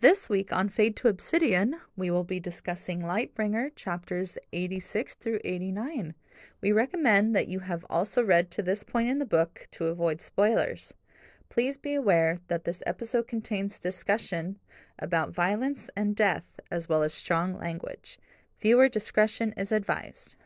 This week on Fade to Obsidian, we will be discussing Lightbringer chapters 86 through 89. We recommend that you have also read to this point in the book to avoid spoilers. Please be aware that this episode contains discussion about violence and death, as well as strong language. Viewer discretion is advised.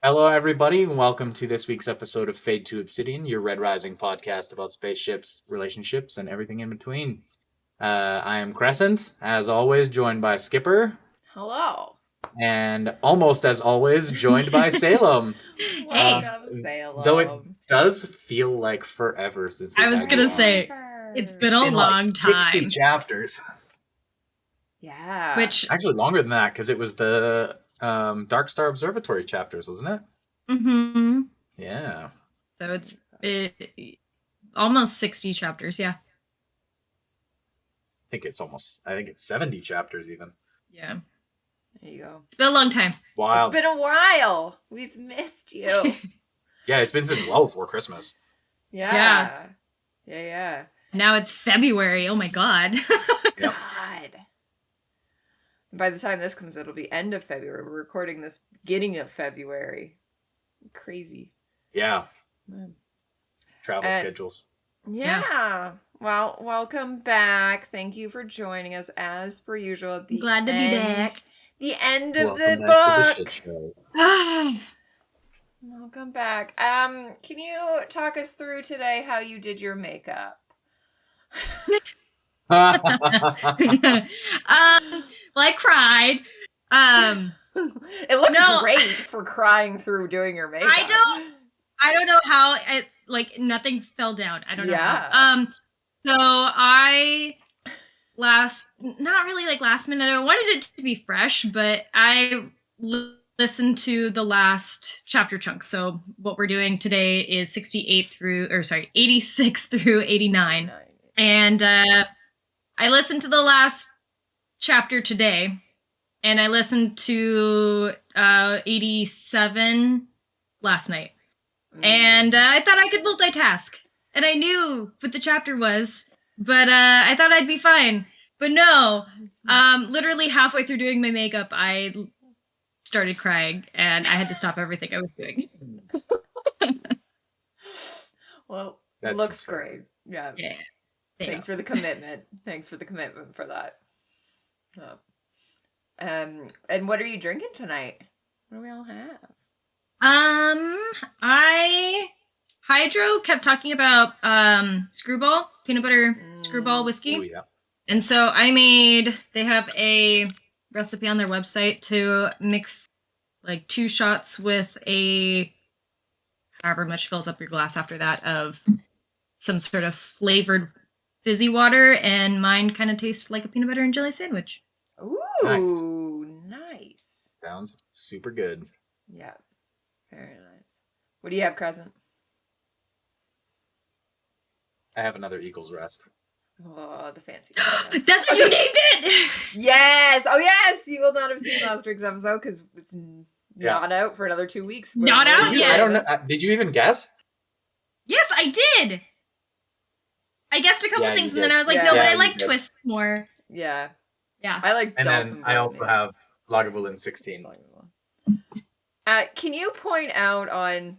Hello, everybody, and welcome to this week's episode of Fade to Obsidian, your Red Rising podcast about spaceships, relationships, and everything in between. I am Crescent, as always, joined by Skipper. Hello. And almost as always, joined by Salem. Welcome, Salem. Though it does feel like forever since we I was going to say, it's been a long time. 60 chapters. Yeah. Which actually longer than that, because it was the Dark Star Observatory chapters, wasn't it? Mm-hmm. Yeah. So it's almost 60 chapters, yeah. I think it's 70 chapters even. Yeah. There you go. It's been a long time. Wow. It's been a while. We've missed you. Yeah, it's been since well before Christmas. Yeah. Now it's February. Oh my God. Yep. God. By the time this comes out, it'll be end of February. We're recording this beginning of February. Crazy. Yeah. Man. Travel schedules. Yeah. Well, welcome back. Thank you for joining us as per usual. At the Glad to be back. The end of Welcome the back to book. the shit show. Welcome back. Can you talk us through today how you did your makeup? Well, I cried. It looks great for crying through doing your makeup. I don't know how it, like, nothing fell down. I don't know how. So not really like last minute, I wanted it to be fresh, but I listened to the last chapter chunk. So what we're doing today is 86 through 89. And I listened to the last chapter today, and I listened to 87 last night. And I thought I could multitask. And I knew what the chapter was, but I thought I'd be fine. But no, literally halfway through doing my makeup, I started crying, and I had to stop everything I was doing. Well, it looks great. Yeah. Thanks for the commitment. Thanks for the commitment for that. And what are you drinking tonight? What do we all have? Hydro kept talking about Screwball, peanut butter Screwball whiskey. Oh, yeah. And so they have a recipe on their website to mix like 2 shots with however much fills up your glass after that of some sort of flavored fizzy water, and mine kind of tastes like a peanut butter and jelly sandwich. Ooh, nice. Sounds super good. Yeah, very nice. What do you have, Crescent? I have another Eagles Rest. Oh, the fancy. That's what you named it! Yes! Oh, yes! You will not have seen last week's episode because it's not out for another 2 weeks. Not out yet. I don't know. Did you even guess? Yes, I did! I guessed a couple things, and then I was like, no, but I like twists more. Yeah. Yeah. I like And then I also have Lagavulin 16. Can you point out on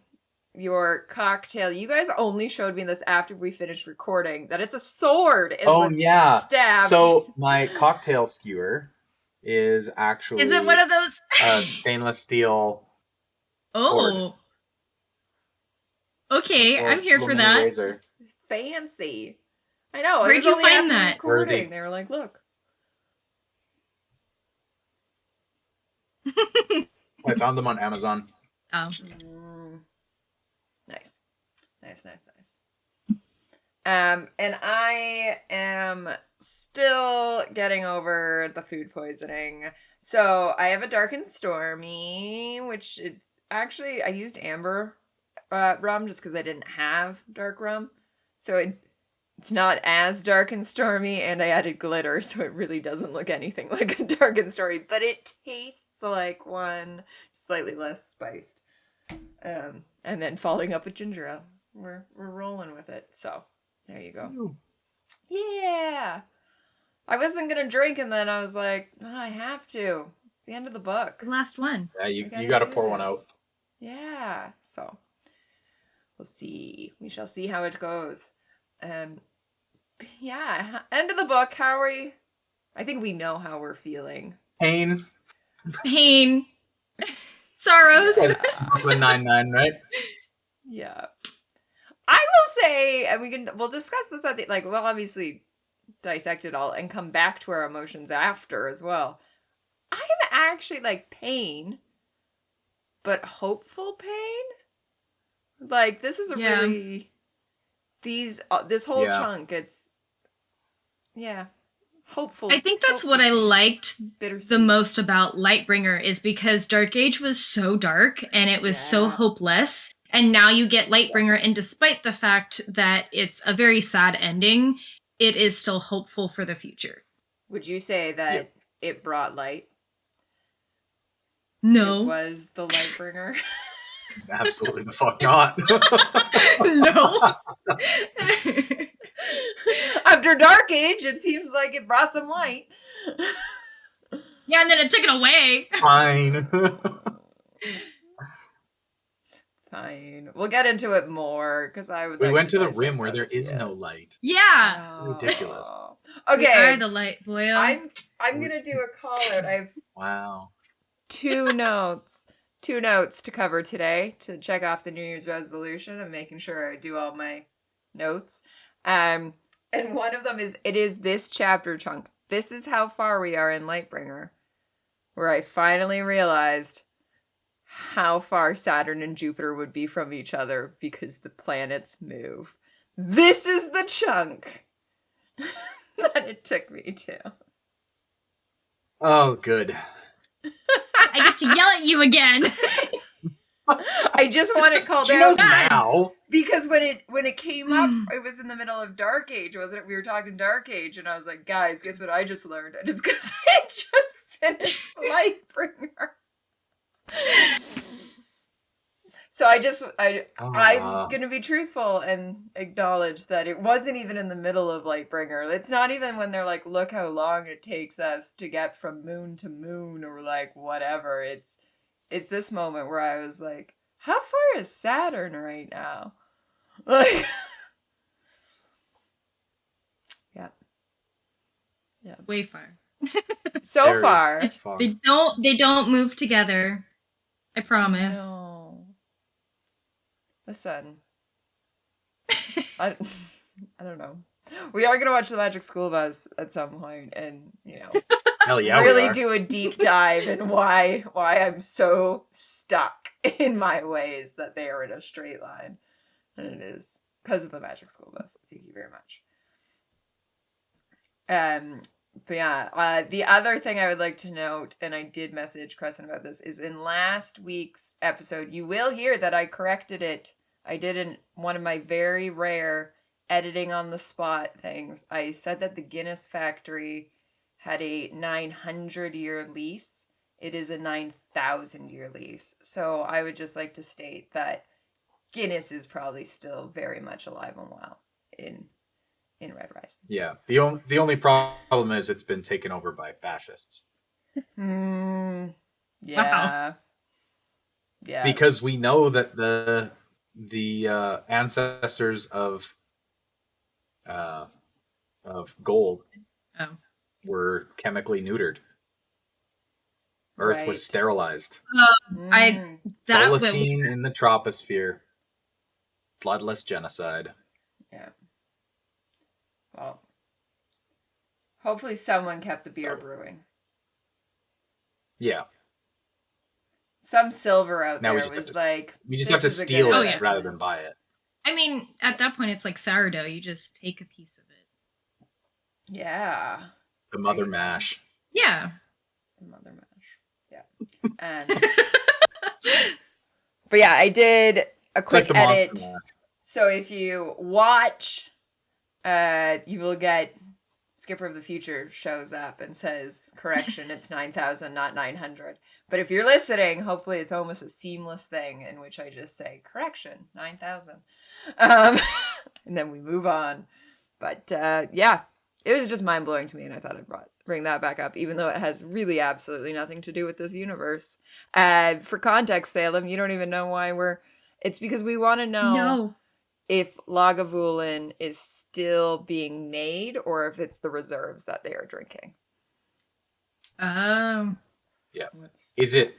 your cocktail, you guys only showed me this after we finished recording, that it's a sword. Stab. So my cocktail skewer is actually... Is it one of those? Stainless steel. Oh. Cord. Okay, I'm here for that. Razor. Fancy. I know. Where'd you find that? Recording. They were like, look. I found them on Amazon. Oh. Nice. And I am still getting over the food poisoning. So I have a Dark and Stormy, which it's actually, I used amber rum just because I didn't have dark rum. So It's not as dark and stormy, and I added glitter, so it really doesn't look anything like a dark and stormy, but it tastes like one, slightly less spiced. And then following up with ginger ale. We're rolling with it. So there you go. Yeah. I wasn't gonna drink, and then I was like, oh, I have to. It's the end of the book. The last one. Yeah, I you got to do pour one out. this. Yeah. So we'll see. We shall see how it goes. Yeah. End of the book. How are we? I think we know how we're feeling. Pain. Pain. Sorrows. Yeah. Brooklyn Nine-Nine, right? Yeah. I will say, and we'll discuss this at the, like, we'll obviously dissect it all and come back to our emotions after as well. I'm actually like pain, but hopeful pain. Like, this is a Yeah. really, this whole Yeah. chunk, it's, yeah, hopeful. I think that's hopeful what I pain. liked Bittersweet. the most about Lightbringer is because Dark Age was so dark and it was so Yeah. hopeless. And now you get Lightbringer, and despite the fact that it's a very sad ending, it is still hopeful for the future. Would you say that Yep. it brought light? No. It was the light bringer? Absolutely the fuck not. No. After Dark Age, it seems like it brought some light. Yeah, and then it took it away. Fine. Fine. We'll get into it more because I would. We like went to the dissect rim where how there to is see it. no light. Yeah. Ridiculous. Oh. We Okay. are the light, boyo. I'm gonna do a call out. I have Wow. two notes to cover today to check off the New Year's resolution. I'm making sure I do all my notes. And one of them is, it is this chapter chunk. This is how far we are in Lightbringer, where I finally realized how far Saturn and Jupiter would be from each other because the planets move. This is the chunk that it took me to. Oh, good. I get to yell at you again. I just want it called She knows out now. because when it came up, it was in the middle of Dark Age, wasn't it? We were talking Dark Age, and I was like, guys, guess what I just learned? And it's because I just finished Lightbringer. So I'm gonna be truthful and acknowledge that it wasn't even in the middle of Lightbringer. It's not even when they're like, look how long it takes us to get from moon to moon, or like whatever. It's this moment where I was like, how far is Saturn right now? Like, yeah. Way far. So Very far. far. They don't move together. I promise. No. Listen. I don't know. We are gonna watch The Magic School Bus at some point, and Hell yeah, really we are. do a deep dive in why I'm so stuck in my ways that they are in a straight line, and it is because of The Magic School Bus. Thank you very much. But yeah, the other thing I would like to note, and I did message Crescent about this, is in last week's episode, you will hear that I corrected it. I did one of my very rare editing on the spot things. I said that the Guinness factory had a 900-year lease. It is a 9,000-year lease. So I would just like to state that Guinness is probably still very much alive and well in Red Rising. Yeah. The only problem is it's been taken over by fascists. Yeah. Wow. Yeah. Because we know that the ancestors of gold Oh. were chemically neutered. Earth Right. was sterilized. That would- Solacene in the troposphere. Bloodless genocide. Yeah. Well, hopefully someone kept the beer brewing. Yeah. Some silver out Now we there just was have to- like, We just this have to is a good steal it yes. rather investment. than buy it. I mean, at that point, it's like sourdough. You just take a piece of it. Yeah. The mother There you go. mash. Yeah. Mother mash. Yeah. And but yeah, I did a It's like quick the edit. monster mash. So if you watch you will get Skipper of the Future shows up and says, correction, it's 9,000, not 900. But if you're listening, hopefully it's almost a seamless thing in which I just say, correction, 9,000. And then we move on. But yeah, it was just mind-blowing to me, and I thought I'd bring that back up, even though it has really absolutely nothing to do with this universe. For context, Salem, you don't even know why it's because we want to know No. if Lagavulin is still being made or if it's the reserves that they are drinking. Yeah. Is it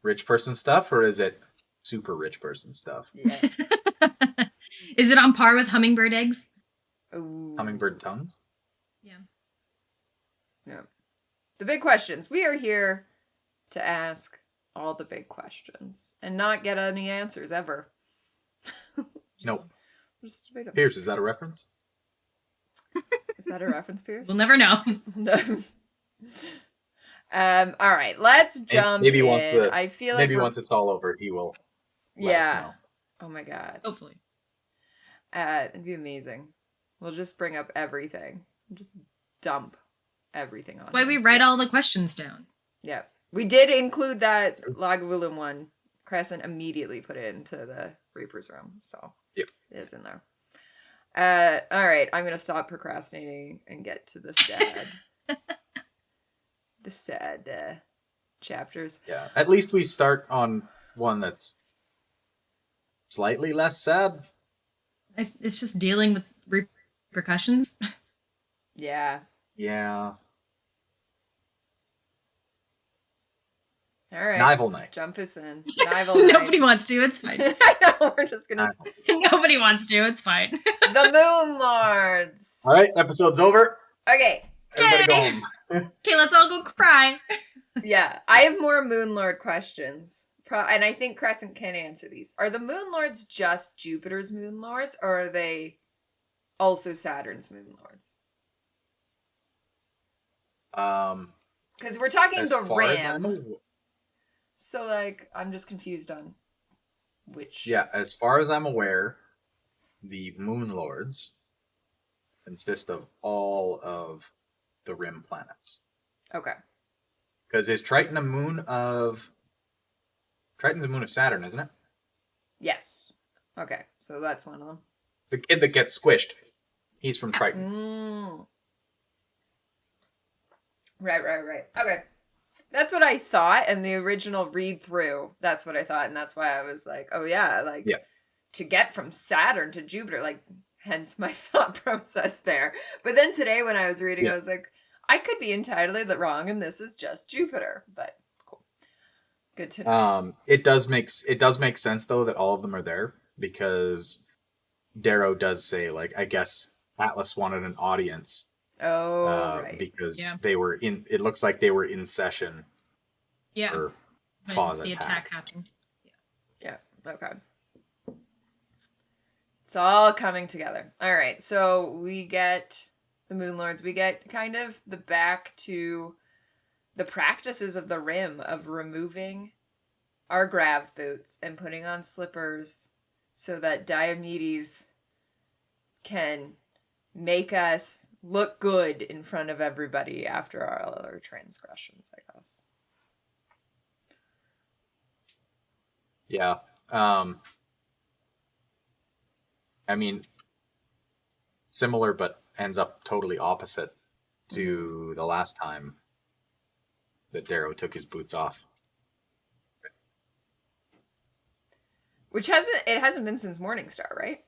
rich person stuff or is it super rich person stuff? Yeah. Is it on par with hummingbird eggs? Ooh. Hummingbird tongues? Yeah. Yeah. The big questions. We are here to ask all the big questions and not get any answers ever. Nope. Just debate 'em. Pierce, is that a reference? Is that a reference, Pierce? We'll never know. All right, let's jump maybe in. once I feel like once it's all over, he will let us know. Oh my god. Hopefully. It'd be amazing. We'll just bring up everything. Just dump everything on. That's why him. we write all the questions down. Yeah. We did include that Lagavulin one. Crescent immediately put it into the Reaper's room. So yep. It is in there. All right. I'm going to stop procrastinating and get to the sad chapters. Yeah. At least we start on one that's slightly less sad. It's just dealing with repercussions. Yeah. Yeah. All right. Nival Night. Jump us in. Nival Night. Nobody wants to. It's fine. I know. We're just going to... Nobody wants to. It's fine. The Moon Lords. All right. Episode's over. Okay. Everybody go Yay. home. Okay, let's all go cry. Yeah. I have more Moon Lord questions. And I think Crescent can answer these. Are the Moon Lords just Jupiter's Moon Lords, or are they also Saturn's Moon Lords? Because we're talking As the far as Ram. I'm So, like, I'm just confused on which. Yeah, as far as I'm aware, the Moon Lords consist of all of the Rim planets. Okay. Because is Triton a moon of... Triton's a moon of Saturn, isn't it? Yes. Okay, so that's one of them. The kid that gets squished. He's from Triton. Mm. Right. Okay. That's what I thought, and the original read through, that's what I thought, and that's why I was like, oh yeah, like, to get from Saturn to Jupiter, like, hence my thought process there. But then today when I was reading, I was like, I could be entirely wrong, and this is just Jupiter, but cool. Good to know. It does make sense, though, that all of them are there, because Darrow does say, like, I guess Atlas wanted an audience. Right. Because they were in. It looks like they were in session. Yeah. For when Faw's the attack. happened. Yeah. Okay. It's all coming together. All right. So we get the Moon Lords. We get kind of the back to the practices of the Rim of removing our grav boots and putting on slippers so that Diomedes can make us look good in front of everybody after our transgressions, I guess. Yeah. I mean, similar, but ends up totally opposite to the last time that Darrow took his boots off. Which hasn't been since Morningstar, right?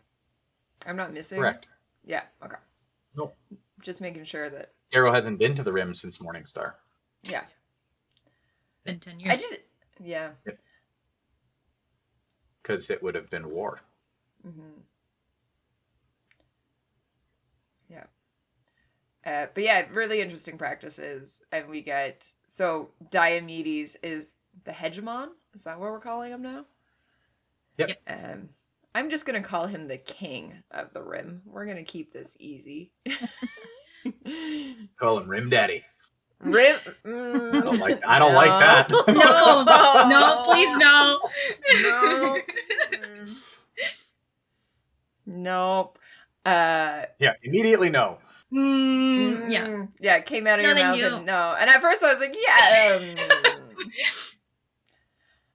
I'm not missing. Correct. Yeah. Okay. Nope. Just making sure that Darrow hasn't been to the Rim since Morningstar. Yeah. Been 10 years. I did. Yeah. Because it would have been war. Mm-hmm. Yeah. But yeah, really interesting practices, and we get so Diomedes is the hegemon. Is that what we're calling him now? Yep. I'm just gonna call him the king of the Rim. We're gonna keep this easy. Call him Rim Daddy. Rim. I don't like that. No, please no. No. Nope. Yeah, immediately no. Yeah. Yeah, it came out of No, your thank mouth you. and no. And at first I was like, yeah.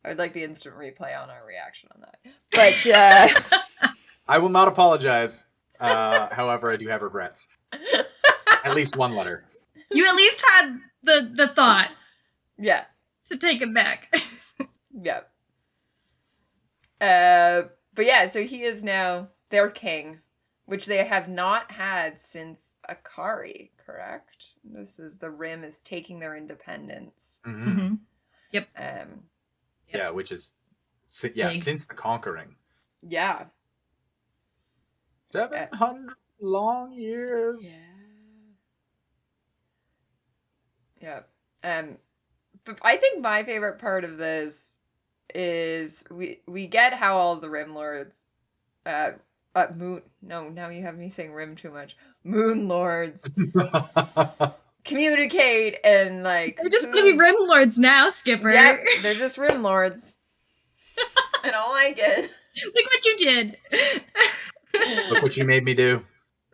I would like the instant replay on our reaction on that. But I will not apologize. However, I do have regrets. At least one letter. You at least had the thought yeah. to take it back. Yeah. But yeah, so he is now their king, which they have not had since Akari, correct? This is the Rim is taking their independence. Mhm. Yep. Yeah, which is Big. since the conquering. Yeah. 700 long years. Yeah. But I think my favorite part of this is we get how all the Rim Lords Moon no, now you have me saying Rim too much. Moon Lords communicate and like They're just gonna be Rim Lords now, Skipper. Yep, they're just Rim Lords. I don't like it. Look what you did. Look what you made me do.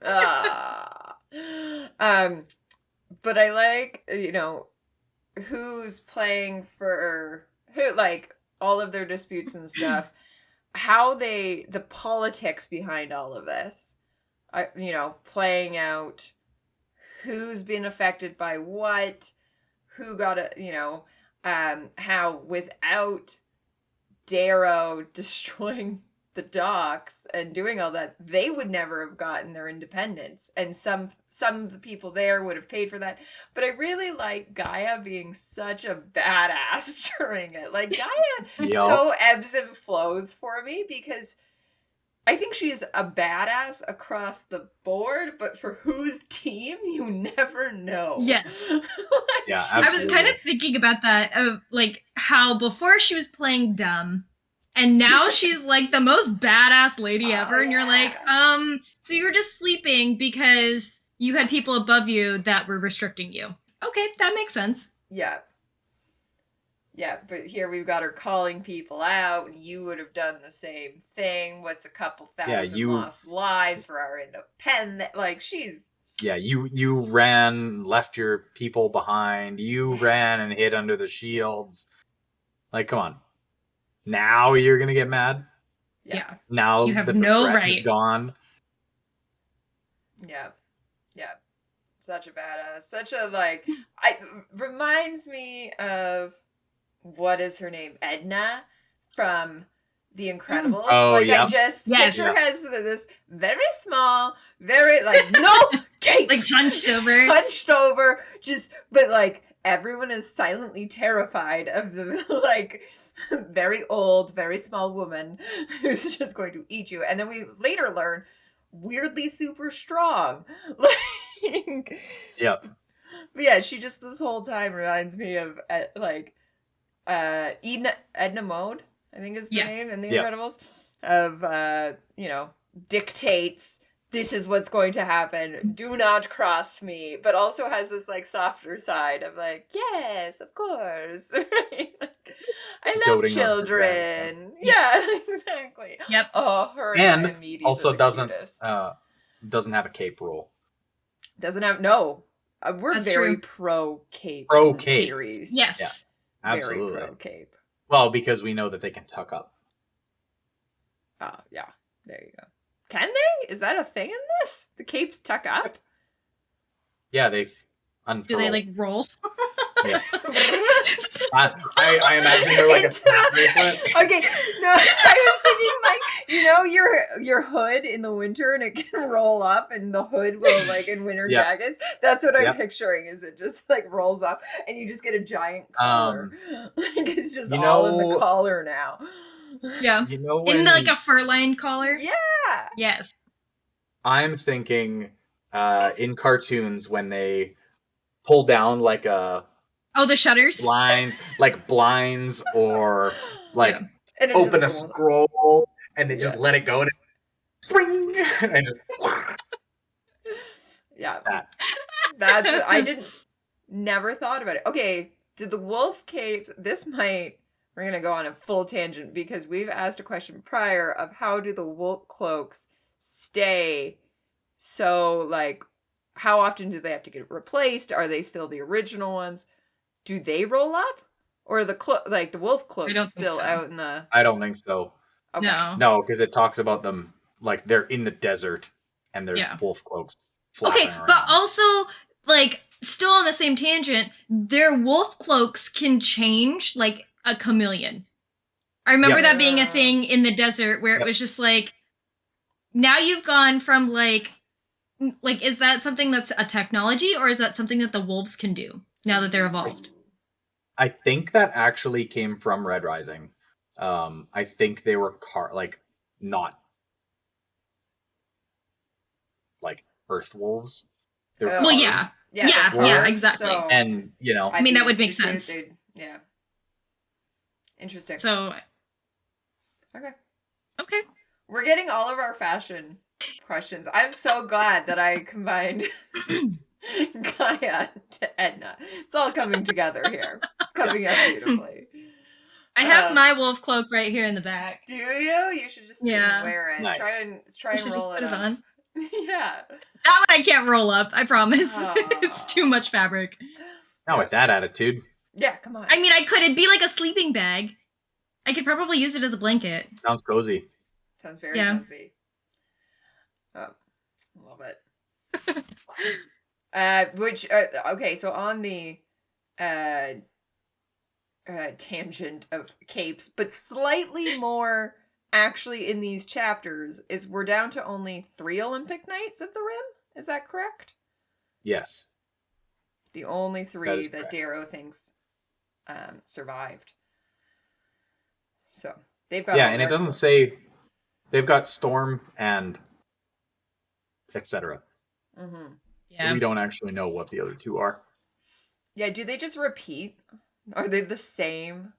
But I like, who's playing for who, like all of their disputes and stuff. How the politics behind all of this, playing out who's been affected by what, who got how without Darrow destroying the docks and doing all that, they would never have gotten their independence, and some of the people there would have paid for that. But I really like Gaia being such a badass during it. Like Gaia so ebbs and flows for me because I think she's a badass across the board, but for whose team, you never know. Yes. Yeah, absolutely. I was kind of thinking about that, of like how before she was playing dumb, and now she's like the most badass lady ever, and you're like, so you're just sleeping because you had people above you that were restricting you. Okay, that makes sense. Yeah. Yeah, but here we've got her calling people out, and you would have done the same thing. What's a couple thousand lost lives for our independent? Like, she's... Yeah, you ran, left your people behind. You ran and hid under the shields. Like, come on. Now you're going to get mad? Yeah. Now you have that no the threat right. is gone. Yeah. Yeah. Such a badass. Such a, reminds me of... What is her name? Edna from The Incredibles. Oh, yeah. I just picture her as this very small, very no capes, like hunched over, but everyone is silently terrified of the very old, very small woman who's just going to eat you. And then we later learn weirdly super strong. Yep. But yeah, she just this whole time reminds me of Edna Mode, I think is the name in The Incredibles, of dictates, this is what's going to happen, do not cross me, but also has this softer side of yes, of course. I love children. Yeah, exactly. Yep. Oh, her and also doesn't have a cape rule. Doesn't have we're That's very true. pro cape series. Yes. Yeah. Absolutely. Very pro cape. Well, because we know that they can tuck up. Oh, yeah. There you go. Can they? Is that a thing in this? The capes tuck up? Yeah, they unfurl. Do they roll? Yeah. I imagine they're like a snap bracelet. Okay, no, I was thinking your hood in the winter and it can roll up, and the hood will in winter jackets. That's what I'm picturing. Is it just rolls up and you just get a giant collar? It's just all in the collar now. Yeah. In a fur-lined collar. Yeah. Yes. I'm thinking in cartoons when they pull down the shutters? Blinds or open a scroll and they just let it go and swing and just yeah. That's what I never thought about it. Okay, did the wolf capes we're gonna go on a full tangent because we've asked a question prior of how do the wolf cloaks stay So, like, how often do they have to get replaced? Are they still the original ones? Do they roll up? Or are the wolf cloaks don't think still so. out in the... I don't think so. Okay. No, because it talks about them like they're in the desert and there's Yeah. wolf cloaks flapping Okay, around. but also, like, still on the same tangent, their wolf cloaks can change like a chameleon. I remember Yep. that being a thing in the desert where it Yep. was just like, now you've gone from like, is that something that's a technology, or is that something that the wolves can do now that they're evolved? I think that actually came from Red Rising. I think they were not like earth wolves. They were Oh. Well, carved. yeah. Yeah, Yeah, they're yeah, carved, exactly. so And I mean, at that the would make Institute, sense. Yeah. Interesting. So, Okay. okay. We're getting all of our fashion questions. I'm so glad that I combined Gaia to Edna. It's all coming together here. It's coming out beautifully. I have my wolf cloak right here in the back. Do you? You should just wear it. Nice. Try You and should roll just put it up. on. Yeah. That one I can't roll up, I promise. Aw. It's too much fabric. Not with that attitude. Yeah, come on. I mean, I could. It'd be like a sleeping bag. I could probably use it as a blanket. Sounds cozy. Sounds very Yeah. cozy. Oh, I love it. Okay, so on the tangent of capes, but slightly more actually in these chapters, is we're down to only 3 Olympic Knights of the Rim. Is that correct? Yes. The only That 3 is that correct. Darrow thinks survived. So they've got Yeah, all and it their doesn't clothes. say they've got Storm and etc. Mm-hmm. Yeah. We don't actually know what the other 2 are. Yeah, do they just repeat? Are they the same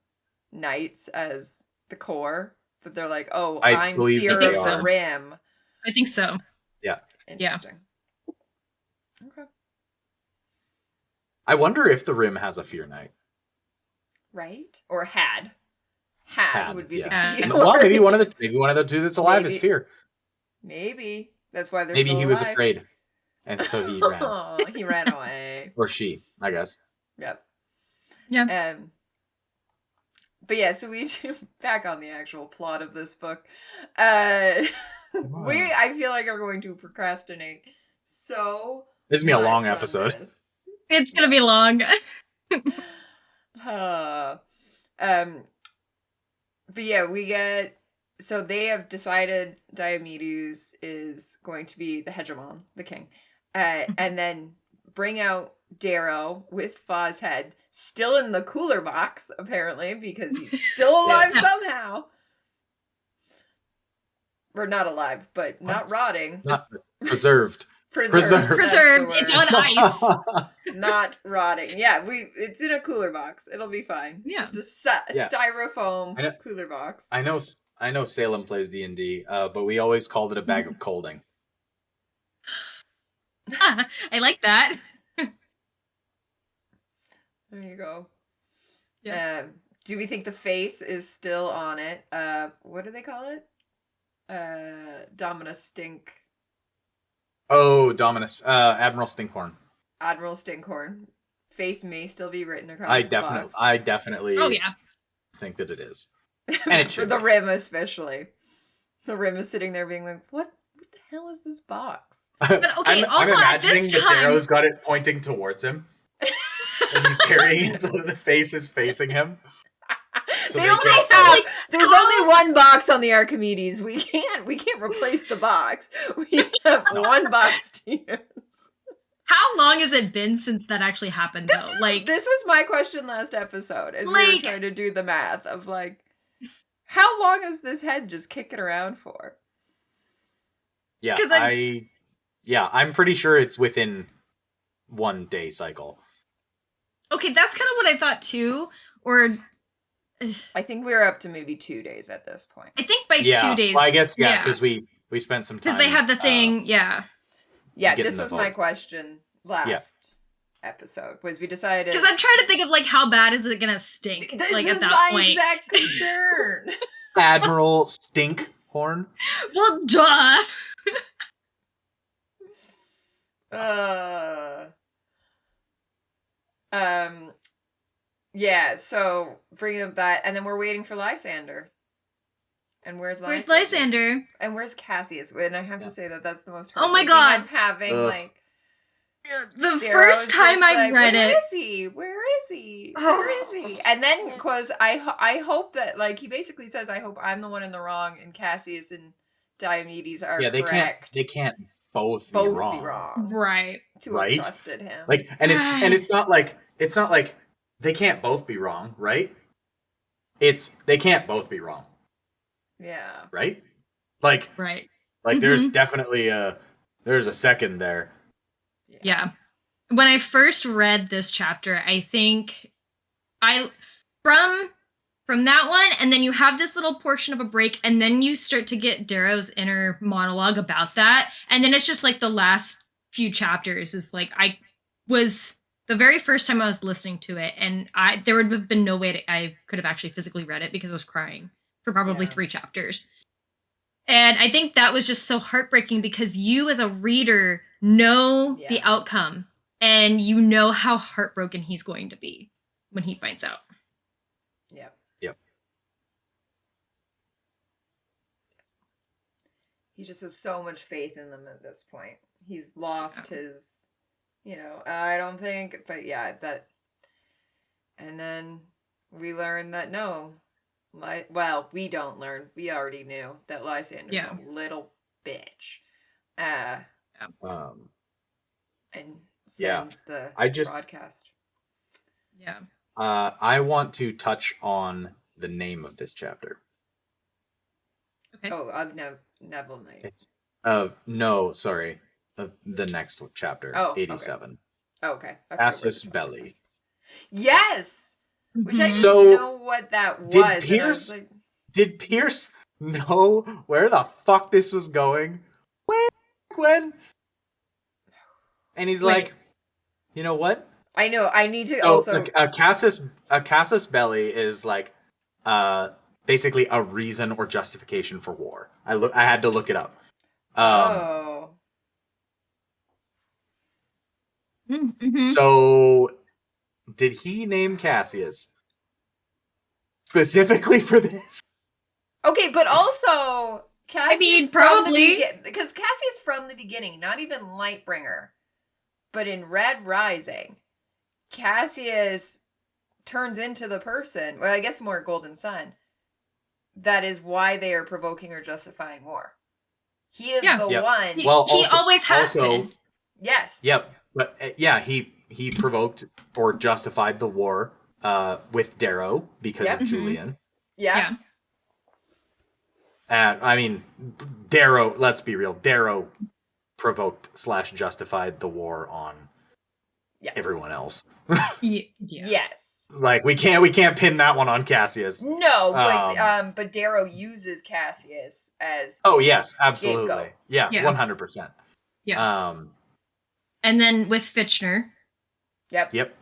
knights as the core? But they're like, oh, I I'm believe fear that of they the are. rim. I think so. Yeah. Interesting. Okay. I wonder if the Rim has a Fear Knight. Right? Or had. Had would be yeah. the key. Well, word. maybe one of the 2 that's alive is Maybe. Fear. Maybe. That's why they're Maybe still he was alive. afraid, and so he ran. Oh, he ran away. Or she, I guess. Yep. Yeah. But yeah, so we do back on the actual plot of this book. I feel like are going to procrastinate so This is gonna be a long much on episode. this. It's gonna be long. But yeah, so they have decided Diomedes is going to be the hegemon, the king, and then bring out Darrow with Fa's head still in the cooler box, apparently, because he's still alive somehow. Or not alive, but not rotting. Not preserved. Preserved. Preserved. That's It's the on word. ice. Not rotting. Yeah, it's in a cooler box. It'll be fine. Yeah. Just a Yeah. styrofoam cooler box. I know Salem plays D&D, but we always called it a bag of colding. I like that. There you go. Yeah. Do we think the face is still on it? What do they call it? Dominus Stink. Oh, Dominus. Admiral Stinkhorn. Admiral Stinkhorn. Face may still be written across I the box. definitely Oh yeah. think that it is. And it For should the be. Rim especially. The Rim is sitting there being like, what the hell is this box? But okay, I'm also at imagining this that time- Darrow's got it pointing towards him. And he's carrying it so that the face is facing him. So They they only can't- have like, there's only one box on the Archimedes. We can't replace the box. We have one box to use. How long has it been since that actually happened though? This was my question last episode as we were Like- trying to do the math of like how long is this head just kicking around for? Yeah, 'Cause I'm pretty sure it's within 1 day cycle. okay, that's kind of what I thought too. Or I think we're up to maybe 2 days at this point. I think by Yeah, 2 days. well, I guess because we spent some time because they had the thing. Yeah. Yeah, getting this the was my votes. question last episode. Was we decided Because I'm trying to think of like how bad is it gonna stink? this like is at that my point. exact concern. Admiral Stinkhorn. Well, duh. Yeah, so bringing up that, and then we're waiting for Lysander. And where's Where's Lysander? Lysander? And where's Cassius? And I have Yeah. to say that's the most Oh my heartbreaking God. I'm having. Ugh. Like, The Darrow's first time just I like, read where it, is he? Where is he? Where is he? And then, because I hope that, like, he basically says, I hope I'm the one in the wrong, and Cassius and Diomedes are Yeah, correct. they can't both be both wrong. be wrong. right? To have Right? trusted him. Like, and it's not like they can't both be wrong, right? It's they can't both be wrong, Yeah. right? Like Right. there's definitely there's a second there. Yeah. When I first read this chapter, I think from that one, and then you have this little portion of a break, and then you start to get Darrow's inner monologue about that, and then it's just like the last few chapters is like I was the very first time I was listening to it, and there would have been no way I could have actually physically read it because I was crying for probably Yeah. 3 chapters. And I think that was just so heartbreaking because you as a reader know the Yeah. outcome and you know how heartbroken he's going to be when he finds out. Yep. Yep. He just has so much faith in them at this point. He's lost his, I don't think, but yeah, that. And then we learn that no, well, we don't learn. We already knew that Lysander's a little bitch. Um, And sends the broadcast. Yeah. I want to touch on the name of this chapter. Okay. Oh, of Neville Knight. It's no, sorry, the next chapter, Oh, 87. Okay. Casus Belli. Yes, which I didn't So, know what that was. Did Pierce know where the fuck this was going? When? And he's like, you know what? I know. I need to So also. a casus belli is like basically a reason or justification for war. I had to look it up. So did he name Cassius specifically for this? Okay, but also Cassius. I mean, probably because Cassius from the beginning, not even Lightbringer, but in Red Rising, Cassius turns into the person. Well, I guess more Golden Sun. That is why they are provoking or justifying war. He is the one. He always has been. Yes. Yep. But he provoked or justified the war with Darrow because of Julian. Yeah. I mean, Darrow, let's be real, Darrow provoked / justified the war on everyone else. Yes. Like we can't pin that one on Cassius. No, but Darrow uses Cassius as yes, absolutely. scapegoat. Yeah, 100%. Yeah. And then with Fitchner. Yep.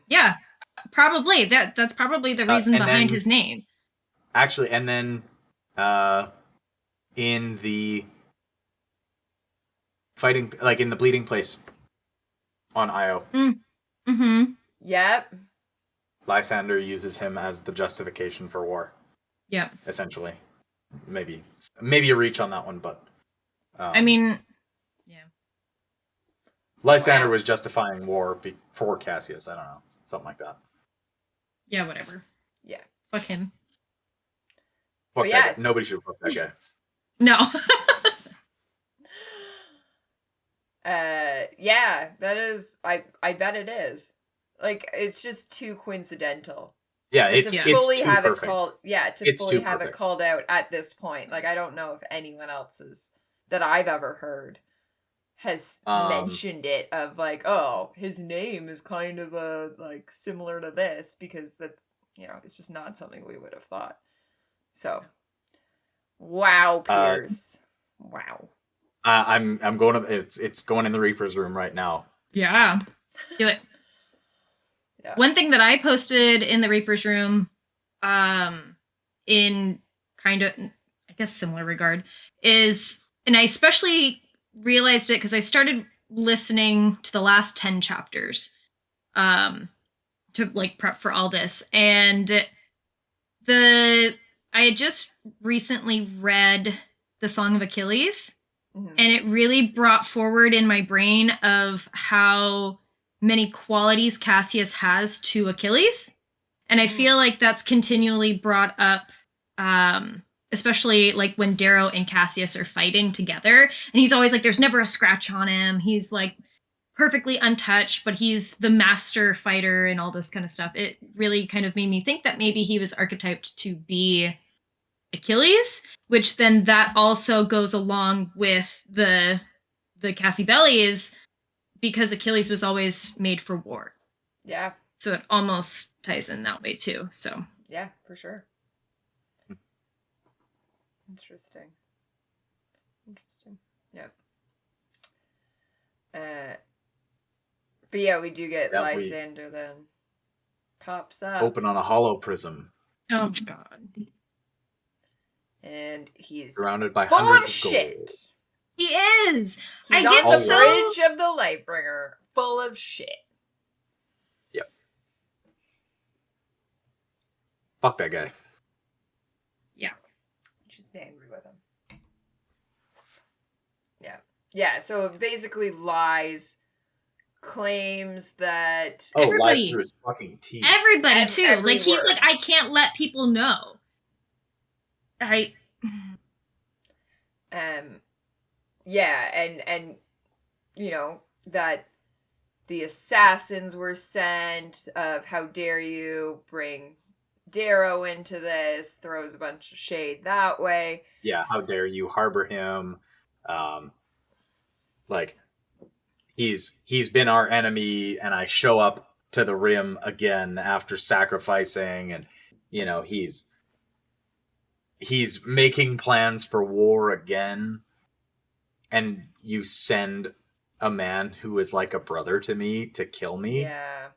Yeah. Probably. That's probably the reason behind his name. Actually, and then in the fighting, like in the bleeding place on Io. Yep. Lysander uses him as the justification for war. Yeah. Essentially. Maybe a reach on that one, but I mean, yeah. Lysander was justifying war for Cassius. I don't know. Something like that. Yeah, whatever. Yeah. Fuck him. Fuck that guy. Nobody should fuck that guy. No. Yeah, that is. I bet it is. Like, it's just too coincidental. Yeah, it's fully too have perfect. it called. Yeah, to fully have it called out at this point. Like, I don't know if anyone else's that I've ever heard has mentioned it of like, oh, his name is kind of like similar to this, because that's, it's just not something we would have thought. So, wow, Pierce. Wow. I'm going to it's going in the Reaper's room right now. Yeah. Do it. Yeah. One thing that I posted in the Reaper's room, in kind of, I guess, similar regard, is and I especially realized it because I started listening to the last 10 chapters to like prep for all this. And I had just recently read The Song of Achilles, Mhm. and it really brought forward in my brain of how many qualities Cassius has to Achilles. And I feel like that's continually brought up, especially like when Darrow and Cassius are fighting together. And he's always like, there's never a scratch on him. He's like perfectly untouched, but he's the master fighter and all this kind of stuff. It really kind of made me think that maybe he was archetyped to be Achilles, which then that also goes along with the Cassibellies, because Achilles was always made for war. Yeah. So it almost ties in that way too. So Yeah, for sure. Interesting. Yep. But yeah, we do get Yeah, we- Lysander then pops up, Open on a hollow prism, oh god. and he's surrounded by full hundreds of of gold. shit. He is. He's I on get the so bridge of the Lightbringer, full of shit. Yep. Fuck that guy. yeah. Just angry with him. Yeah. Yeah, so it basically lies, claims that Oh, lies Everybody. through his fucking teeth. Everybody too. every Like he's word. like, I can't let people know. yeah, and you know, that the assassins were sent, of how dare you bring Darrow into this, throws a bunch of shade that way. Yeah, how dare you harbor him? Like he's been our enemy, and I show up to the Rim again after sacrificing, and you know he's making plans for war again, and you send a man who is like a brother to me to kill me. Yeah.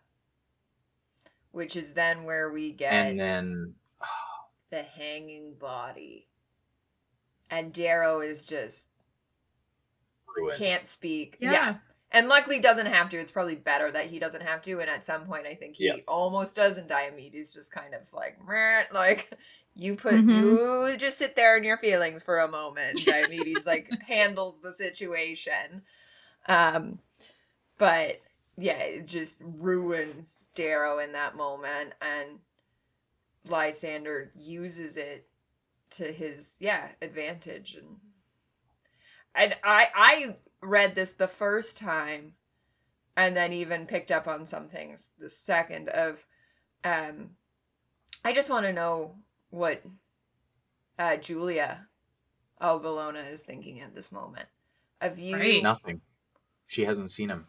Which is then where we get And then the hanging body. And Darrow is just ruined. can't speak. Yeah. And luckily doesn't have to. It's probably better that he doesn't have to. And at some point, I think he almost does. And Diomedes just kind of like, meh, like you just sit there in your feelings for a moment. And Diomedes like handles the situation. But yeah, it just ruins Darrow in that moment. And Lysander uses it to his advantage. And I read this the first time, and then even picked up on some things the second of I just want to know what Julia Albalona is thinking at this moment. Of you Right. Nothing. She hasn't seen him.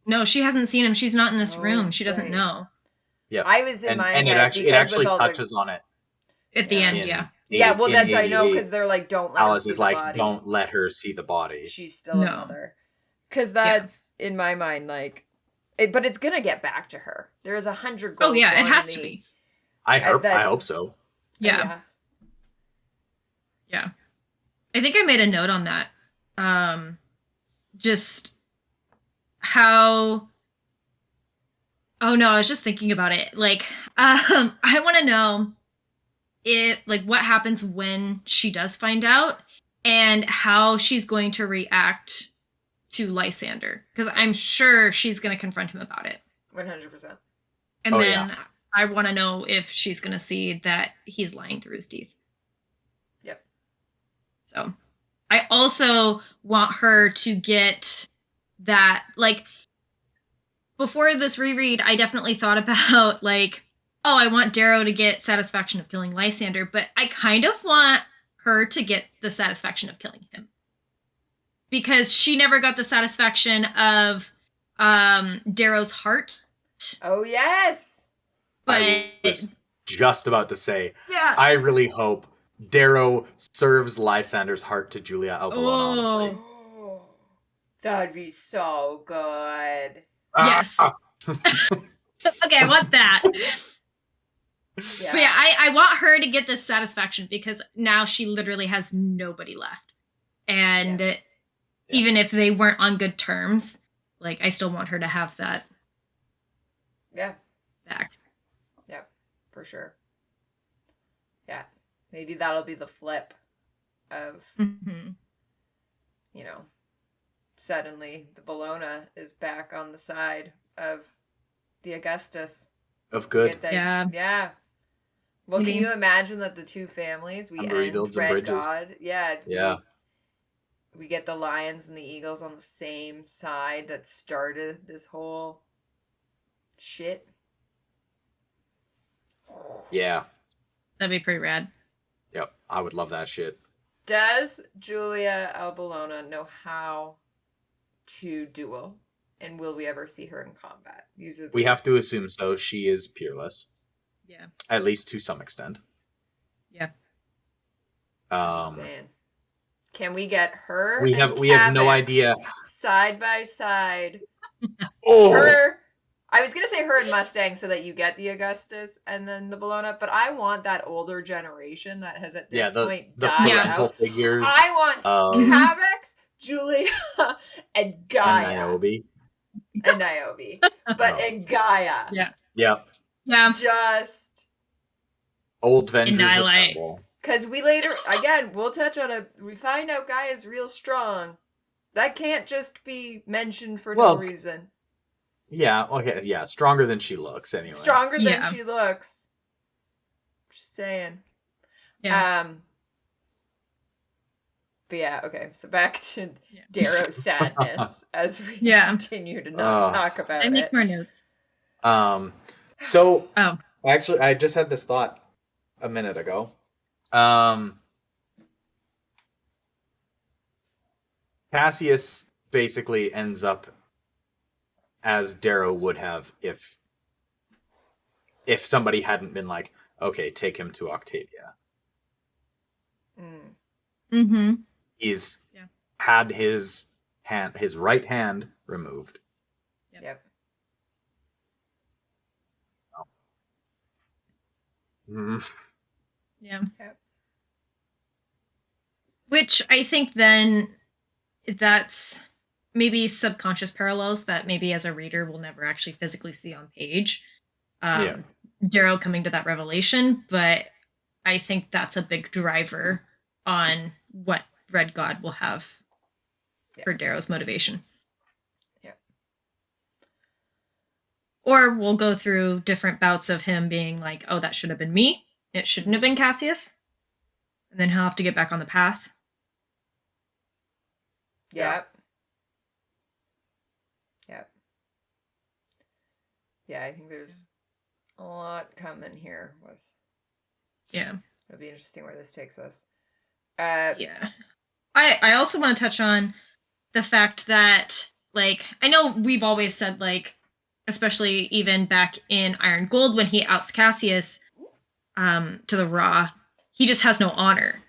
No, she hasn't seen him. She's not in this Oh, room. She doesn't right. know. Yeah. I was in my and head it actually with all touches on it. At the Yeah. end, in yeah. yeah, well, in that's I know 88. because they're like, don't let her Alice see is the like, body. don't let her see the body. She's still No. a mother. Because that's in my mind like, but it's gonna get back to her. There is 100 gold. Oh yeah, it on has the- to be. I that- hope so. Yeah. Yeah. I think I made a note on that. Just how oh no, I was just thinking about it. Like, I want to know what happens when she does find out, and how she's going to react to Lysander, because I'm sure she's going to confront him about it. 100%. And Oh, then yeah. I want to know if she's going to see that he's lying through his teeth. Yep. So I also want her to get that, like, before this reread, I definitely thought about, like, oh, I want Darrow to get satisfaction of killing Lysander, but I kind of want her to get the satisfaction of killing him. Because she never got the satisfaction of Darrow's heart. Oh, yes. But I was just about to say, yeah. I really hope Darrow serves Lysander's heart to Julia Albalona on a plate. Oh, that'd be so good. Yes. Okay, I want that. Yeah. But yeah, I want her to get this satisfaction, because now she literally has nobody left. And even if they weren't on good terms, like, I still want her to have that back. Yeah, for sure. Yeah, maybe that'll be the flip of, you know, suddenly the Bologna is back on the side of the Augustus. Of good. Yeah. Well, can you imagine that the two families, we end Red God? Yeah. We get the Lions and the Eagles on the same side that started this whole shit. Yeah. That'd be pretty rad. Yep. I would love that shit. Does Julia Albolona know how to duel? And will we ever see her in combat? We have to assume so. She is peerless. Yeah. At least to some extent. Yeah. Just saying. Can we get her? We have no idea. Side by side. Oh. I was gonna say her and Mustang so that you get the Augustus and then the Bologna, but I want that older generation that has at this point died parental figures. I want Cavex, Julia, and Gaia. And Niobe. But in Gaia. Yeah. Yep. Yeah. Just old Vengers assemble. Because we later, again, we'll touch on it. We find out Gaia's real strong. That can't just be mentioned for no reason. Yeah, okay, yeah. Stronger than she looks, anyway. Stronger than she looks. Just saying. Yeah. But yeah, okay. So back to Darrow's sadness as we continue to not talk about it. I make more notes. So actually, I just had this thought a minute ago. Cassius basically ends up as Darrow would have if somebody hadn't been like, okay, take him to Octavia. Mm-hmm. He's had his right hand removed. Yep. Yeah. Yep. Which I think then that's maybe subconscious parallels that maybe as a reader we'll never actually physically see on page. Darrow coming to that revelation, but I think that's a big driver on what Red God will have for Darrow's motivation. Yeah. Or we'll go through different bouts of him being like, oh, that should have been me. It shouldn't have been Cassius. And then he'll have to get back on the path. Yep. Yeah, I think there's a lot coming here with... Yeah. It'll be interesting where this takes us. Yeah. I also want to touch on the fact that, like, I know we've always said, like, especially even back in Iron Gold when he outs Cassius to the Raw, he just has no honor.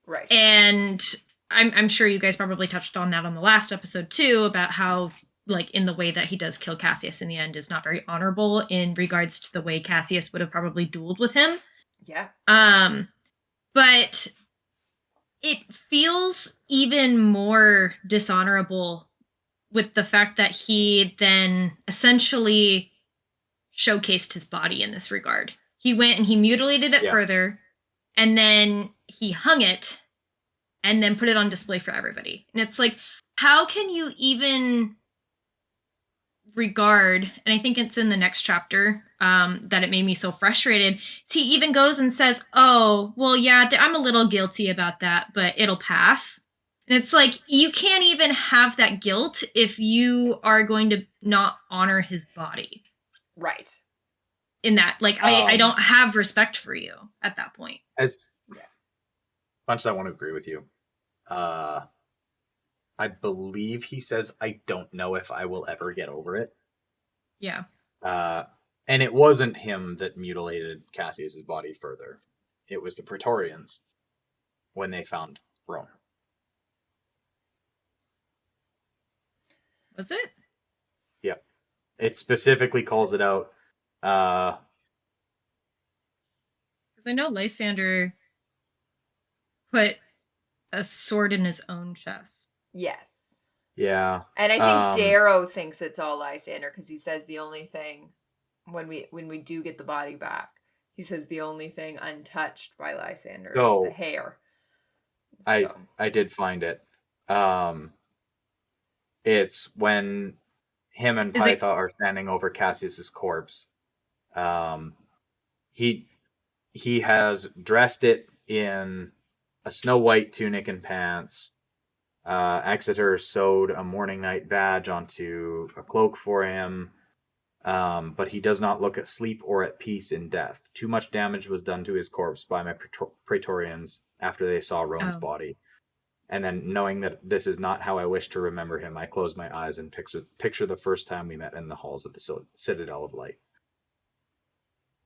Right. And I'm sure you guys probably touched on that on the last episode too, about how, like, in the way that he does kill Cassius in the end is not very honorable in regards to the way Cassius would have probably dueled with him. Yeah. But it feels even more dishonorable with the fact that he then essentially showcased his body in this regard. He went and he mutilated it further, and then he hung it, and then put it on display for everybody. And it's like, how can you even regard, and I think it's in the next chapter that it made me so frustrated, he even goes and says, oh, well, yeah, I'm a little guilty about that, but it'll pass. And it's like, you can't even have that guilt if you are going to not honor his body. Right. In that, like, I don't have respect for you at that point. As much as I want to agree with you, I believe he says, I don't know if I will ever get over it. Yeah. And it wasn't him that mutilated Cassius's body further. It was the Praetorians when they found Rome. Was it? Yep. It specifically calls it out. Because I know Lysander put a sword in his own chest. Yes. Yeah. And I think Darrow thinks it's all Lysander because he says the only thing when we do get the body back, he says the only thing untouched by Lysander is the hair. So. I did find it. It's when him and Pytha are standing over Cassius's corpse. He has dressed it in a snow white tunic and pants. Exeter sewed a morning night badge onto a cloak for him. But he does not look at sleep or at peace in death. Too much damage was done to his corpse by my Praetorians after they saw Roan's body. And then, knowing that this is not how I wish to remember him, I close my eyes and picture the first time we met in the halls of the Citadel of Light.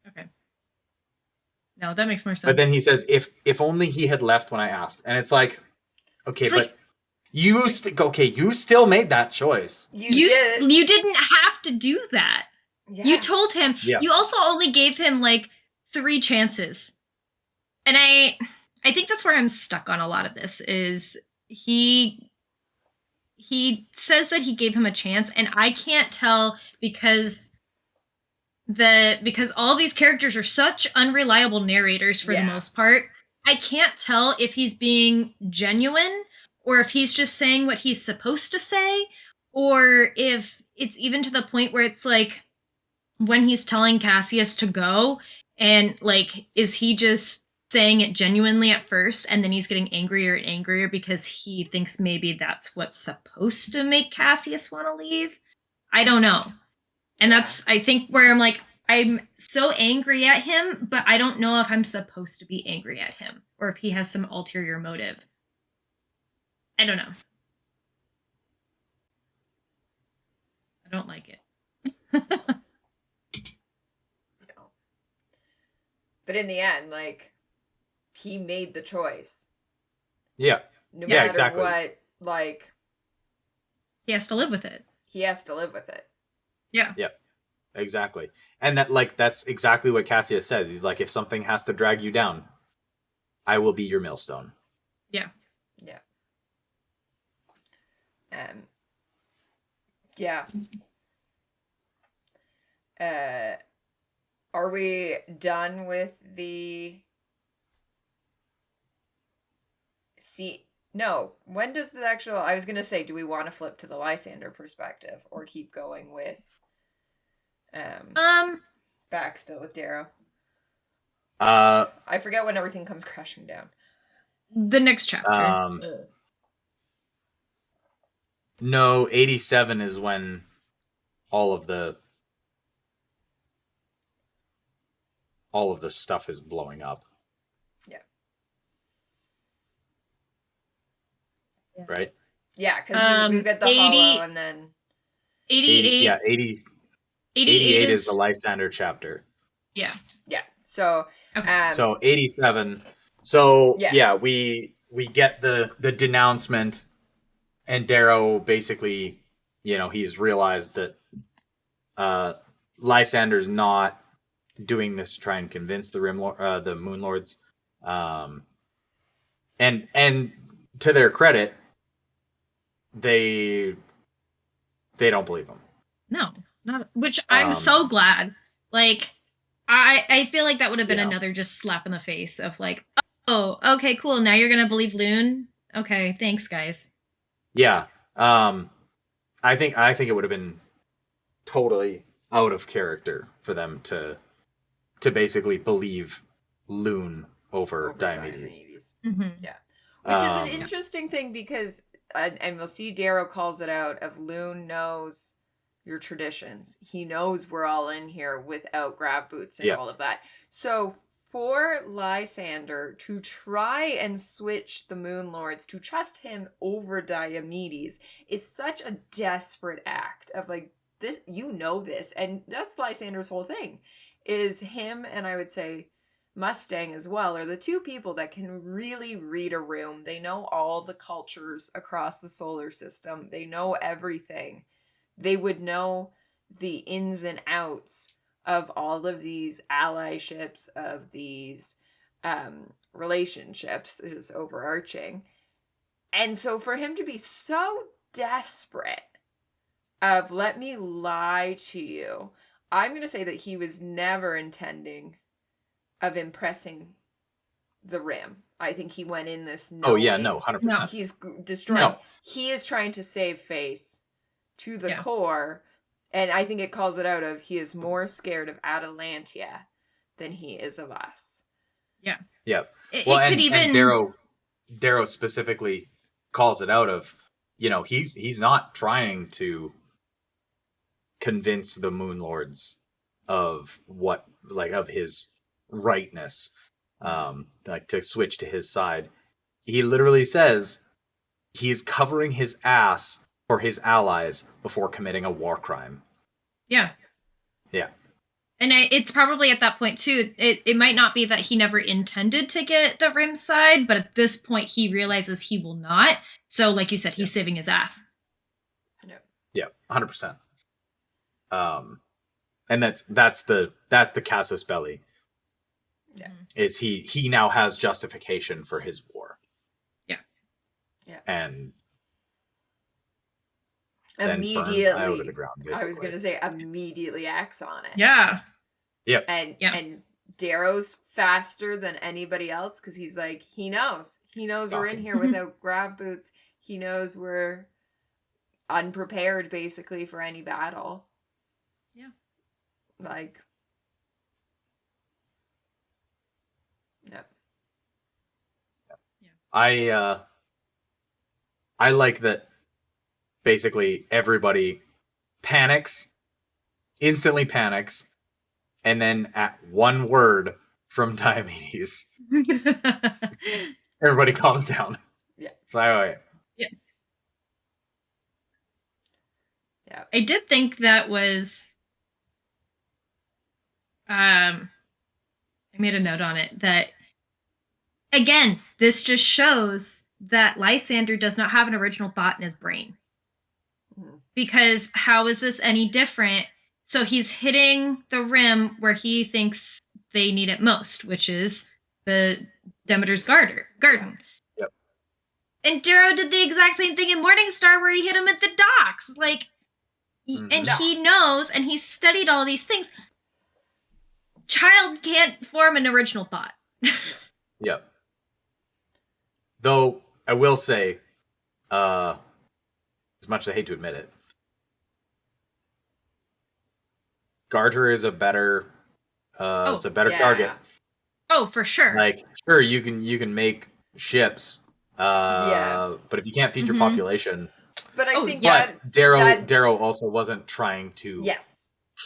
Okay. No, that makes more sense. But then he says, if only he had left when I asked. And it's like, okay, but like, you still made that choice. You didn't have to do that. Yeah. You told him. Yeah. You also only gave him like 3 chances. And I think that's where I'm stuck on a lot of this is he says that he gave him a chance, and I can't tell because all these characters are such unreliable narrators for the most part. I can't tell if he's being genuine or if he's just saying what he's supposed to say, or if it's even to the point where it's like when he's telling Cassius to go, and like, is he just saying it genuinely at first and then he's getting angrier and angrier because he thinks maybe that's what's supposed to make Cassius want to leave? I don't know. And that's, I think, where I'm like, I'm so angry at him, but I don't know if I'm supposed to be angry at him or if he has some ulterior motive. I don't know. I don't like it. No. But in the end, like, he made the choice. Yeah. No matter exactly what, like... He has to live with it. He has to live with it. Yeah. Yeah. Exactly. And that's exactly what Cassius says. He's like, if something has to drag you down, I will be your millstone. Yeah. Yeah. Yeah. Are we done with the... No. When does the actual... I was going to say, do we want to flip to the Lysander perspective or keep going with... back still with Darrow? I forget when everything comes crashing down. The next chapter. No, 87 is when all of the stuff is blowing up. Yeah. Right? Yeah, because we've got the 80, hollow and then... 88. 88 is the Lysander chapter. Yeah. Yeah. So... so 87. So, we get the denouncement, and Darrow basically, he's realized that Lysander's not doing this to try and convince the the Moon Lords. And to their credit, they don't believe him. No, not which I'm so glad. Like, I feel like that would have been another just slap in the face of like, oh, okay, cool. Now you're gonna believe Lune. Okay, thanks, guys. Yeah. I think it would have been totally out of character for them to basically believe Lune over Diomedes. Mm-hmm. Yeah. Which is an interesting thing because, and we'll see Darrow calls it out, of Lune knows your traditions. He knows we're all in here without grab boots and all of that. So for Lysander to try and switch the Moon Lords, to trust him over Diomedes, is such a desperate act of like, this, this, and that's Lysander's whole thing, is him, and I would say Mustang as well, are the two people that can really read a room. They know all the cultures across the solar system. They know everything. They would know the ins and outs of all of these allyships, of these relationships, is overarching. And so for him to be so desperate of let me lie to you, I'm going to say that he was never intending of impressing the Rim. I think he went in this knowing Oh yeah, no, 100%. he's destroying. No. He is trying to save face to the Yeah. core, and I think it calls it out of he is more scared of Atalantia than he is of us. Yeah. Yeah. It, Well, it and could even. Darrow specifically calls it out of, he's not trying to convince the Moon Lords of of his rightness, like to switch to his side. He literally says he's covering his ass for his allies before committing a war crime. Yeah. Yeah. And it's probably at that point too. It might not be that he never intended to get the Rim side, but at this point he realizes he will not. So, like you said, he's saving his ass. Yeah, 100%. And that's the casus belli. Yeah. Is he now has justification for his war. Yeah. Yeah. And then burns Io to the ground, basically. I was gonna say immediately acts on it. Yeah. Yep. And Darrow's faster than anybody else because he's like, he knows we're in here without grav boots. He knows we're unprepared basically for any battle. Yeah. Like, yep. I like that basically everybody instantly panics, and then at one word from Diomedes, everybody calms down. Yeah. It's like, all right. Yeah. I did think that was I made a note on it that again, this just shows that Lysander does not have an original thought in his brain. Mm-hmm. Because how is this any different? So he's hitting the Rim where he thinks they need it most, which is the Demeter's garden. Yep. And Darrow did the exact same thing in Morningstar where he hit him at the docks. Like, and he knows, and he's studied all these things. Child can't form an original thought. Yep. Though I will say, as much as I hate to admit it, Garter is a better it's a better target. Oh, for sure. Like, sure, you can make ships, but if you can't feed your population. But I think Darrow also wasn't trying to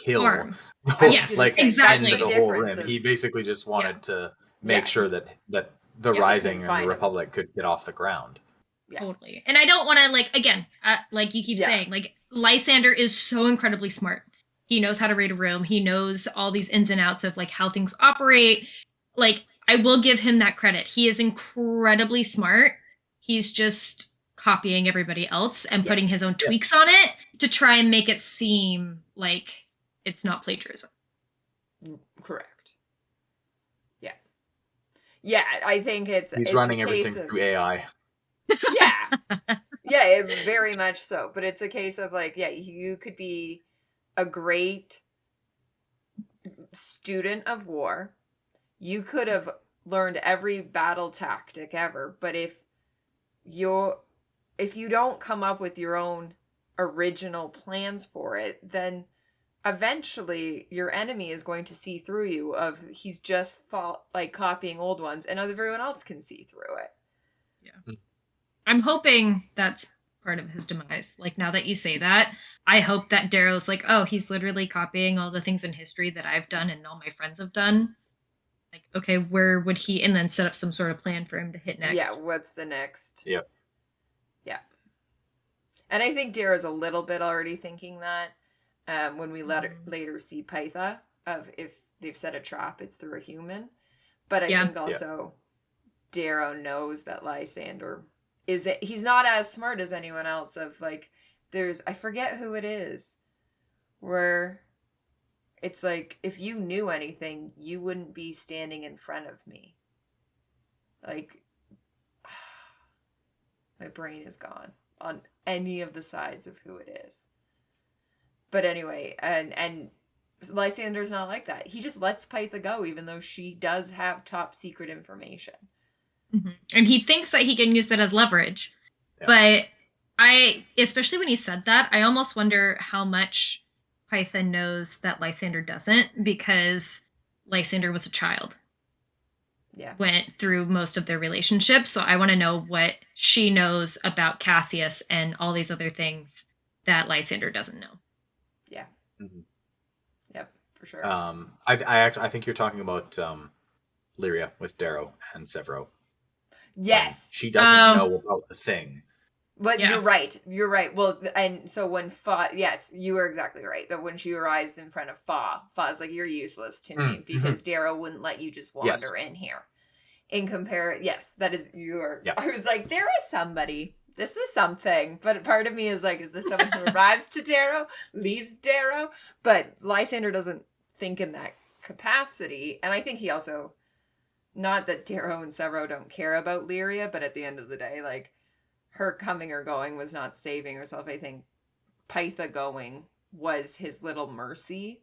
kill harm. Exactly. The whole Rim. He basically just wanted to make sure that the Rising and the Republic could get off the ground. Yeah. Totally. And I don't want to, like, again, like you keep saying, like, Lysander is so incredibly smart. He knows how to raid a room. He knows all these ins and outs of, like, how things operate. Like, I will give him that credit. He is incredibly smart. He's just copying everybody else and putting his own tweaks on it to try and make it seem like it's not plagiarism. Correct. Yeah. Yeah, I think he's running everything through AI. Yeah, very much so. But it's a case of, like, you could be a great student of war. You could have learned every battle tactic ever, but if you don't come up with your own original plans for it, then eventually your enemy is going to see through you of he's just copying old ones, and everyone else can see through it. Yeah. I'm hoping that's part of his demise. Like, now that you say that, I hope that Darrow's like, oh, he's literally copying all the things in history that I've done and all my friends have done. Like, okay, where would he, and then set up some sort of plan for him to hit next. Yeah, what's the next? Yep. Yeah. And I think Darrow's a little bit already thinking that when we later see Pytha, of if they've set a trap, it's through a human. But I think also Darrow knows that Lysander he's not as smart as anyone else. Of, like, I forget who it is, where it's like, if you knew anything, you wouldn't be standing in front of me. Like, My brain is gone on any of the sides of who it is. But anyway, and Lysander's not like that. He just lets Pytha go, even though she does have top secret information. Mm-hmm. And he thinks that he can use that as leverage. Yeah. But especially when he said that, I almost wonder how much Pytha knows that Lysander doesn't, because Lysander was a child. Yeah. Went through most of their relationship. So I want to know what she knows about Cassius and all these other things that Lysander doesn't know. Yeah. Mm-hmm. Yep, for sure. I think you're talking about Lyria with Darrow and Severo. Yes. She doesn't know about the thing. But yeah. You're right. Well, and so when yes, you were exactly right. That when she arrives in front of Fa's like, you're useless to me because Darrow wouldn't let you just wander in here. Yes, that is, Yeah. I was like, there is somebody. This is something. But part of me is like, is this someone who arrives to Darrow, leaves Darrow? But Lysander doesn't think in that capacity. And I think he also, not that Darrow and Severo don't care about Lyria, but at the end of the day, like, her coming or going was not saving herself. I think Pytha going was his little mercy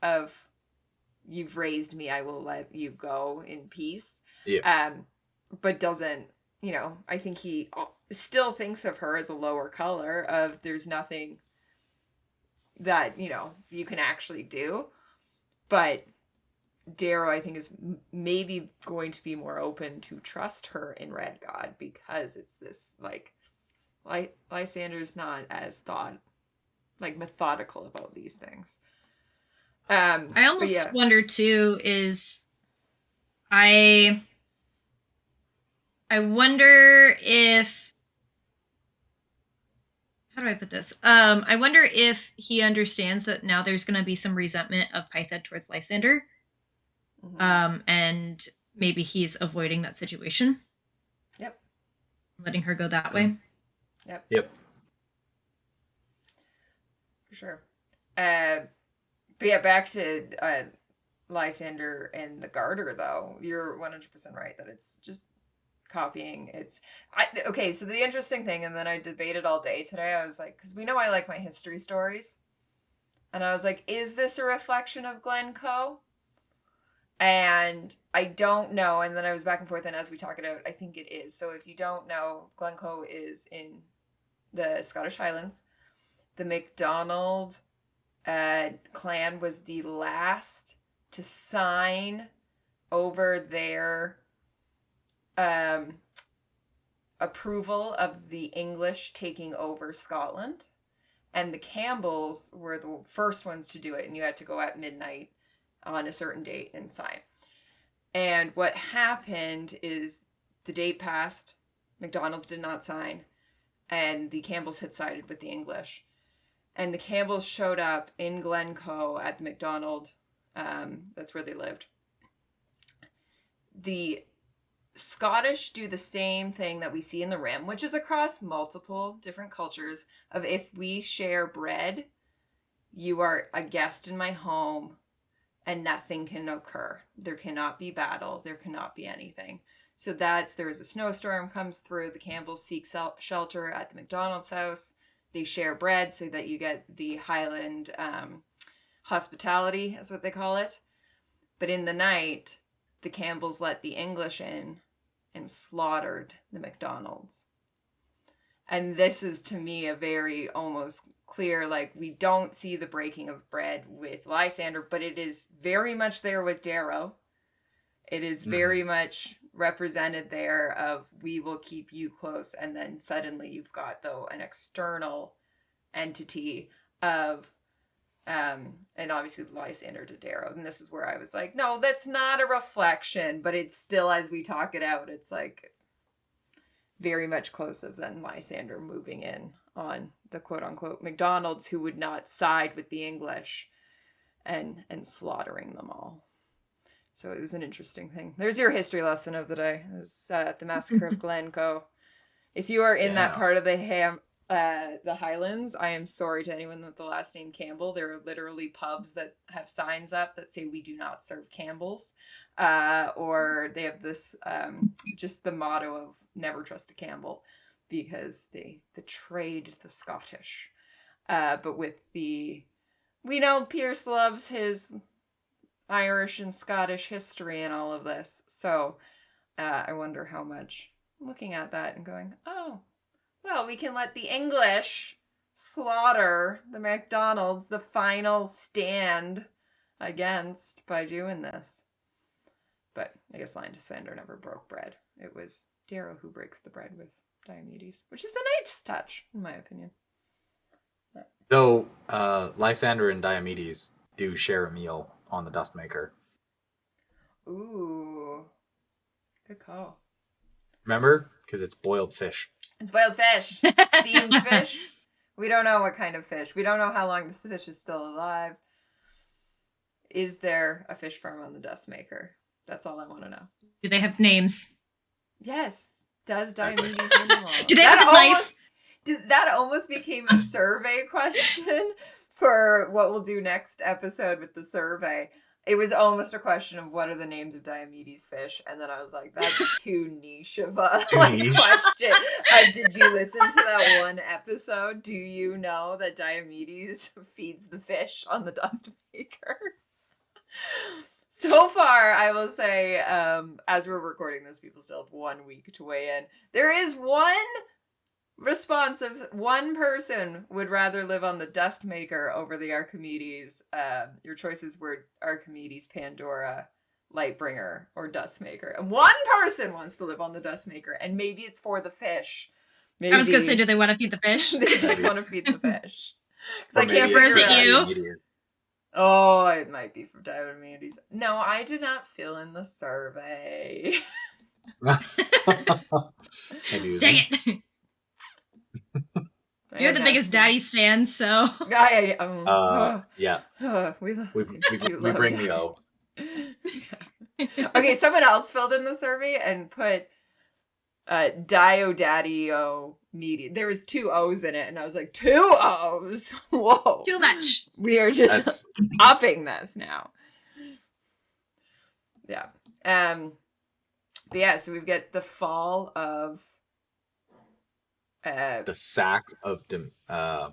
of, you've raised me, I will let you go in peace. Yeah. But doesn't, I think he still thinks of her as a lower color of there's nothing that, you can actually do. But Darrow, I think, is maybe going to be more open to trust her in Red God because it's this, like, Lysander's not as methodical about these things. I almost wonder too is I wonder if, how do I put this? I wonder if he understands that now there's going to be some resentment of Pytha towards Lysander. Mm-hmm. And maybe he's avoiding that situation. Yep. Letting her go that way. Yep. For sure. But yeah, back to Lysander and the Garter, though. You're 100% right that it's just copying. Okay, so the interesting thing, and then I debated all day today, I was like, because we know I like my history stories. And I was like, is this a reflection of Glencoe? And I don't know. And then I was back and forth, and as we talk it out, I think it is. So if you don't know, Glencoe is in the Scottish Highlands. The MacDonald clan was the last to sign over their approval of the English taking over Scotland. And the Campbells were the first ones to do it, and you had to go at midnight on a certain date and sign. And what happened is the date passed, MacDonald's did not sign, and the Campbells had sided with the English. And the Campbells showed up in Glencoe at the MacDonald. That's where they lived. The Scottish do the same thing that we see in the Rim, which is across multiple different cultures, of if we share bread, you are a guest in my home and nothing can occur. There cannot be battle. There cannot be anything. So there is a snowstorm comes through. The Campbells seek shelter at the MacDonald's house. They share bread so that you get the Highland hospitality, is what they call it. But in the night, the Campbells let the English in and slaughtered the MacDonalds. And this is, to me, a very almost clear, like, we don't see the breaking of bread with Lysander, but it is very much there with Darrow. It is very much represented there of, we will keep you close, and then suddenly you've got, though, an external entity of, and obviously Lysander to Darrow. And this is where I was like, no, that's not a reflection, but it's still, as we talk it out, it's like very much closer than Lysander moving in on the quote-unquote MacDonalds, who would not side with the English, and slaughtering them all. So it was an interesting thing. There's your history lesson of the day. It was the Massacre of Glencoe. If you are in that part of the Highlands, I am sorry to anyone with the last name Campbell. There are literally pubs that have signs up that say, we do not serve Campbells. Or they have this, just the motto of never trust a Campbell. because they betrayed the Scottish. But with we know Pierce loves his Irish and Scottish history and all of this. So I wonder how much looking at that and going, oh, well, we can let the English slaughter the MacDonalds, the final stand against, by doing this. But I guess Lysander never broke bread. It was Darrow who breaks the bread with Diomedes, which is a nice touch, in my opinion. Though Lysander and Diomedes do share a meal on the Dustmaker. Ooh, good call. Remember? Because it's boiled fish. It's boiled fish, steamed fish. We don't know what kind of fish. We don't know how long this fish is still alive. Is there a fish farm on the Dustmaker? That's all I want to know. Do they have names? Yes. Does Diomedes name them all? Do they have a knife? That almost became a survey question for what we'll do next episode with the survey. It was almost a question of what are the names of Diomedes fish, and then I was like, that's too niche of a question. Did you listen to that one episode? Do you know that Diomedes feeds the fish on the Dustmaker? So far, I will say, as we're recording this, people still have 1 week to weigh in. There is one response of one person would rather live on the Dustmaker over the Archimedes. Your choices were Archimedes, Pandora, Lightbringer, or Dustmaker. And one person wants to live on the Dustmaker, and maybe it's for the fish. Maybe. I was going to say, do they want to feed the fish? They just want to feed the fish. Because Or I can't maybe it's figure it out. you? Oh, it might be from Diomedes. No, I did not fill in the survey. Maybe Dang it. You're the biggest daddy stan, so. yeah. We We bring the O. Okay, someone else filled in the survey and put Diodaddy-O media. There was 2 O's in it, and I was like, 2 O's? Whoa. Too much. We are just upping this now. Yeah. But yeah, so we've got the fall of the sack of yeah.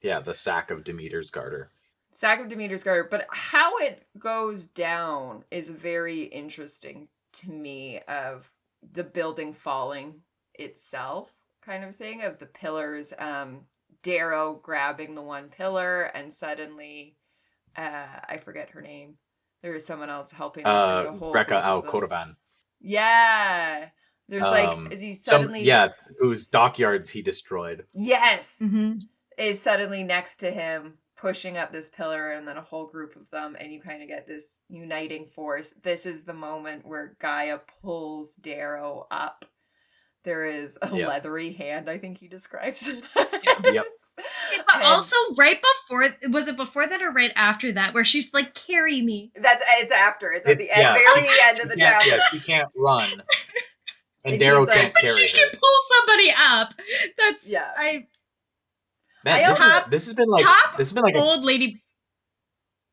the sack of Demeter's Garter. Sack of Demeter's Garter. But how it goes down is very interesting to me, of the building falling itself kind of thing, of the pillars. Darrow grabbing the one pillar, and suddenly I forget her name. There is someone else helping her to hold Rekka Al-Kodavan. Yeah. There's is he suddenly whose dockyards he destroyed. Yes. Mm-hmm. Is suddenly next to him, pushing up this pillar, and then a whole group of them, and you kind of get this uniting force. This is the moment where Gaia pulls Darrow up. There is a leathery hand, I think he describes it. Yep. But also, right before, was it before that or right after that, where she's like, carry me? It's after. It's at the end, very end of the chapter. Yeah, she can't run. And Darrow can't carry her. But she can pull somebody up. That's, Man, this has been like old lady.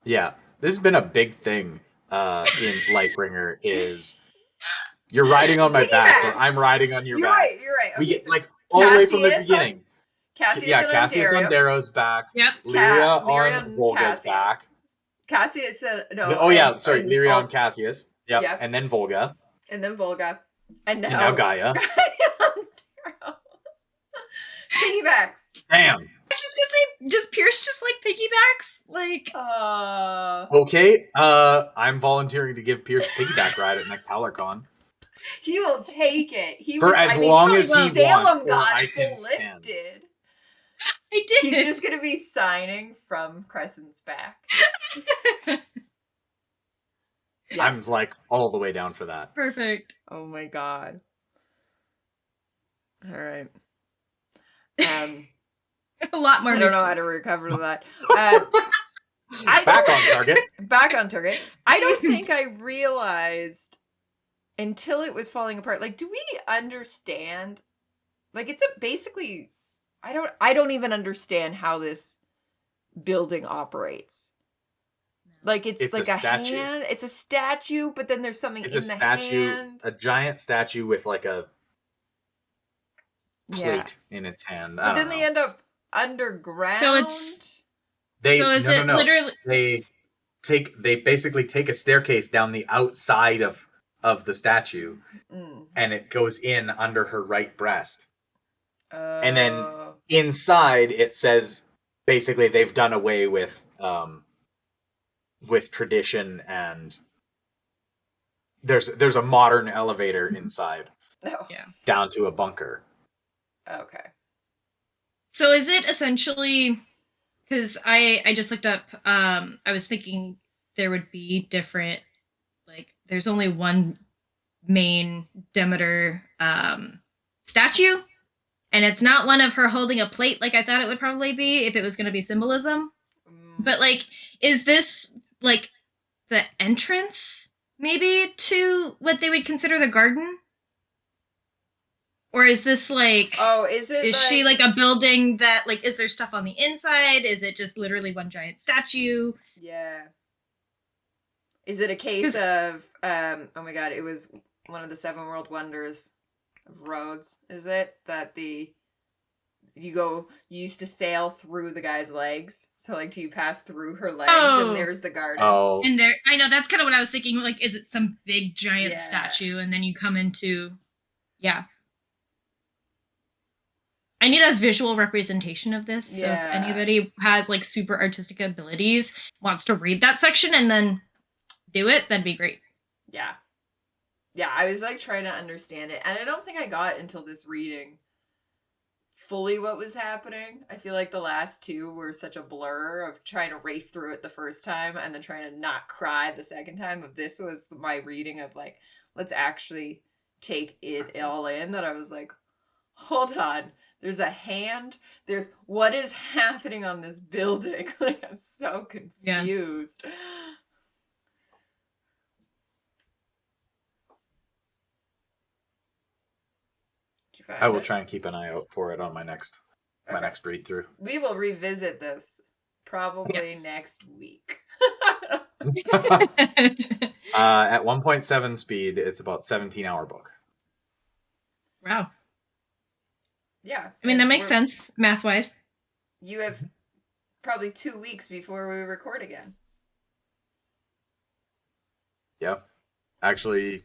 Yeah, this has been a big thing in Lightbringer. Is you're riding on my back, or I'm riding on your back. You're right. We get all the way from the beginning. Cassius on Darrow's back. Yep. Lyria on Volga's back. Cassius Lyria on Cassius. Yep. And then Volga. And then Volga. And now Gaia. Piggybacks. Damn. I was just gonna say, does Pierce just like piggybacks? Like, okay. I'm volunteering to give Pierce a piggyback ride at next HowlerCon. He will take it. As long as he Salem wants, got I can stand. lifted. I did. He's just gonna be signing from Crescent's back. I'm like all the way down for that. Perfect. Oh my god. All right. A lot more. I don't know how to recover that. Back on target. Back on target. I don't think I realized until it was falling apart. Like, do we understand? Like, it's basically. I don't even understand how this building operates. Like it's like a statue. Hand. It's a statue, but then there's something in the hand. A giant statue with like a plate in its hand. But then they end up underground. So it's no, literally? They basically take a staircase down the outside of the statue, and it goes in under her right breast. And then inside it says basically they've done away with tradition, and there's a modern elevator inside. Down to a bunker. Okay. So is it essentially, because I just looked up, I was thinking there would be different, like, there's only one main Demeter statue, and it's not one of her holding a plate like I thought it would probably be if it was going to be symbolism. But, like, is this, like, the entrance, maybe, to what they would consider the garden? Or is this, like... Oh, is it... Is she, like, a building that, like, is there stuff on the inside? Is it just literally one giant statue? Yeah. Is it a case of, oh my god, it was one of the 7 world wonders of Rhodes, is it? That you used to sail through the guy's legs. So, like, do you pass through her legs and there's the garden? Oh. And there, I know, that's kind of what I was thinking. Like, is it some big giant statue and then you come into, I need a visual representation of this. So if anybody has, like, super artistic abilities, wants to read that section and then do it, that'd be great. Yeah. Yeah, I was, like, trying to understand it. And I don't think I got until this reading fully what was happening. I feel like the last 2 were such a blur of trying to race through it the first time and then trying to not cry the second time. But this was my reading of, like, let's actually take it all in, that I was like, hold on. There's a hand. There's what is happening on this building. Like, I'm so confused. I will try and keep an eye out for it on my next read through. We will revisit this probably next week. At 1.7 speed, it's about 17-hour book. Wow. Yeah. I mean, that makes sense, math-wise. You have probably 2 weeks before we record again. Yeah. Actually,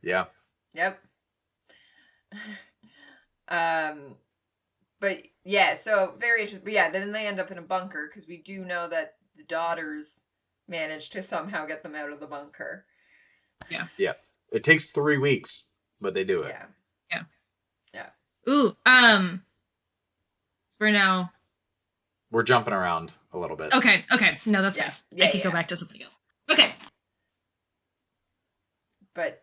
yeah. Yep. But yeah, so very interesting. But yeah, then they end up in a bunker because we do know that the daughters managed to somehow get them out of the bunker. Yeah. Yeah. It takes 3 weeks, but they do it. Yeah. Ooh, we're jumping around a little bit. Okay. No, that's fine. I can go back to something else. Okay. But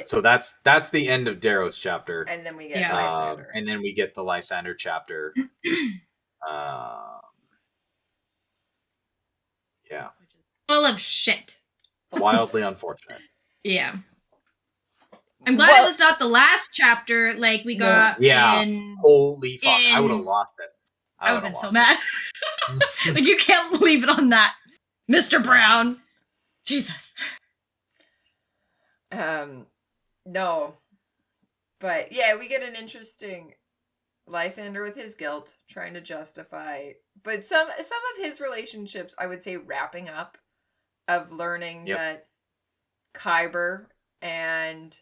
so that's the end of Darrow's chapter. And then we get Lysander. And then we get the Lysander chapter. Full of shit. Wildly unfortunate. Yeah. I'm glad it was not the last chapter like we got in... Holy fuck. I would have lost it. I would have been so mad. Like, you can't leave it on that. Mr. Brown. Jesus. No. But, yeah, we get an interesting Lysander with his guilt, trying to justify... But some of his relationships, I would say, wrapping up, of learning that Kyber and...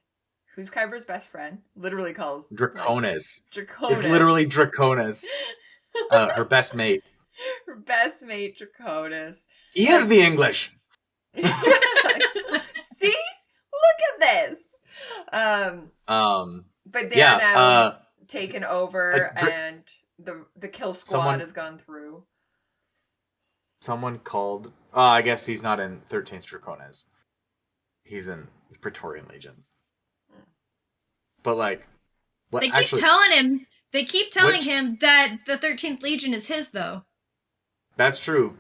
Who's Kyber's best friend? Literally calls... Draconis. Draconis. It's literally Draconis. Her best mate. Her best mate, Draconis. He is the English! See? Look at this! But they're now taken over, and the kill squad has gone through. Someone called... I guess he's not in 13th Draconis. He's in Praetorian Legions. But, like... They keep telling him that the 13th Legion is his, though. That's true.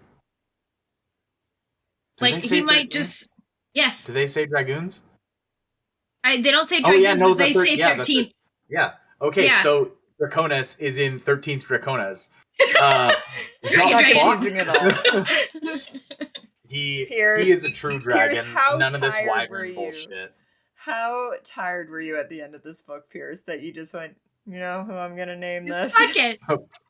Like, he might just... Yes. Do they say Dragoons? They don't say Dragoons, but they say 13th. Yeah. Okay, so Draconis is in 13th Draconis. Using it all. He is a true dragon. None of this wyvern bullshit. How tired were you at the end of this book, Pierce, that you just went, you know who I'm gonna name this? Fuck it.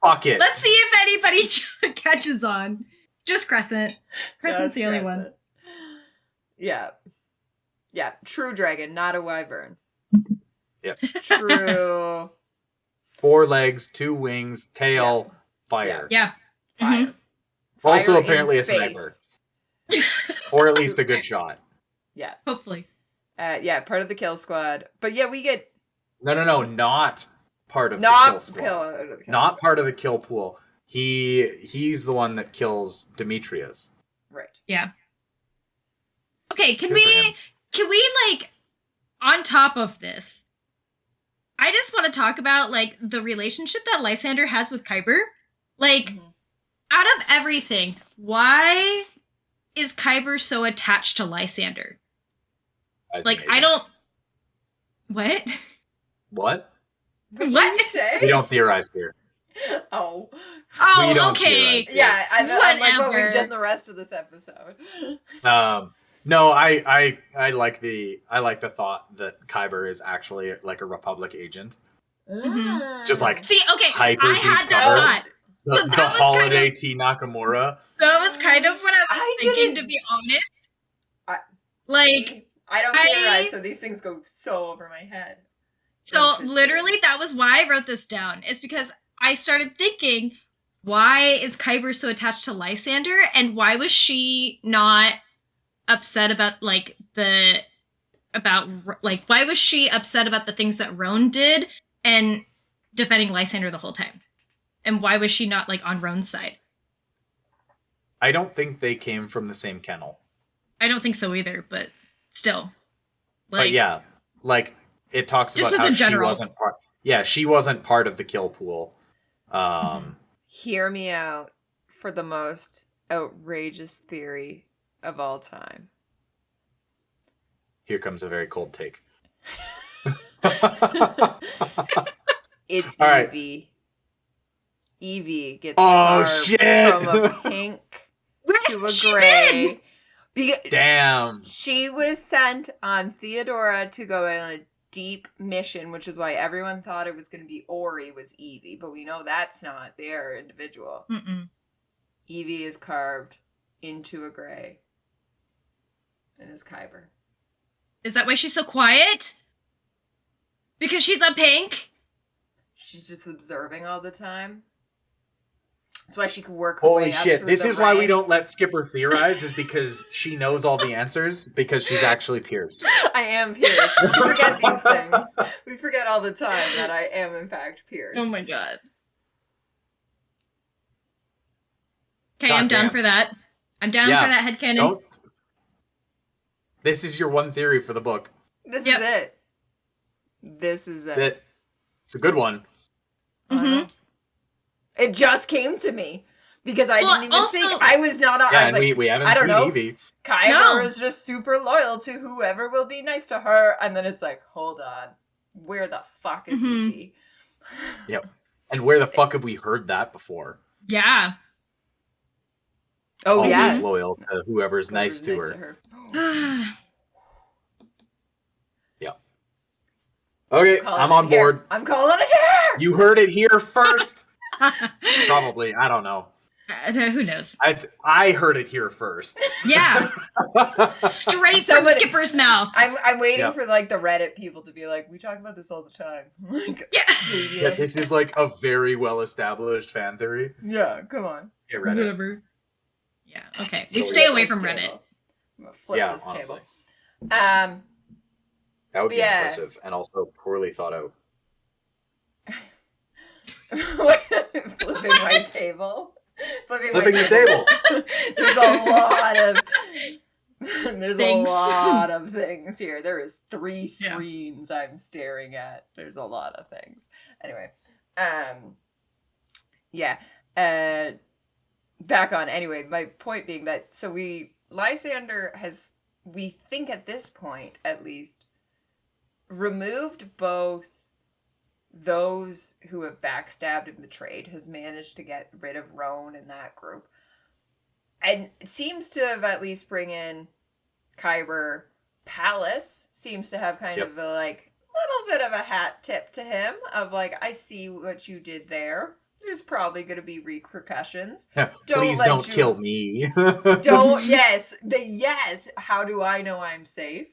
Fuck it. Let's see if anybody catches on. Just Crescent. Crescent's Just the only one. Crescent. Yeah. Yeah. True dragon, not a wyvern. Yep. True. 4 legs, 2 wings, tail, fire. Yeah. Fire. Mhm. Also Fire in apparently a space. sniper. Or at least a good shot. Yeah. Hopefully. Yeah, part of the kill squad. But yeah, we get No, not part of the not kill squad. kill Not part of the kill pool. He's the one that kills Demetrius. Right. Yeah. Okay, Good for him. can we like on top of this? I just want to talk about like the relationship that Lysander has with Kyber. Like Mhm. out of everything, why is Kyber so attached to Lysander? That's Like amazing. I don't what? What? What What? did you say? We don't theorize here. Oh. Oh, We don't okay. theorize. Yeah, I'm like what we've Whatever. done the rest of this episode. No, I like the thought that Kyber is actually like a Republic agent. Mm. Just like See, okay, Hyper I had that Kyber. thought. The, So that the was holiday kind T Nakamura. That was kind of what I was I thinking, didn't- to be honest. I- Like, I don't I- theorize, so these things go so over my head. so Interesting. literally that was why I wrote this down. It's because I started thinking, why is Kyber so attached to Lysander? And why was she not upset about why was she upset about the things that Roan did and defending Lysander the whole time? And why was she not like on Roan's side? I don't think they came from the same kennel. I don't think so either, but still. But yeah, like it talks Just about as how a general. she wasn't part. Yeah, she wasn't part of the kill pool. Hear me out for the most outrageous theory of all time. Here comes a very cold take. It's All right. Evie. Evie gets Oh, carved shit! from a pink to a She gray. Damn. She was sent on Theodora to go on a deep mission, which is why everyone thought it was going to be Ori was Evie, but we know that's not. They are individual. Mm-mm. Evie is carved into a gray and is Kyber. Is that why she's so quiet? Because she's a pink? She's just observing all the time. That's why she could work her way Holy up shit. through This the is why we ranks. don't let Skipper theorize, is because she knows all the answers, because she's actually Pierce. I am Pierce. We forget these things. We forget all the time that I am, in fact, Pierce. Oh my god. Okay, God I'm done damn. for that. I'm down Yeah, for that headcanon. Don't. This is your one theory for the book. This Yep. is it. This is That's it. it. It's a good one. Mhm. It just came to me because I Well, didn't even also- think I was not. Yeah, I was and like, we haven't I don't seen know. Evie. Kyber No. is just super loyal to whoever will be nice to her, and then it's like, hold on, where the fuck is Mhm. Evie? Yep. And where the fuck have we heard that before? Yeah. Oh Always yeah, loyal to whoever's nice to Whoever's her. yeah. Okay, Calling I'm it on here. board. I'm calling it here. You heard it here first. Probably. I don't know. Who knows? I heard it here first. Yeah. Straight from Somebody- Skipper's mouth. I'm waiting Yep. for like the Reddit people to be like, we talk about this all the time. Like, Yeah. Yeah, this is like a very well established fan theory. yeah, come on. Yeah, Reddit. Whatever. Yeah. Okay. We So stay away This from table. Reddit. I'm gonna flip Yeah, this honestly. table. That would be Yeah. impressive and also poorly thought out. Flipping my What? table. Flipping the table. There's a lot of Things. a lot of things here. There is 3 Yeah. screens I'm staring at. There's a lot of things. Anyway, yeah. Back on. Anyway, my point being that Lysander has, we think at this point at least, removed both those who have backstabbed and betrayed, has managed to get rid of Roan and that group, and it seems to have at least bring in Kyber Pallas seems to have kind of a little bit of a hat tip to him of like, I see what you did there. There's probably going to be repercussions. Please don't kill me. Yes. How do I know I'm safe?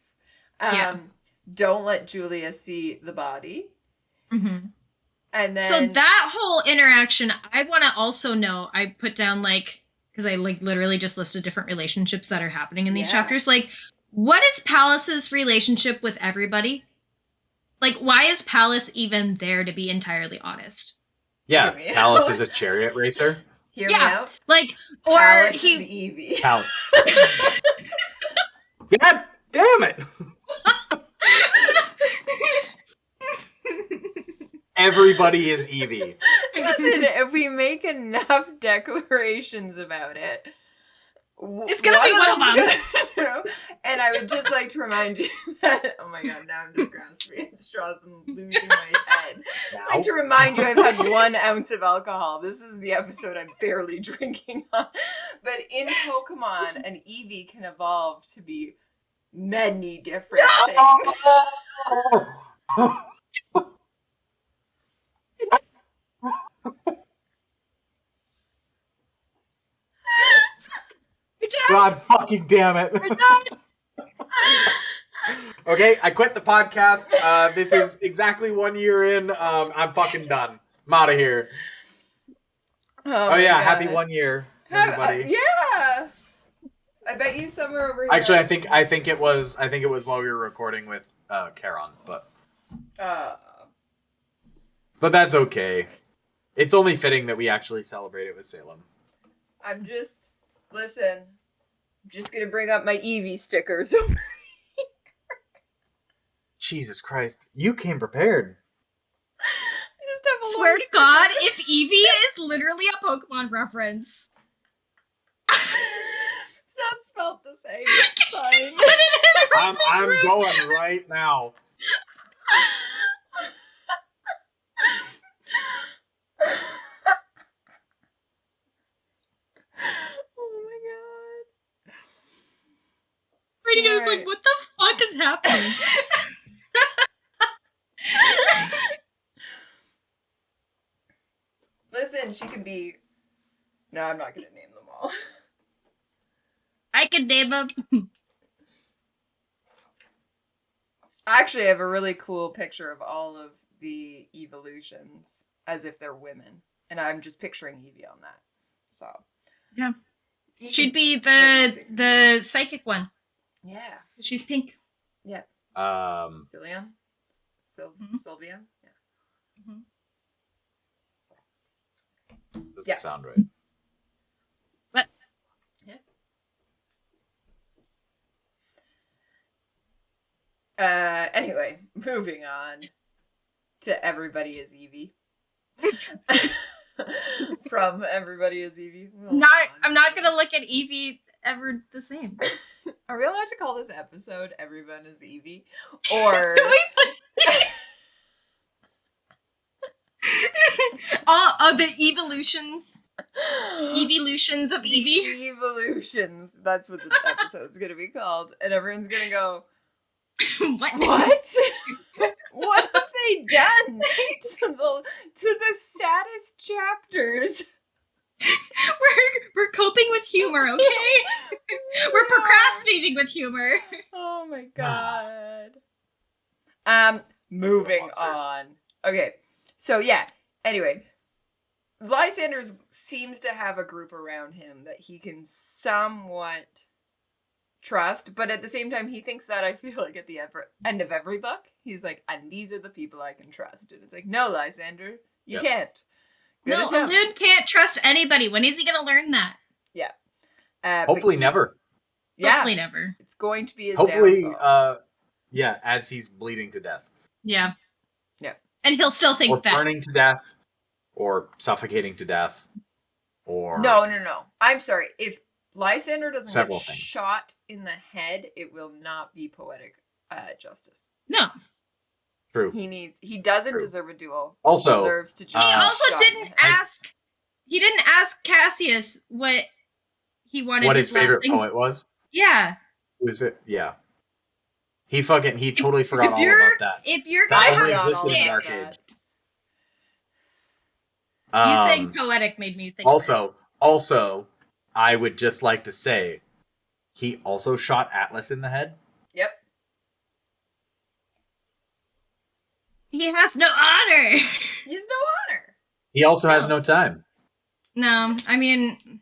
Don't let Julia see the body. Mm-hmm. And then so that whole interaction, I want to also know, I put down like, because I like literally just listed different relationships that are happening in these chapters. Like, what is Pallas's relationship with everybody? Like, why is Pallas even there, to be entirely honest? Yeah, Pallas is a chariot racer. Hear me out. Like, or Pallas is Evie. God damn it! Everybody is Evie. Listen, if we make enough declarations about it, it's gonna be one of them. And I would just like to remind you that, oh my god, now I'm just grasping at straws and losing my head. I'd like to remind you I've had 1 ounce of alcohol. This is the episode I'm barely drinking on. But in Pokemon, an Eevee can evolve to be many different things. God fucking damn it. Okay, I quit the podcast. This is exactly 1 year in. I'm fucking done. I'm out of here. Oh yeah, God. happy 1 year, everybody. Yeah. I bet you somewhere over here. Actually, I think it was while we were recording with Charon, but that's okay. It's only fitting that we actually celebrate it with Salem. I'm just gonna bring up my Eevee stickers. Jesus Christ, you came prepared. I just have a swear to God, if Eevee is literally a Pokemon reference. It's not spelled the same. It's fine. I'm going right now. Oh my god. Reading, I was like, what the fuck is happening? Listen, she could be... No, I'm not gonna name them all. I could name them. Actually, I have a really cool picture of all of the evolutions as if they're women. And I'm just picturing Eevee on that. So... Yeah. She'd be the psychic one. Yeah. She's pink. Yeah. Sylveon? Sylveon? Yeah. Mm-hmm. Doesn't sound right. What? Yeah. Anyway, moving on to Everybody is Eevee. From Everybody is Eevee. I'm not gonna look at Eevee ever the same. Are we allowed to call this episode Everyone is Eevee? Or all the evolutions. Evolutions of Eevee. Evolutions. That's what the episode's gonna be called. And everyone's gonna go, What? What have they done to the saddest chapters? We're coping with humor, okay? We're procrastinating with humor. Oh my god. Moving on. Okay. So yeah. Anyway, Lysander seems to have a group around him that he can somewhat trust, but at the same time he thinks that, I feel like, at the end of every book he's like, and these are the people I can trust, and it's like, no, Lysander, you can't. No, Elune can't trust anybody. When is he gonna learn that? Yeah. Hopefully never. Yeah. Hopefully never. It's going to be his Hopefully downfall. As he's bleeding to death. Yeah. Yeah. And he'll still think or that. Or burning to death. Or suffocating to death. Or No. I'm sorry. If Lysander doesn't get things. shot in the head, it will not be poetic justice. No. True. He doesn't deserve a duel. Also, he deserves to just He also shot didn't ask. He didn't ask Cassius what he wanted. What his favorite last thing. poet was. Yeah. It was, yeah. He totally forgot all you're- about that. If you're That gonna only have existed in stick, Dark that. Age. you saying Um, poetic made me think. of it. also, I would just like to say, he also shot Atlas in the head. Yep. He has no honor. He has no honor. He also has No. no time. No, I mean,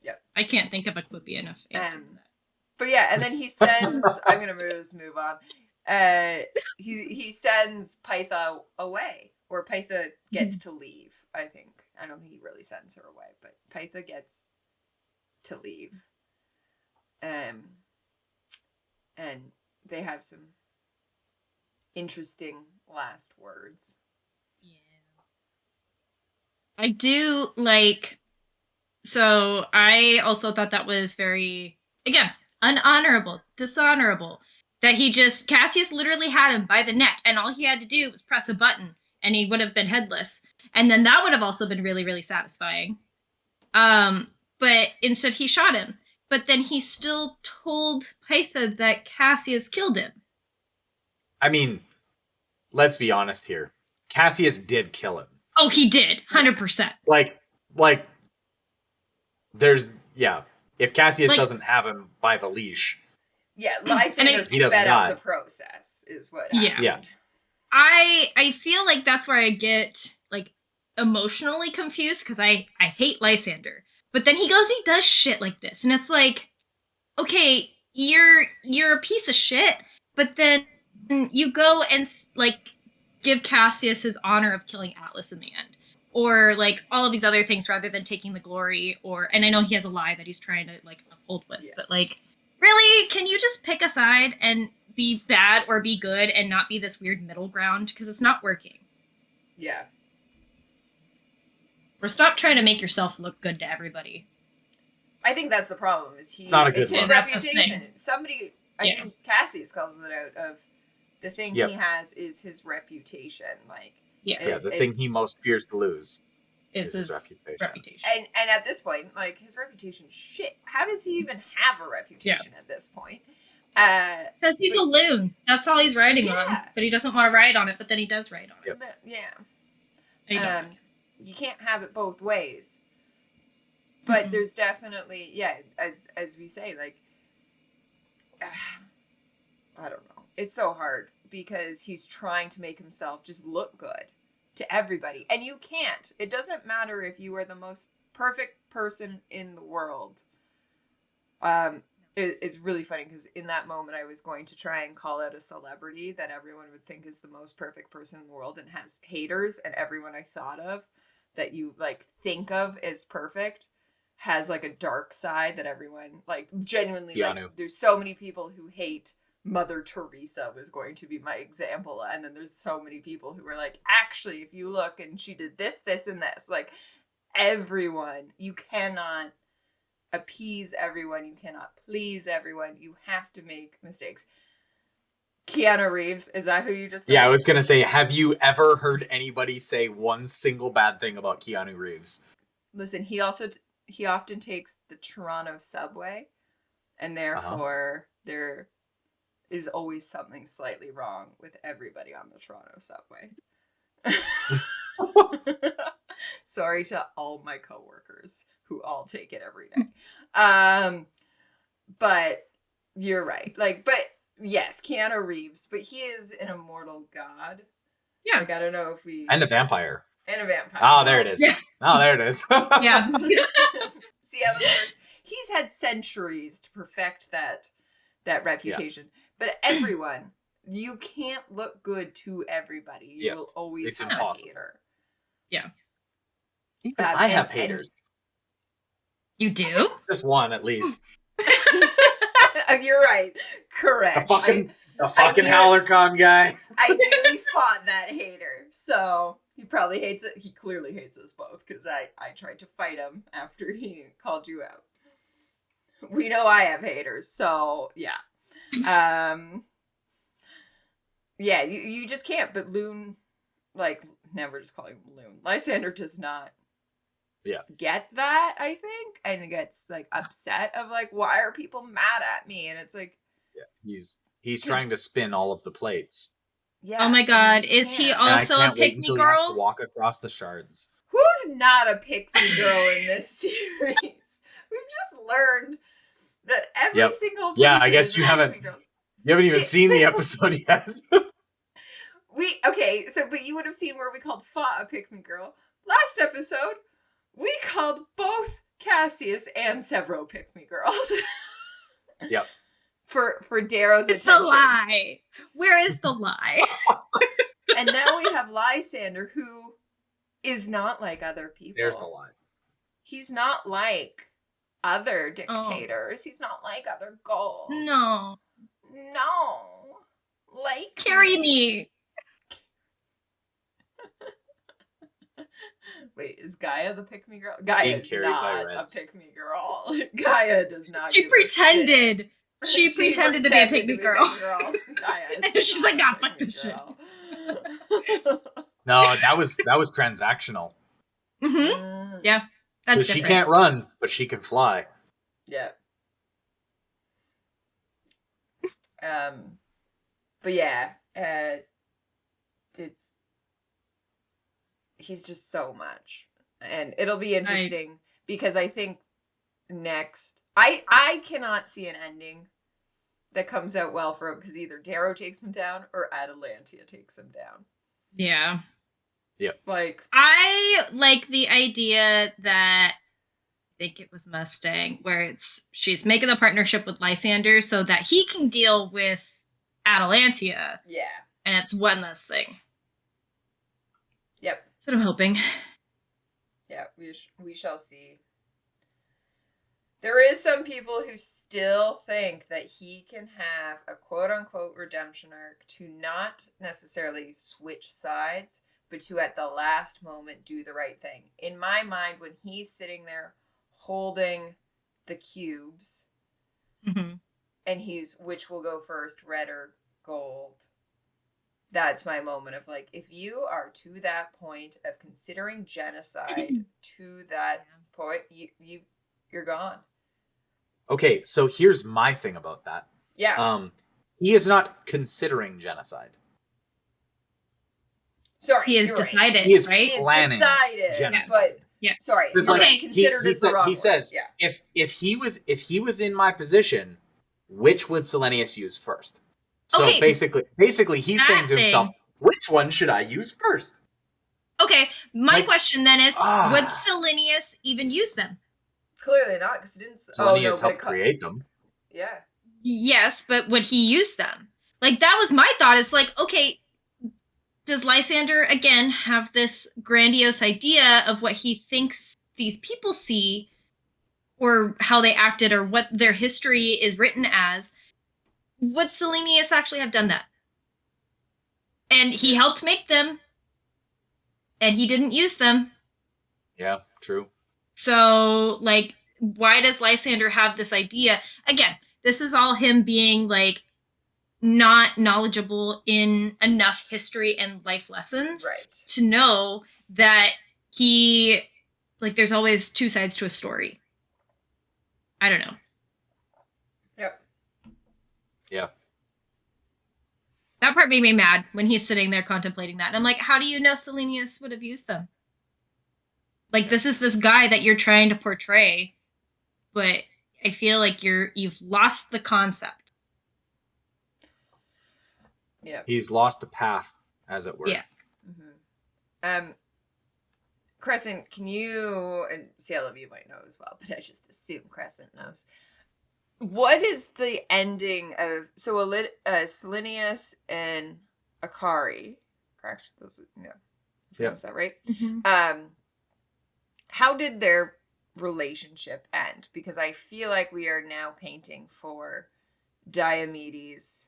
Yep. I can't think of a quippy enough answer for that. But yeah, and then he sends. I'm gonna move on. He sends Pytha away, or Pytha gets to leave. I think. I don't think he really sends her away, but Pytha gets to leave. And they have some interesting last words. Yeah. I do like. So I also thought that was very, again, unhonorable, dishonorable. That Cassius literally had him by the neck, and all he had to do was press a button, and he would have been headless. And then that would have also been really, really satisfying. But instead he shot him. But then he still told Pytha that Cassius killed him. I mean, let's be honest here. Cassius did kill him. Oh, he did, 100%. Like, there's if Cassius Like- doesn't have him by the leash, Yeah, Lysander He doesn't sped up die. the process, is what Yeah. happened. Yeah. I feel like that's where I get like emotionally confused because I hate Lysander. But then he goes and he does shit like this, and it's like, okay, you're a piece of shit, but then you go and like give Cassius his honor of killing Atlas in the end, or like all of these other things rather than taking the glory. And I know he has a lie that he's trying to like uphold with, Yeah. but like, really, can you just pick a side and be bad or be good and not be this weird middle ground, because it's not working. Yeah. Or stop trying to make yourself look good to everybody. I think that's the problem. Is he? Not a good it's his look. That's his reputation. thing. Somebody, I Yeah. think Cassius calls it out. Of the thing Yep. he has is his reputation. Like, Yeah, Yeah, the thing he most fears to lose is is his reputation. reputation. and at this point, like his reputation, shit. How does he even have a reputation at this point? Because he's a loon. That's all he's riding Yeah. on. But he doesn't want to ride on it, but then he does ride on it. Yep. but, yeah. I don't like it. You can't have it both ways. But Mhm. there's definitely, as we say, like, I don't know. It's so hard because he's trying to make himself just look good to everybody. And you can't. It doesn't matter if you are the most perfect person in the world. It's really funny because in that moment I was going to try and call out a celebrity that everyone would think is the most perfect person in the world and has haters, and everyone I thought of that you like think of as perfect has like a dark side that everyone like genuinely Keanu. like. There's so many people who hate Mother Teresa was going to be my example, and then there's so many people who were like, actually, if you look and she did this, this, and this, like everyone, you cannot appease everyone, you cannot please everyone, you have to make mistakes. Keanu Reeves, is that who you just said? Yeah, I was gonna say, have you ever heard anybody say one single bad thing about Keanu Reeves? Listen, he often takes the Toronto subway, and therefore there is always something slightly wrong with everybody on the Toronto subway. Sorry to all my coworkers who all take it every day. But you're right. Like, but yes, Keanu Reeves, but he is an immortal god. Yeah. Like, I don't know if we And a vampire. and a vampire. Oh, there it is. Yeah. Oh, there it is. Yeah. See how this works? He's had centuries to perfect that reputation. But everyone, you can't look good to everybody. You Yeah, will always it's have impossible. a hater. Even I have and- haters. You do? Just one, at least. You're right. Correct. A fucking knew- HowlerCon guy. I nearly fought that hater. So he probably hates it. He clearly hates us both because I tried to fight him after he called you out. We know I have haters, so yeah. Yeah, you just can't. But Loon, like, never just calling him Loon. Lysander does not get that, I think, and gets like upset of like, why are people mad at me? And it's like, Yeah, he's trying to spin all of the plates. yeah. Oh my and god, you is he can't. And I also a can't wait pick me until he has to girl? walk across the shards. Who's not a pick me girl in this series? We've just learned that every Yep. single Yeah, person I guess is you a haven't pick me girl. you haven't even Shit. seen the episode yet. But you would have seen where we called Fa a pick me girl. Last episode, we called both Cassius and Severo pick me girls. Yep. For Darrow's Where's attention. the lie? Where is the lie? And now we have Lysander, who is not like other people. There's the line. He's not like other dictators. He's not like other goals. No. No. Like Carry me. Wait, is Gaia the pick me girl? Gaia is carried by not a Reds. pick me girl. Gaia does not. She give a shit. pretended. She pretended to be a pick me girl. Gaia is And she's like, not nah, a fuck pick me this shit. girl. No, that was transactional. Mm-hmm. Yeah, that's She different. can't run, but she can fly. Yeah. But yeah, he's just so much, and it'll be interesting because I think next I cannot see an ending that comes out well for him because either Darrow takes him down or Atalantia takes him down. Yeah. Like, I like the idea that I think it was Mustang, where she's making the partnership with Lysander so that he can deal with Atalantia, yeah, and it's one less thing. yep, That's what I'm hoping. yeah. We shall see. There is some people who still think that he can have a quote-unquote redemption arc to not necessarily switch sides, but to at the last moment do the right thing. In my mind, when he's sitting there holding the cubes, Mm-hmm. and which will go first, red or gold, that's my moment of like, if you are to that point of considering genocide to that point, you're gone. Okay, so here's my thing about that. Yeah. He is not considering genocide. Sorry, He is you're decided, right. He is right? He is planning decided, genocide. but Yeah. sorry, It's Okay. considered is the wrong he word. says, yeah. if he was in my position, which would Selenius use first? So Okay. basically he's That saying to himself, thing. which one should I use first? Okay, my Like- question then is, Ah. would Selenius even use them? Clearly not, because it didn't. Selenius but helped create them. Yeah. Yes, but would he use them? Like, that was my thought. It's like, okay, does Lysander, again, have this grandiose idea of what he thinks these people see, or how they acted, or what their history is written as? Would Selenius actually have done that? And he helped make them, and he didn't use them. Yeah, true. So, like, why does Lysander have this idea? Again, this is all him being, like, not knowledgeable in enough history and life lessons Right. to know that there's always two sides to a story. I don't know. Yep. Yeah. That part made me mad when he's sitting there contemplating that. And I'm like, how do you know Selenius would have used them? Like, this is this guy that you're trying to portray, but I feel like you've lost the concept. Yep. He's lost the path, as it were. Yeah. Mm-hmm. Crescent, can you, and CLW you might know as well, but I just assume Crescent knows. What is the ending of Selenius and Akari? Correct? Is that right? Mm-hmm. How did their relationship end? Because I feel like we are now painting for Diomedes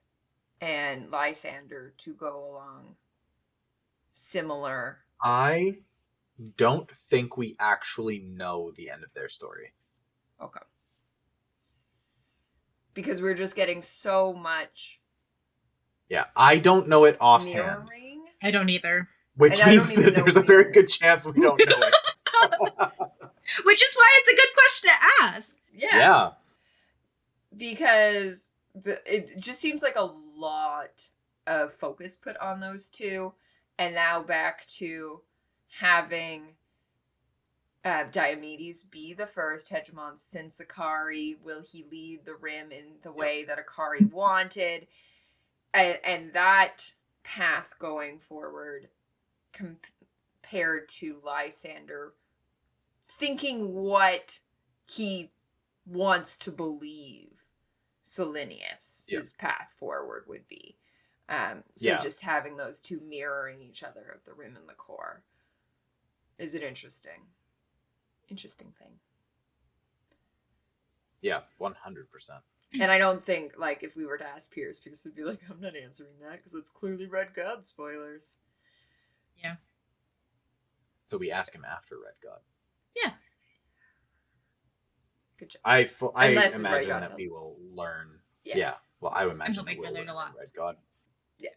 and Lysander to go along similar. I don't think we actually know the end of their story. Okay. Because we're just getting so much Yeah, I don't know it offhand, mirroring. I don't either. which And I means don't even that know there's a what very it good is. chance we don't know it. Which is why it's a good question to ask. Yeah. Because it just seems like a lot of focus put on those two, and now back to having Diomedes be the first hegemon since Akari. Will he lead the Rim in the way that Akari wanted? And that path going forward compared to Lysander thinking what he wants to believe Cellinius' path forward would be. So just having those two mirroring each other of the Rim and the core is an interesting thing. Yeah, 100%. And I don't think, like, if we were to ask Pierce would be like, I'm not answering that because it's clearly Red God spoilers. Yeah. So we ask him after Red God. Yeah. Good job. I Unless imagine Red God that tells we us. will learn. Yeah. Yeah. Well, I would imagine hoping we will we learn a learn lot. Red God. Yeah.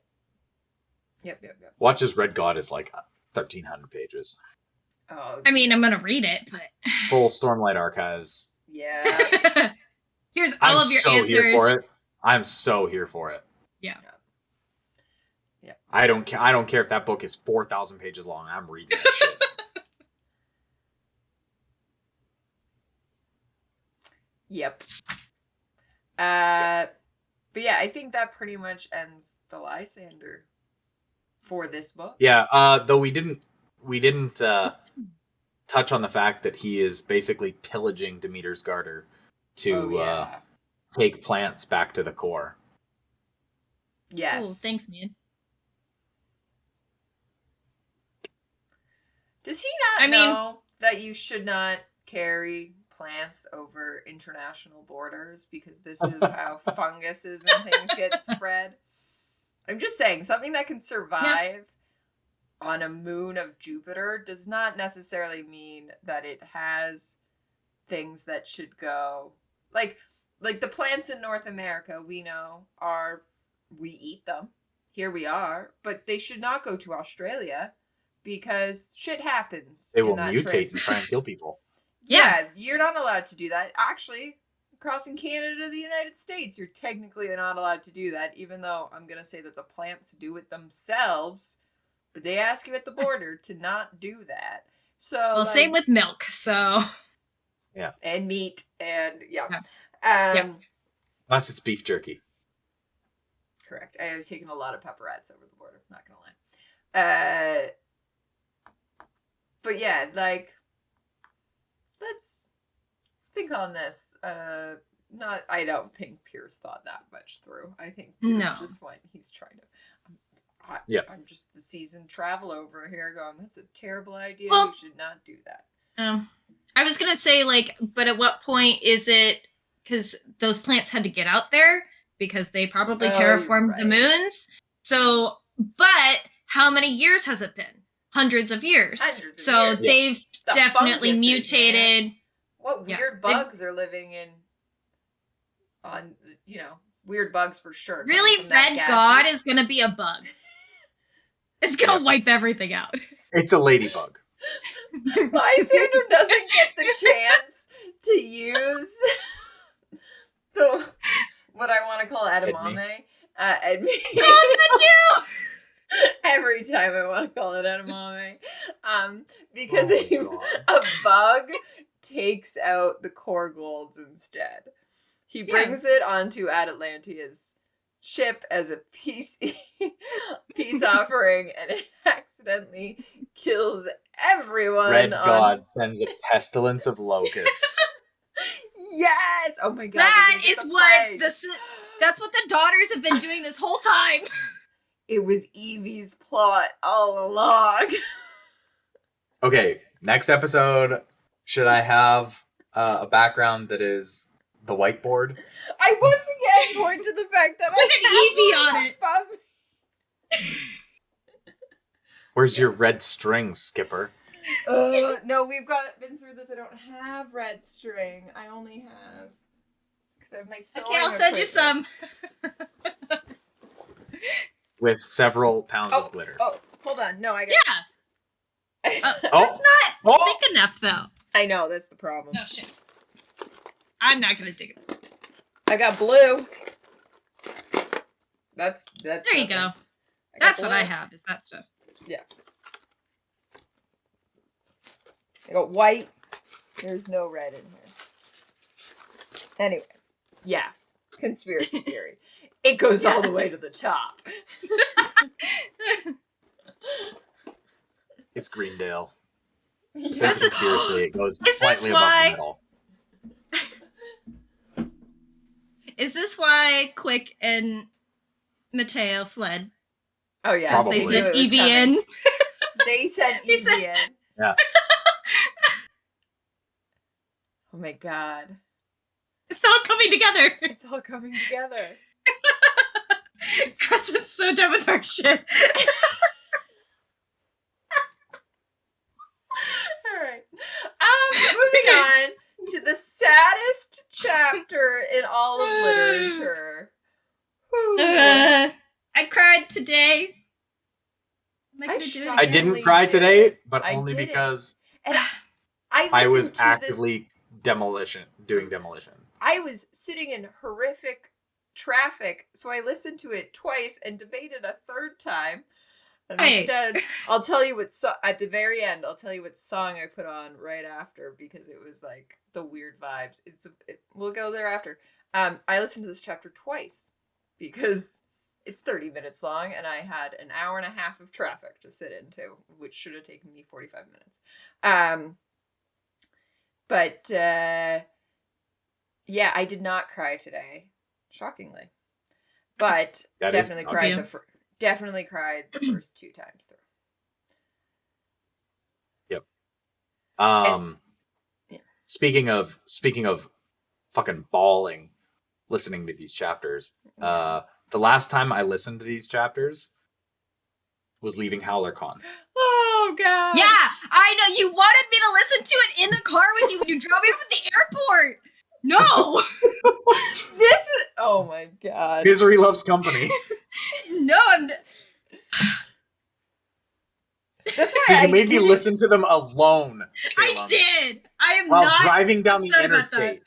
Yep. Watch as Red God is like 1,300 pages. Oh. I mean, I'm gonna read it, but Full Stormlight Archives. Yeah. Here's all of your answers. Here for it. I'm so here for it. Yeah. I don't care if that book is 4,000 pages long. I'm reading that shit. Yep. But yeah, I think that pretty much ends the Lysander for this book. Yeah. Though we didn't touch on the fact that he is basically pillaging Demeter's Garter to take plants back to the core. Yes. Oh, thanks, man. Does he not know that you should not carry plants over international borders because this is how funguses and things get spread? I'm just saying, something that can survive on a moon of Jupiter does not necessarily mean that it has things that should go. Like the plants in North America, we know we eat them. Here we are, but they should not go to Australia because shit happens. They will mutate and try and kill people. Yeah, you're not allowed to do that. Actually, crossing Canada to the United States, you're technically not allowed to do that, even though I'm going to say that the plants do it themselves, but they ask you at the border to not do that. So, well, same with milk, so... Yeah. And meat, and Unless it's beef jerky. Correct. I was taking a lot of pepperettes over the border, not going to lie. But yeah, like... Let's think on this. I don't think Pierce thought that much through. I think Pierce just went. He's trying to. I'm just the seasoned traveler over here, going. That's a terrible idea. Well, you should not do that. I was gonna say but at what point is it? Because those plants had to get out there because they probably terraformed the moons. So, but how many years has it been? Hundreds of years. So they've definitely mutated. Man. What weird bugs are living on weird bugs for sure. Really, Red God is going to be a bug. It's going to wipe everything out. It's a ladybug. Lysander doesn't get the chance to use what I want to call edamame. Edme. Oh, could you? Every time I want to call it edamame. Because a bug takes out the core golds instead. He brings it onto Atlantea's ship as a peace offering, and it accidentally kills everyone. Red God sends a pestilence of locusts. Yes! Oh my god. That's what the daughters have been doing this whole time. It was Evie's plot all along. Okay, next episode, should I have a background that is the whiteboard? I once again point to the fact that with an Evie on it. Where's your red string, Skipper? No, we've been through this. I don't have red string. I only have because I have my sewing. Okay, I'll send you some. With several pounds of glitter. Oh, hold on. No, I got. Yeah. That's not thick enough, though. I know, that's the problem. No shit. I'm not gonna dig it. I got blue. That's There you go. I got That's what I blue. have, is that stuff. Yeah. I got white. There's no red in here. Anyway, yeah. Conspiracy theory. It goes all the way to the top. It's Greendale. This Think is- seriously, it goes Is this slightly above why- the middle. Is this why Quick and Mateo fled? Oh yeah, Because Probably. they knew said it was Evie coming. in. They sent He said- Evie in. Yeah. Oh my god. It's all coming together. It's all coming together. Crescent's so done with our shit. Alright. Moving on to the saddest chapter in all of literature. Whew. I cried today. Am I I gonna do it shocked- I again? didn't Definitely cry did. today, but I only didn't. because And I I was listened to actively doing demolition. I was sitting in horrific traffic, so I listened to it twice and debated a third time. And Hey. instead, I'll tell you what at the very end. I'll tell you what song I put on right after because it was like the weird vibes. We'll go there after. I listened to this chapter twice because it's 30 minutes long, and I had an hour and a half of traffic to sit into, which should have taken me 45 minutes. But yeah, I did not cry today, shockingly, but That is definitely shocking. cried definitely cried the first 2 times through. Yeah. Speaking of fucking bawling, listening to these chapters. The last time I listened to these chapters was leaving HowlerCon. Oh god. Yeah, I know. You wanted me to listen to it in the car with you when you dropped me off at the airport. No, This is oh my god. Misery loves company. no, I'm. That's why So I you made me didn't- listen to them alone, I Salem, did. I am while not. driving down the upset about that. interstate.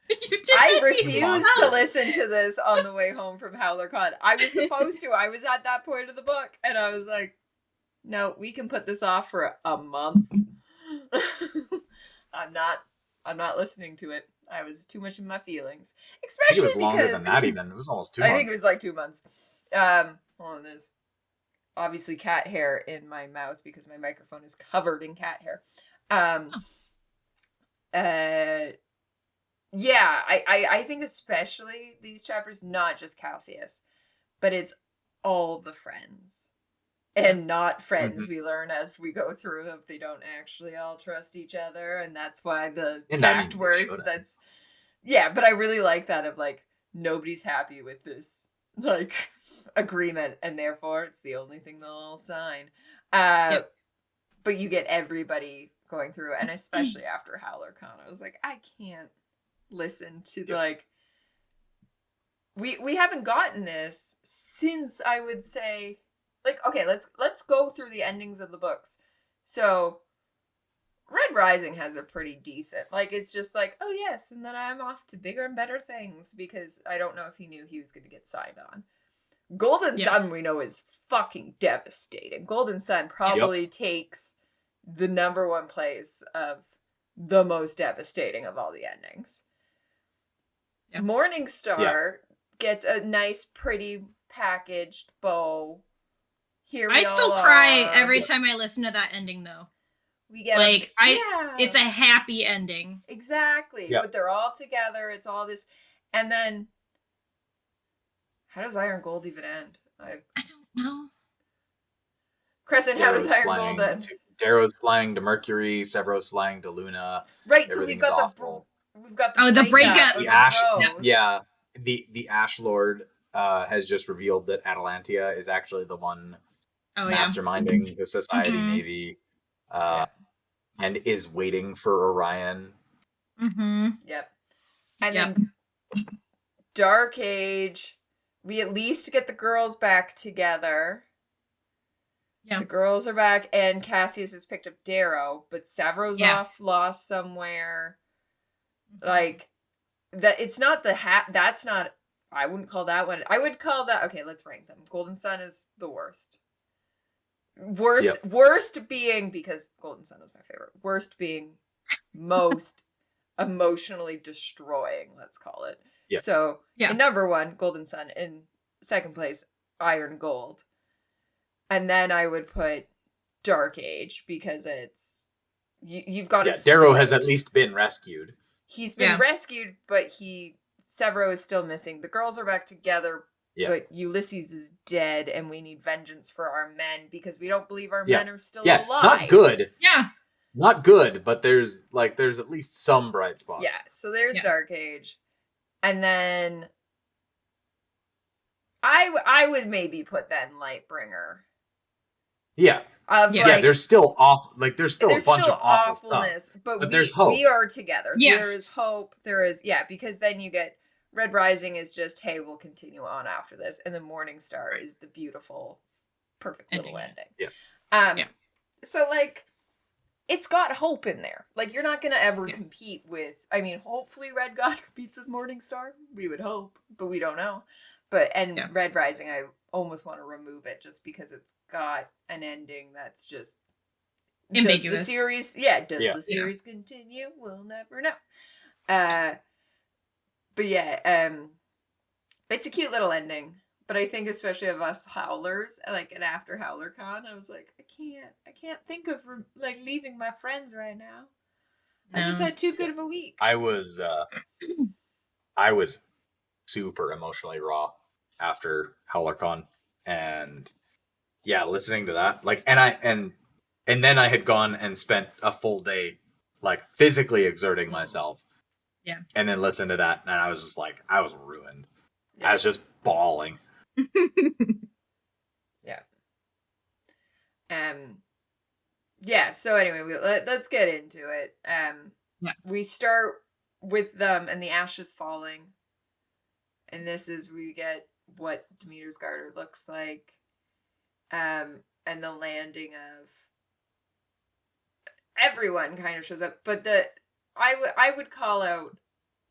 You did I make me refused monster. to listen to this on the way home from HowlerCon. I was supposed to. I was at that point of the book, and I was like, "No, we can put this off for a month." I'm not listening to it. I was too much in my feelings, I think especially it was longer because than that. Even it was almost 2 I months. think it was like 2 months. Hold on, there's obviously cat hair in my mouth because my microphone is covered in cat hair. Yeah, I think especially these chapters, not just Cassius, but it's all the friends. And not friends we learn as we go through if they don't actually all trust each other, and that's why the And I mean, pact they works. shouldn't. Yeah, but I really like that of like nobody's happy with this like agreement, and therefore it's the only thing they'll all sign. Yep. But you get everybody going through, and especially after HowlerCon, I was like, I can't listen to Yep. like we haven't gotten this since I would say like okay, let's go through the endings of the books. So Red Rising has a pretty decent like it's just like oh yes, and then I'm off to bigger and better things because I don't know if he knew he was going to get signed on. Golden Yeah. Sun we know is fucking devastating. Golden Sun probably takes the number 1 place of the most devastating of all the endings. Yeah. Morning Star gets a nice, pretty packaged bow. Here we I still all cry are. every time I listen to that ending, though. We get like, yeah, It's a happy ending. exactly. Yeah. But they're all together. It's all this, and then how does Iron Gold even end? I don't know. Crescent, how does Darrow's Iron Gold end? Darrow's flying to Mercury. Severo's flying to Luna. Right. So Everything's we've got awful. The breakup. of The Ash, bros. yeah, the Ash Lord has just revealed that Atalantia is actually the one Oh yeah. masterminding the Society Mhm. Navy, Yeah. and is waiting for Orion. Mm-hmm. Yep. And Yep. then Dark Age, we at least get the girls back together. Yeah. The girls are back, and Cassius has picked up Darrow, but Severo's Yeah. off, lost somewhere. Like, that, it's not the hat. That's not. I wouldn't call that one. I would call that. Okay, let's rank them. Golden Sun is the worst. Worst being, because Golden Sun is my favorite. Worst being most emotionally destroying. Let's call it. Yeah. So Yeah. in number 1, Golden Sun. In second place, Iron Gold. And then I would put Dark Age, because it's you've got to. Darrow has at least been rescued. He's been Yeah. rescued, but Severo is still missing. The girls are back together, Yeah. but Ulysses is dead, and we need vengeance for our men because we don't believe our Yeah. men are still Yeah, alive. not good. Yeah. Not good, but there's at least some bright spots. Yeah, so there's Yeah. Dark Age. And then I would maybe put then Lightbringer. Yeah. Of Yeah. Yeah, like, there's still there's still a there's bunch still of awful stuff. awfulness, but there's hope. we are together. Yes. There is hope. There is, because then you get Red Rising is just, hey, we'll continue on after this, and then Morning Star Right. is the beautiful, perfect little ending. Yeah. Yeah. So like, it's got hope in there. Like, you're not gonna ever compete with. I mean, hopefully Red God competes with Morning Star. We would hope, but we don't know. But Red Rising, I almost want to remove it just because it's got an ending that's just ambiguous. Does the series Yeah. continue? We'll never know. But yeah, it's a cute little ending. But I think especially of us howlers, like, and after HowlerCon, I was like, I can't think of like leaving my friends right now. I just No. had too good of a week. I was super emotionally raw after HowlerCon, and listening to that, like, and then I had gone and spent a full day like physically exerting myself. Yeah. And then listened to that, and I was just like, I was ruined. Yeah. I was just bawling. So anyway, let's get into it. We start with them and the ashes falling, and this is we get what Demeter's Garter looks like, and the landing of everyone kind of shows up, but I would call out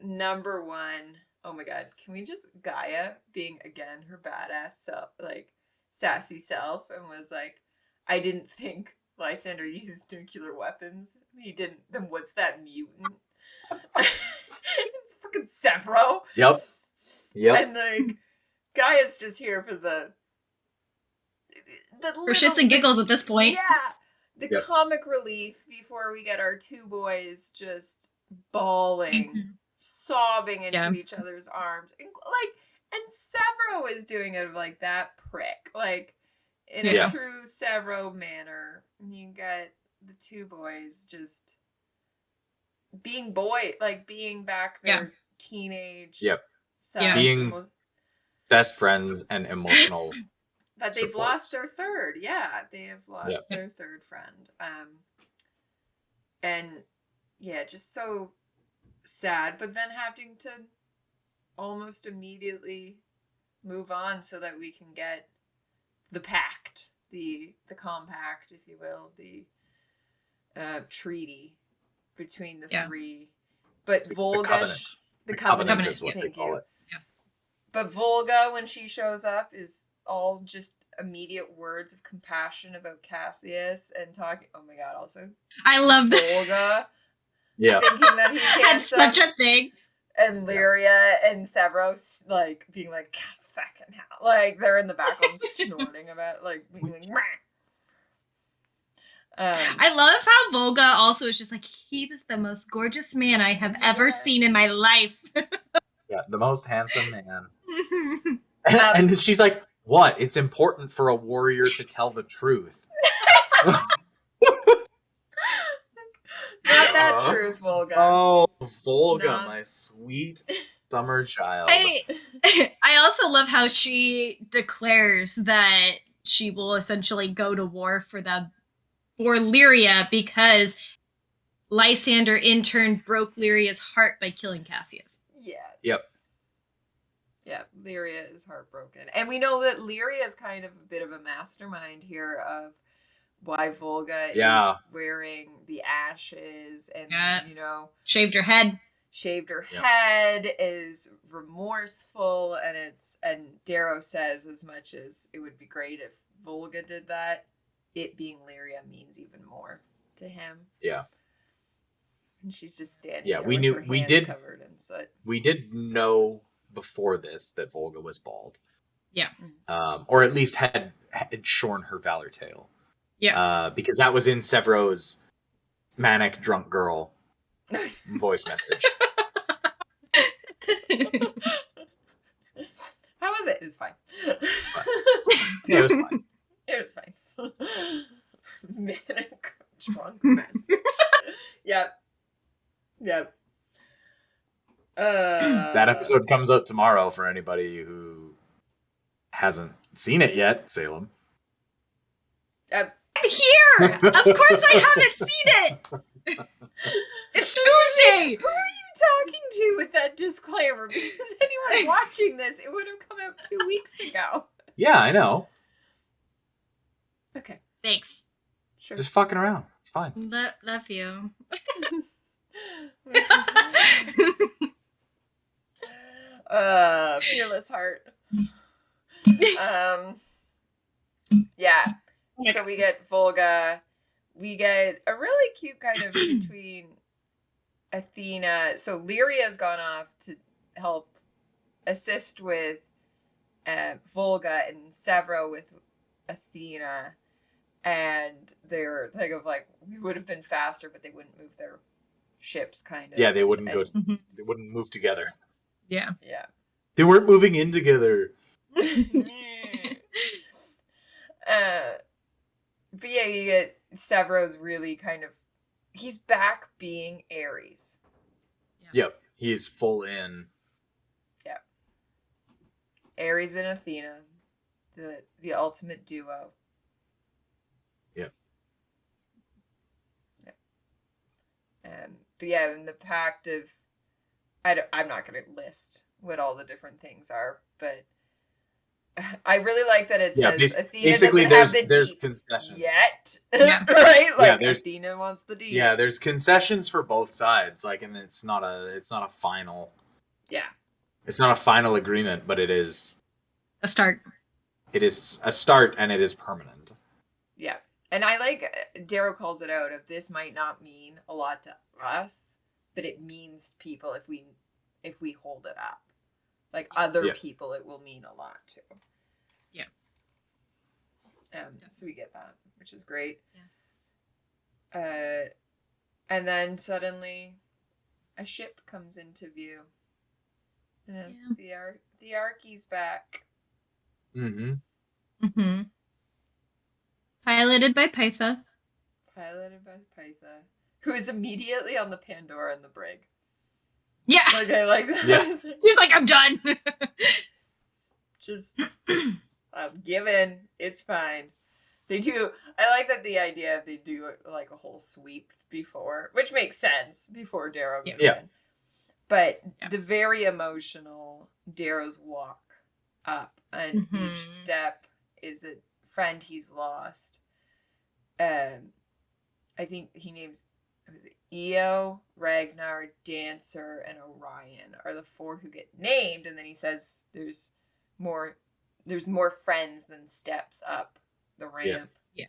number 1. Oh my god, can we just Gaia being again her badass self, like sassy self, and was like, I didn't think Lysander uses nuclear weapons. He didn't. Then what's that mutant? It's fucking Severo. Yep. And like, Gaia's just here for the For shits and giggles at this point. Yeah. The comic relief before we get our 2 boys just bawling, sobbing into each other's arms. And Severo is doing it like that prick. Like, in a true Severo manner. You get the 2 boys just being being back their teenage selves. Being best friends and emotional that they've supports. lost their third. Yeah, they have lost their third friend. And just so sad, but then having to almost immediately move on so that we can get the pact, the compact, if you will, the treaty between the 3. But Volga, the covenant is what they call it. Yeah. But Volga, when she shows up, is all just immediate words of compassion about Cassius and talking. Oh my god! Also, I love Volga. Yeah. Thinking that he can't. That's such a thing. And Lyria and Severos like being like, fucking hell, like they're in the background snorting about like being like. I love how Volga also is just like, he was the most gorgeous man I have ever seen in my life. The most handsome man. And she's like, what? It's important for a warrior to tell the truth. Not that truth, Volga. Oh, Volga, my sweet summer child. I also love how she declares that she will essentially go to war for Lyria because Lysander in turn broke Lyria's heart by killing Cassius. Yes. Yep. Yeah, Lyria is heartbroken. And we know that Lyria is kind of a bit of a mastermind here of why Volga Yeah. is wearing the ashes and, Yeah. you know, Shaved her head. shaved her Yep. head, is remorseful, and Darrow says, as much as it would be great if Volga did that, it being Lyria means even more to him. Yeah. And she's just standing Yeah, there we with knew- her we hands did- covered in soot. We did know before this that Volga was bald. Yeah. Or at least had shorn her valor tail. Yeah. Because that was in Severo's manic drunk girl voice message. How was it? It was fine. Yeah, it was fine. It was fine. Manic drunk message. Yep. Yep. That episode comes out tomorrow for anybody who hasn't seen it yet, Salem. Here! Of course I haven't seen it! It's Tuesday! Who are you talking to with that disclaimer? Because anyone watching this, it would have come out 2 weeks ago. Yeah, I know. Okay, Thanks. sure. Just fucking around. It's fine. Love you. Fearless heart. Yeah. So we get Volga. We get a really cute kind of between Athena. So Lyria's gone off to help assist with Volga, and Severo with Athena. And they're thinking of like, we would have been faster, but they wouldn't move their ships, kind of. Yeah, they wouldn't go. Mhm. They wouldn't move together. Yeah. Yeah. They weren't moving in together. But yeah, you get Severo's really kind of, he's back being Ares. Yep, he's full in. Ares and Athena, the ultimate duo. Yep. But yeah, in the pact of, I'm not going to list what all the different things are, but I really like that it Yeah, says Athena basically doesn't have the there's deed concessions. yet, Yeah. right? Like there's- Athena wants the deed. Yeah, there's concessions for both sides. Like, and it's not a final. Yeah. It's not a final agreement, but it is. A start. It is a start, and it is permanent. Yeah. And I like Darrow calls it out of, this might not mean a lot to us, but it means people if we hold it up. Like other Yeah. people it will mean a lot to. Yeah. So we get that, which is great. Yeah. And then suddenly a ship comes into view. And it's the Arky's back. Mm-hmm. Mm-hmm. Piloted by Pytha. Piloted by Pytha, who is immediately on the Pandora and the brig. Yeah. Like I like that. Yeah. He's like, I'm done. Just I'm given. It's fine. They do. I like that the idea of they do like a whole sweep before, which makes sense before Darrow goes Yeah. in. But Yeah. the very emotional Darrow's walk up, and Mhm. each step is a friend he's lost. I think he names Io, Ragnar, Dancer, and Orion are the 4 who get named, and then he says there's more friends than steps up the ramp. Yeah.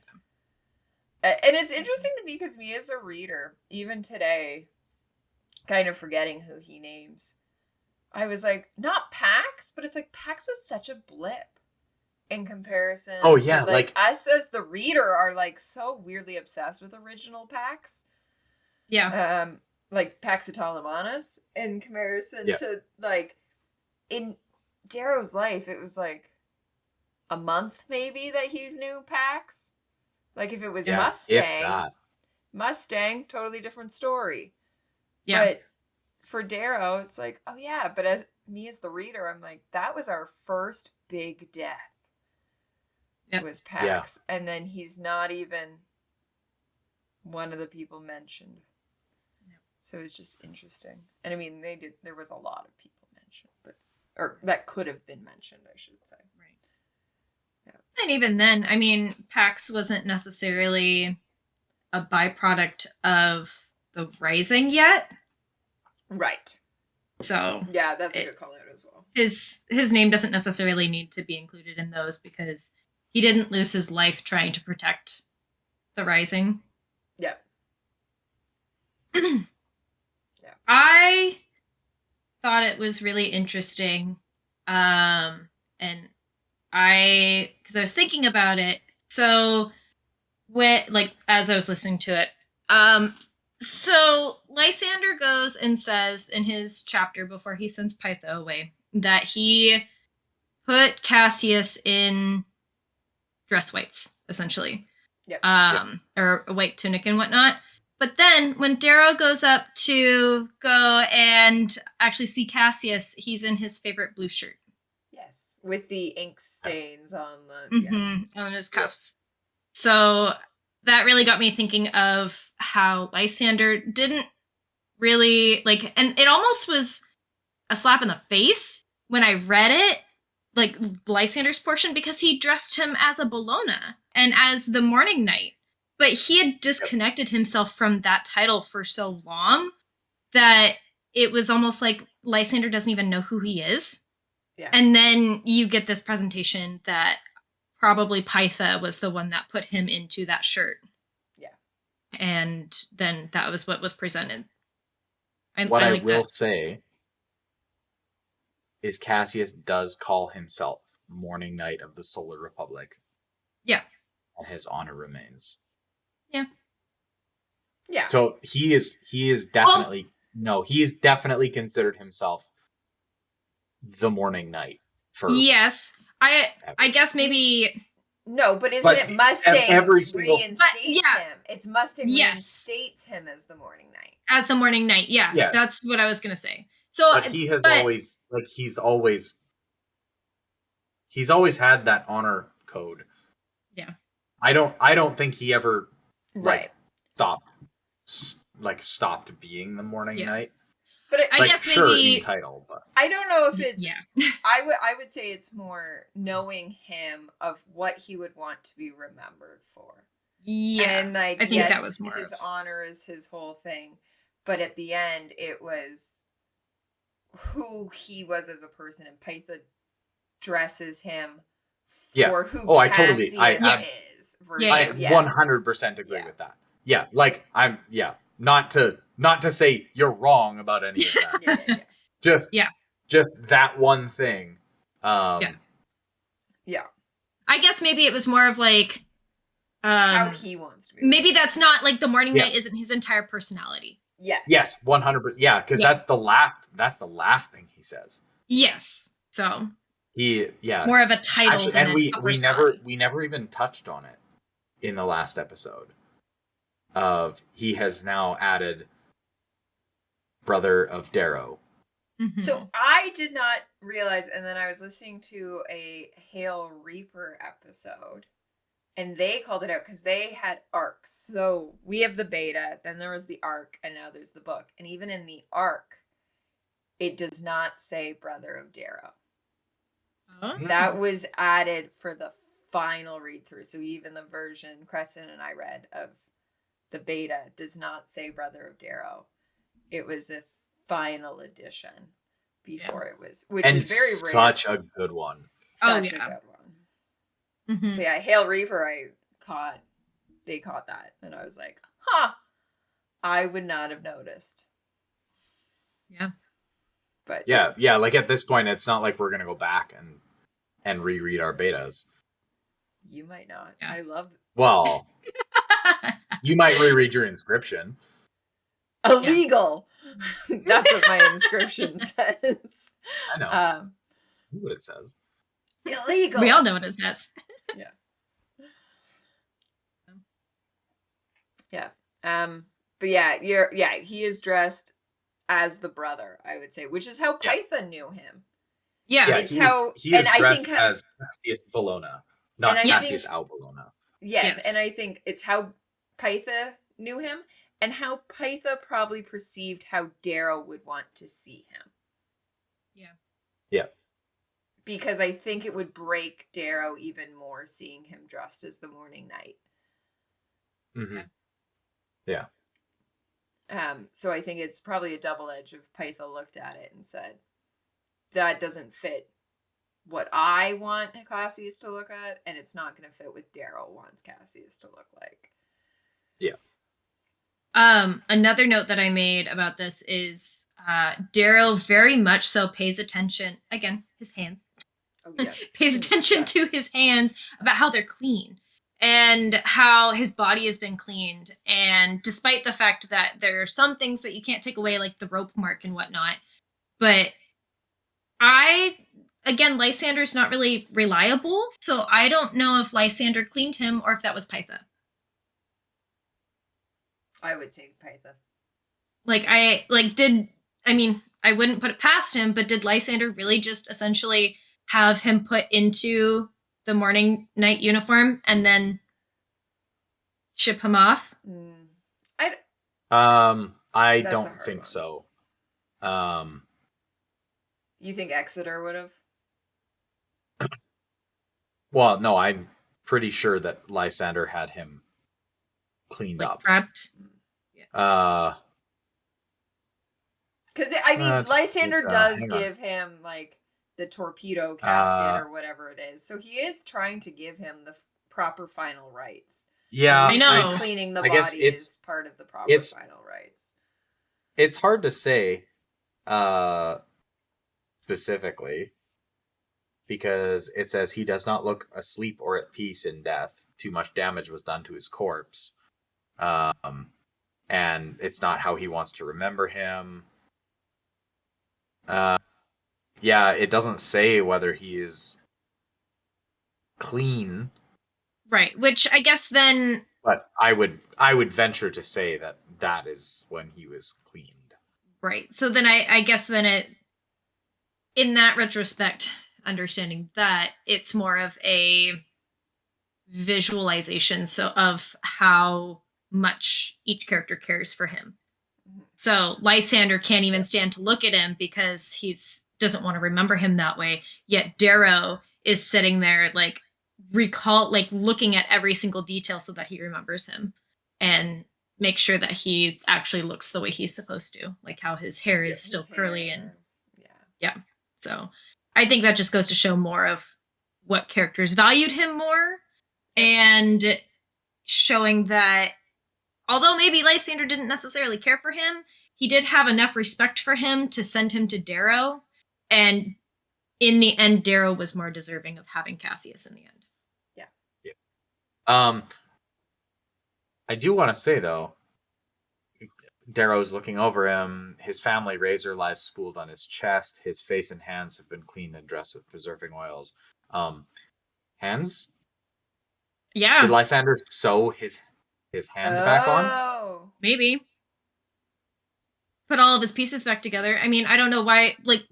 And it's interesting to me because me as a reader, even today, kind of forgetting who he names, I was like, not Pax, but it's like Pax was such a blip in comparison. Oh, yeah, to, like us as the reader are like so weirdly obsessed with original Pax. Yeah. Like Pax Italimanus in comparison Yeah. to like in Darrow's life, it was like a month maybe that he knew Pax. Like if it was Yeah, Mustang, if that. totally different story. Yeah. But for Darrow, it's like, oh yeah, but as me as the reader, I'm like, that was our first big death. Yep. Was Pax. And then he's not even one of the people mentioned. Yep. So it's just interesting. And I mean, there was a lot of people mentioned, or that could have been mentioned, I should say. Right. Yeah. And even then, I mean, Pax wasn't necessarily a byproduct of the Rising yet. Right. So Yeah, that's a good call out as well. his name doesn't necessarily need to be included in those because he didn't lose his life trying to protect the Rising. Yeah. I thought it was really interesting. And because I was thinking about it. So as I was listening to it, so Lysander goes and says in his chapter before he sends Pytho away that he put Cassius in dress whites, essentially. Yep. Or a white tunic and whatnot. But then when Darrow goes up to go and actually see Cassius, he's in his favorite blue shirt. Yes. With the ink stains on the on his cuffs. So that really got me thinking of how Lysander didn't really and it almost was a slap in the face when I read it, like Lysander's portion, because he dressed him as a Bologna and as the Morning Knight. But he had disconnected himself from that title for so long that it was almost like Lysander doesn't even know who he is. Yeah. And then you get this presentation that probably Pytha was the one that put him into that shirt. Yeah. And then that was what was presented. I will say is Cassius does call himself Morning Knight of the Solar Republic. Yeah. And his honor remains. Yeah. Yeah. So he is definitely he's definitely considered himself the Morning Knight for yes. I guess maybe no, but isn't it Mustang reinstates him? It's Mustang reinstates him as the Morning Knight. As the Morning Knight, yeah. Yes. That's what I was gonna say. So but he has he's always had that honor code. Yeah. I don't think he ever stopped being the Morning Knight. But I guess maybe in title, but I don't know if it's I would say it's more knowing him of what he would want to be remembered for. Yeah. And I think that was more his honor is his whole thing. But at the end it was who he was as a person, and Pytha dresses him for who Cassius is. I 100% agree with that. Yeah, not to say you're wrong about any of that. Just that one thing. Yeah. I guess maybe it was more of how he wants to be. Maybe that's not the Morning Knight isn't his entire personality. Yes, 100%. Yeah, because that's the last thing he says. Yes. So more of a title. Actually, and we never even touched on it in the last episode. He has now added brother of Darrow. Mm-hmm. So I did not realize, and then I was listening to a Hail Reaper episode, and they called it out because they had arcs. So we have the beta, then there was the arc, and now there's the book. And even in the arc, it does not say brother of Darrow. That was added for the final read through. So even the version Crescent and I read of the beta does not say brother of Darrow. It was a final edition before it was, which is very rare. Such a good one. Such a good one. Mm-hmm. Yeah, Hail Reaper, they caught that, and I was like, I would not have noticed. Yeah. But yeah, at this point, it's not like we're gonna go back and reread our betas. You might not. Yeah. I love it. Well, you might reread your inscription. Illegal. Yeah. That's what my inscription says. I know. I know what it says. Illegal. We all know what it says. Yeah. Yeah. But he is dressed as the brother, I would say, which is how Pytha knew him. Yeah, it's he is dressed as Cassius Bologna, not Cassius Al Bologna. Yes, and I think it's how Pytha knew him, and how Pytha probably perceived how Darrow would want to see him. Yeah. Yeah. because I think it would break Darrow even more seeing him dressed as the Morning Knight. Mm-hmm. Yeah. So I think it's probably a double edge if Pytha looked at it and said, that doesn't fit what I want Cassius to look at, and it's not going to fit what Darrow wants Cassius to look like. Yeah. Another note that I made about this is Darrow very much so pays attention, again, his hands. Oh, yeah. Pays attention to his hands about how they're clean and how his body has been cleaned. And despite the fact that there are some things that you can't take away, like the rope mark and whatnot, but again, Lysander's not really reliable, so I don't know if Lysander cleaned him or if that was Pytha. I would say Pytha. I wouldn't put it past him, but did Lysander really just essentially have him put into the Morning Knight uniform and then ship him off? I That's a don't hard think one. so. You think Exeter would have? Well, no, I'm pretty sure that Lysander had him cleaned Like up. prepped? Because, I mean, Lysander does hang on. give him, like, the torpedo casket or Uh, whatever it is. So he is trying to give him the proper final rites. Yeah, I know. Cleaning the I guess body is part of the proper it's- final rites. It's hard to say specifically because it says he does not look asleep or at peace in death. Too much damage was done to his corpse. And it's not how he wants to remember him. Yeah, it doesn't say whether he is clean. Right, which I guess then... But I would venture to say that is when he was cleaned. Right, so then I guess then it... In that retrospect, understanding that, it's more of a visualization of how much each character cares for him. So Lysander can't even stand to look at him because he's doesn't want to remember him that way. Yet Darrow is sitting there looking at every single detail so that he remembers him and make sure that he actually looks the way he's supposed to, like how his hair is still curly and yeah. So I think that just goes to show more of what characters valued him more and showing that although maybe Lysander didn't necessarily care for him, he did have enough respect for him to send him to Darrow. And in the end, Darrow was more deserving of having Cassius in the end. I do want to say, though, Darrow's looking over him. His family razor lies spooled on his chest. His face and hands have been cleaned and dressed with preserving oils. Hands? Yeah. Did Lysander sew his hand back on? Maybe. Put all of his pieces back together. I mean, I don't know why. Like,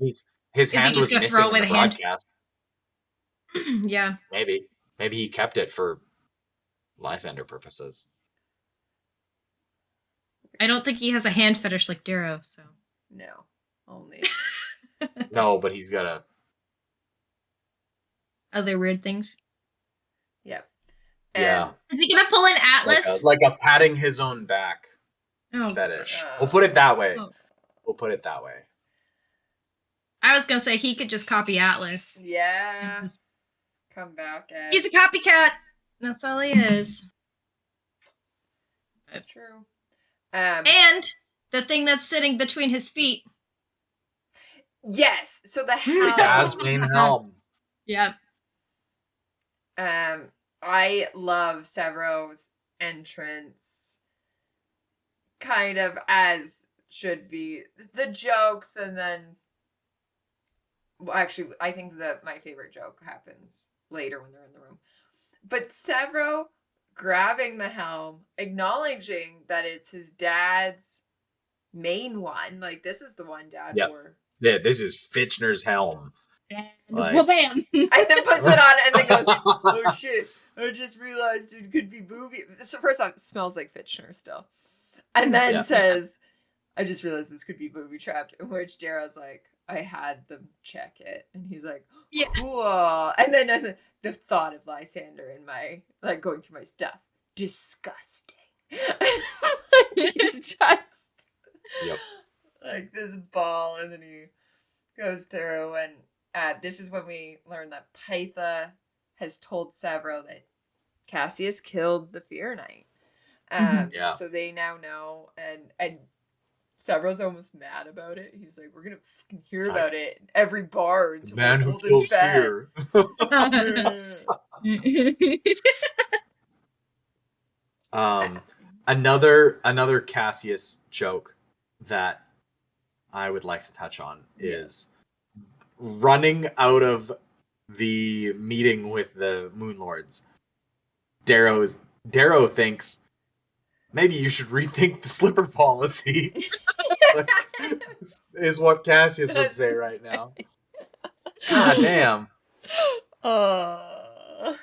his hand was gonna missing throw away in the the hand? broadcast. Yeah. Maybe he kept it for Lysander purposes. I don't think he has a hand fetish like Darrow, so. No, only. No, but he's got a... Other weird things. Yep. Yeah. Is he gonna pull an Atlas? Like a patting his own back fetish. We'll put it that way. We'll put it that way. I was gonna say he could just copy Atlas. Yeah. Come back as... He's a copycat. That's all he is. It's true. And the thing that's sitting between his feet. Yes. So the helm. Jasmine helm. Yep. I love Severo's entrance. Kind of as should be the jokes, and then well, actually, I think that my favorite joke happens later when they're in the room. But Severo grabbing the helm, acknowledging that it's his dad's main one. Like, this is the one Dad wore. Yeah, this is Fitchner's helm. Well, bam! And then puts it on and then goes, oh shit, I just realized it could be booby. So first off, it smells like Fitchner still. And then says, I just realized this could be booby trapped. In which Darrow's like, I had them check it. And he's like, Yeah. cool. And then the thought of Lysander in my, like, going through my stuff, disgusting. He's just Yep. like this ball. And then he goes through, and this is when we learn that Pytha has told Severo that Cassius killed the Fear Knight. Yeah. So they now know, and Severo's almost mad about it. He's like, we're gonna fucking hear about it in every bar The until man we're who old and killed fat. fear. Another Cassius joke that I would like to touch on is running out of the meeting with the Moon Lords. Darrow thinks maybe you should rethink the slipper policy. Is what Cassius would say right now. God damn. Aww.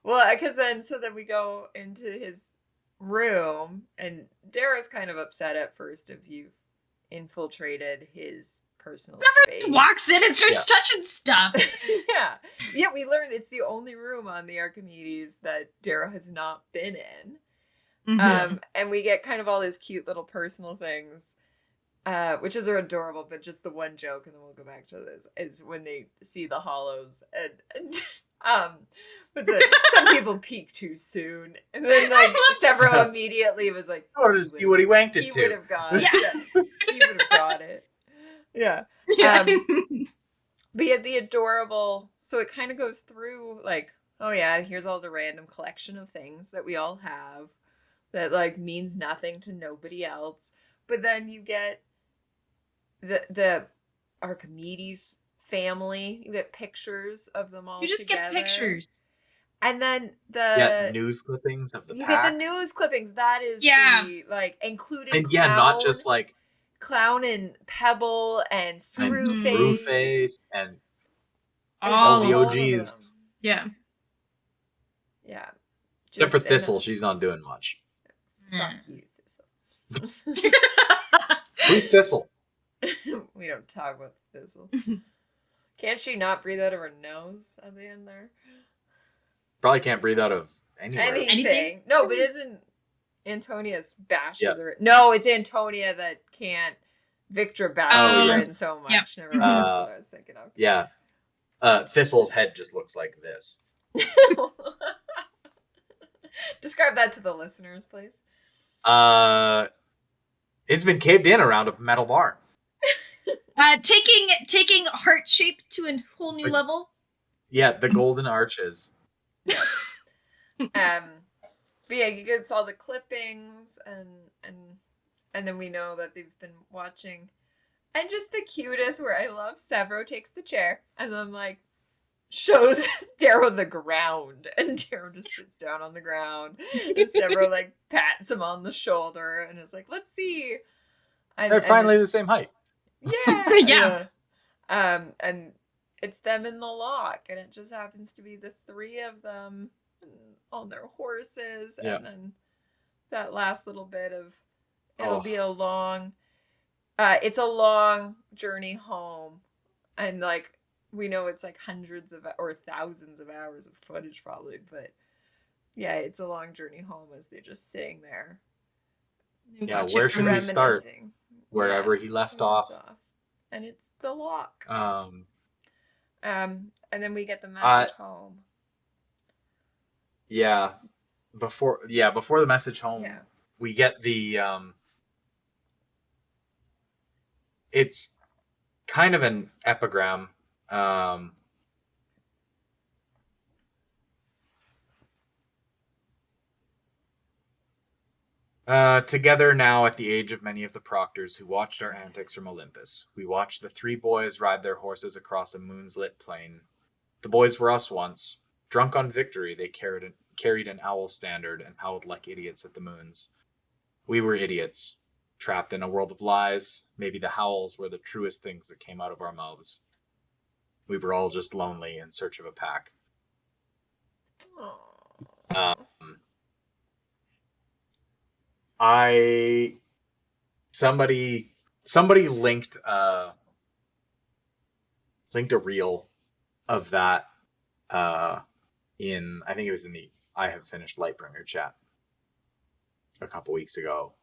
Well, because then we go into his room, and Darrow's kind of upset at first if you've infiltrated his personal space. Walks in and starts touching stuff. Yeah, we learned it's the only room on the Archimedes that Darrow has not been in. And we get kind of all these cute little personal things, which are adorable, but just the one joke, and then we'll go back to this, is when they see the hollows, and but some people peek too soon, and then like Severo immediately was like, or to see what he wanked it he to. would have got it. Yeah. He would have got it. Yeah. But yeah, the adorable, so it kind of goes through like, oh yeah, here's all the random collection of things that we all have that like means nothing to nobody else. But then you get the Archimedes family. You get pictures of them all. You just together. get pictures. And then news clippings of the you pack. get the news clippings. That is the, like, including and Clown, not just like Clown and Pebble and Screwface and all the OGs. Yeah. Yeah. Except for Thistle, she's not doing much. Fuck you, Thistle. Who's Thistle? We don't talk about Thistle. Can't she not breathe out of her nose at the end there? Probably can't breathe out of anywhere. Anything. No, but isn't Antonia's bashes her? No, it's Antonia that can't. Victor bashes her in so much. Yep. Never mind. That's what I was thinking of. Yeah. Thistle's head just looks like this. Describe that to the listeners, please. It's been caved in around a metal bar. Taking heart shape to a whole new level. Yeah, the golden arches. But yeah, he gets all the clippings, and then we know that they've been watching, and just the cutest where I love Severo takes the chair and then like shows Darrow the ground, and Darrow just sits down on the ground, and Severo like pats him on the shoulder and is like, let's see. They're finally the same height. Yeah. And it's them in the lock, and it just happens to be the three of them on their horses, and then that last little bit of it'll be a long it's a long journey home, and like we know it's like hundreds of or thousands of hours of footage probably, but yeah, it's a long journey home as they're just sitting there. Yeah, where should we start? Wherever he left off. And it's the lock. And then we get the message home. Yeah. Before the message home, we get the it's kind of an epigram. Together now at the age of many of the proctors who watched our antics from Olympus, we watched the three boys ride their horses across a moon's-lit plain. The boys were us once. Drunk on victory, they carried an owl standard and howled like idiots at the moons. We were idiots, trapped in a world of lies. Maybe the howls were the truest things that came out of our mouths. We were all just lonely in search of a pack. I somebody linked a reel of that in, I think it was in the I Have Finished Lightbringer chat a couple weeks ago,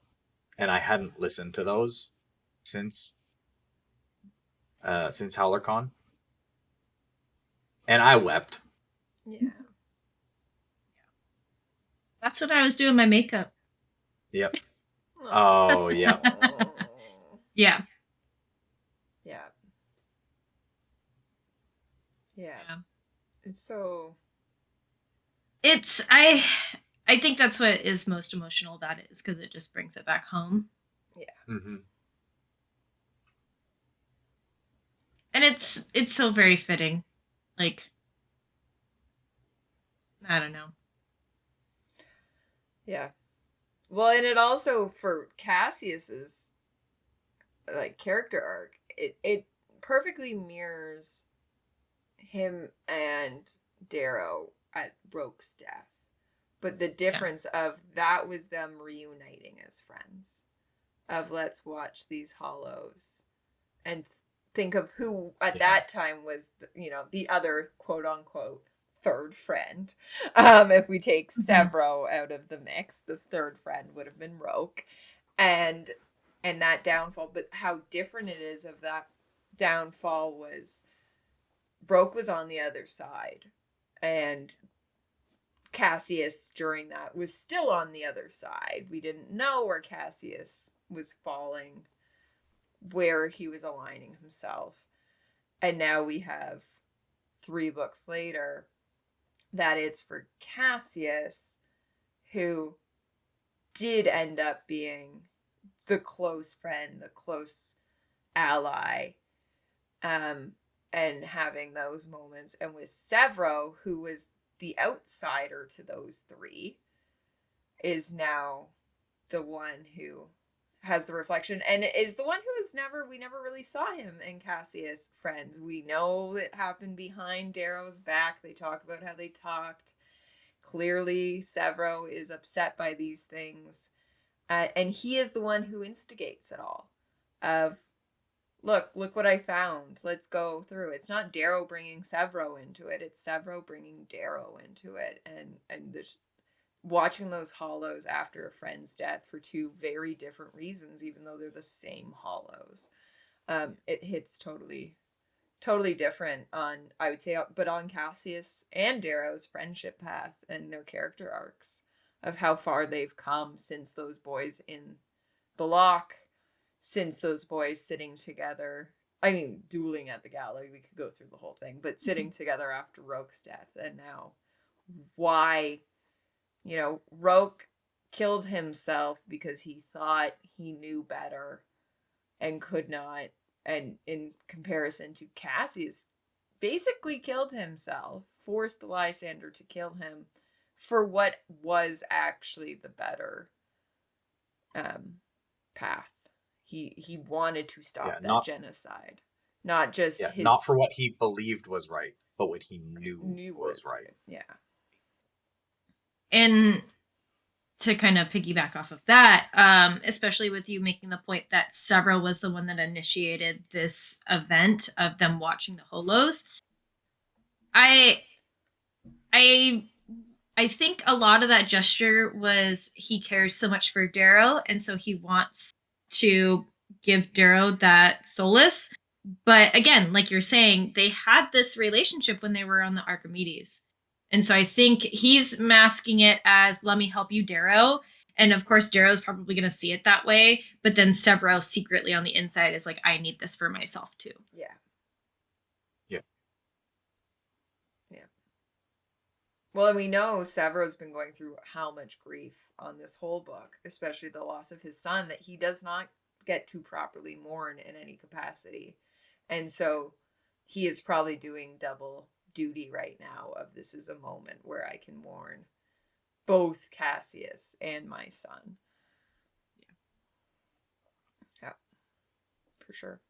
and I hadn't listened to those since HowlerCon, and I wept. Yeah. That's when I was doing my makeup. Yep. Oh, yeah. Yeah. Yeah. Yeah. Yeah. It's so. It's I think that's what is most emotional about it, is because it just brings it back home. Mm-hmm. And it's so very fitting. Like, I don't know. Yeah. Well, and it also, for Cassius's like character arc, it perfectly mirrors him and Darrow at Roke's death. But the difference of that was them reuniting as friends. Of let's watch these hollows and think of who at that time was, the other quote unquote third friend. If we take Sevro out of the mix, the third friend would have been Roke, and that downfall. But how different it is of that downfall was Roke was on the other side, and Cassius during that was still on the other side. We didn't know where Cassius was falling, where he was aligning himself. And now we have 3 books later that it's for Cassius, who did end up being the close friend, the close ally, and having those moments. And with Sevro, who was the outsider to those 3, is now the one who has the reflection, and is the one who we never really saw him and Cassius friends. We know it happened behind Darrow's back. They talk about how they talked. Clearly Sevro is upset by these things, and he is the one who instigates it all, of look what I found, let's go through. It's not Darrow bringing Sevro into it, it's Sevro bringing Darrow into it. And this, watching those hollows after a friend's death for 2 very different reasons, even though they're the same hollows, it hits totally different on, I would say, but on Cassius and Darrow's friendship path and their character arcs, of how far they've come since those boys in the lock, since those boys sitting together. I mean, dueling at the gallery, we could go through the whole thing, but sitting together after Roke's death, and now why, Roke killed himself because he thought he knew better and could not. And in comparison to Cassius, basically killed himself, forced Lysander to kill him for what was actually the better path. He wanted to stop that genocide, not just his, not for what he believed was right, but what he knew was right. Yeah. And to kind of piggyback off of that, especially with you making the point that Sevro was the one that initiated this event of them watching the holos, I think a lot of that gesture was he cares so much for Darrow, and so he wants to give Darrow that solace. But again, like you're saying, they had this relationship when they were on the Archimedes. And so I think he's masking it as, let me help you, Darrow. And of course, Darrow's probably going to see it that way. But then Sevro secretly on the inside is like, I need this for myself too. Yeah. Well, and we know Sevro's been going through how much grief on this whole book, especially the loss of his son, that he does not get to properly mourn in any capacity. And so he is probably doing double duty right now, of this is a moment where I can mourn both Cassius and my son. Yeah, for sure.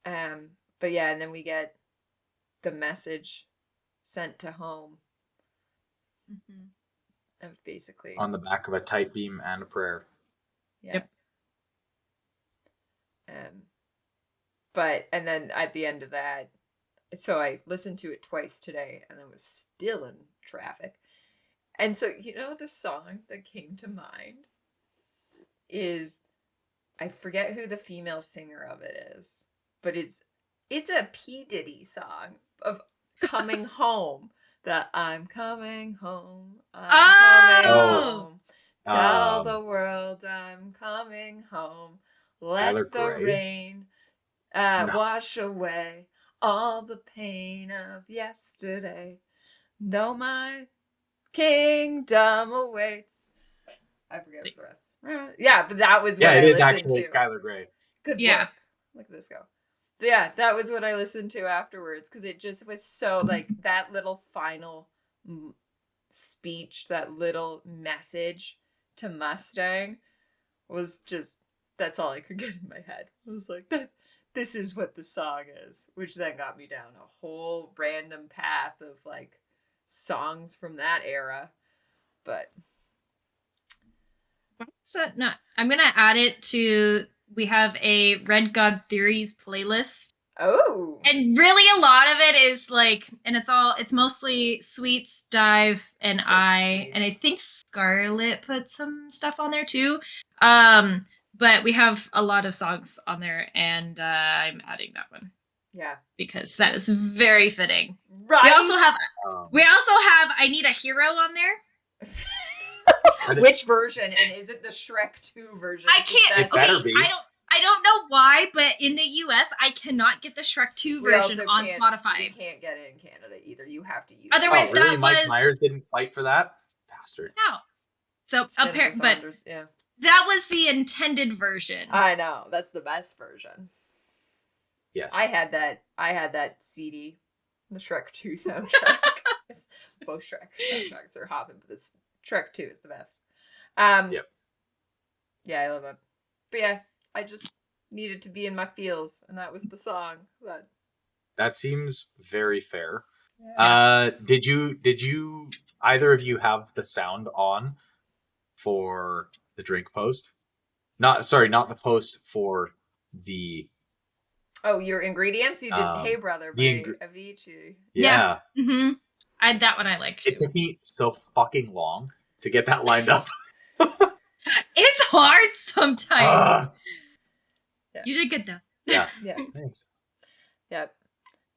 But yeah, and then we get the message sent to home of basically on the back of a tight beam and a prayer. Yep. But, and then at the end of that, so I listened to it twice today and I was still in traffic. And so, the song that came to mind is, I forget who the female singer of it is, but it's a P. Diddy song of coming home. The I'm coming home, I'm coming Oh! home. Tell the world I'm coming home. Let Skylar the Grey? rain No. wash away all the pain of yesterday. Though my kingdom awaits. I forget the rest. Yeah, but that was what Yeah, I it is listened actually to. Skylar Grey. Good Yeah. work. Look at this go. But yeah, that was what I listened to afterwards because it just was so like that little final speech, that little message to Mustang was just, that's all I could get in my head. I was like, this is what the song is, which then got me down a whole random path of like songs from that era. But What's that? Not. I'm gonna add it to. We have a Red God Theories playlist, oh, and really a lot of it is like, and it's mostly Sweets, Dive, and Sweet. and I think Scarlet put some stuff on there too. But we have a lot of songs on there, and I'm adding that one Yeah, because that is very fitting. right. We also have I Need a Hero on there. Which version? And is it the Shrek 2 version? I can't. It better Okay, be. I don't know why, but in the US, I cannot get the Shrek 2 version on Spotify. You can't get it in Canada either. You have to use. Otherwise, Oh, really? that Mike was Myers didn't fight for that? Bastard. no. So Jennifer but Saunders, yeah. that was the intended version. I know, that's the best version. Yes. I had that CD, the Shrek 2 soundtrack. Both Shrek soundtracks are hopping, but this Shrek 2 is the best. Yep. Yeah, I love it. But yeah, I just needed to be in my feels, and that was the song. That seems very fair. Yeah. Did you either of you have the sound on for the drink post? Not the post for the. Oh, your ingredients? You did Hey Brother by the Avicii. Yeah. Mm-hmm. That one I like too. It took me so fucking long to get that lined up. It's hard sometimes. Yeah. You did good though. Yeah. Yeah. Thanks. Yep.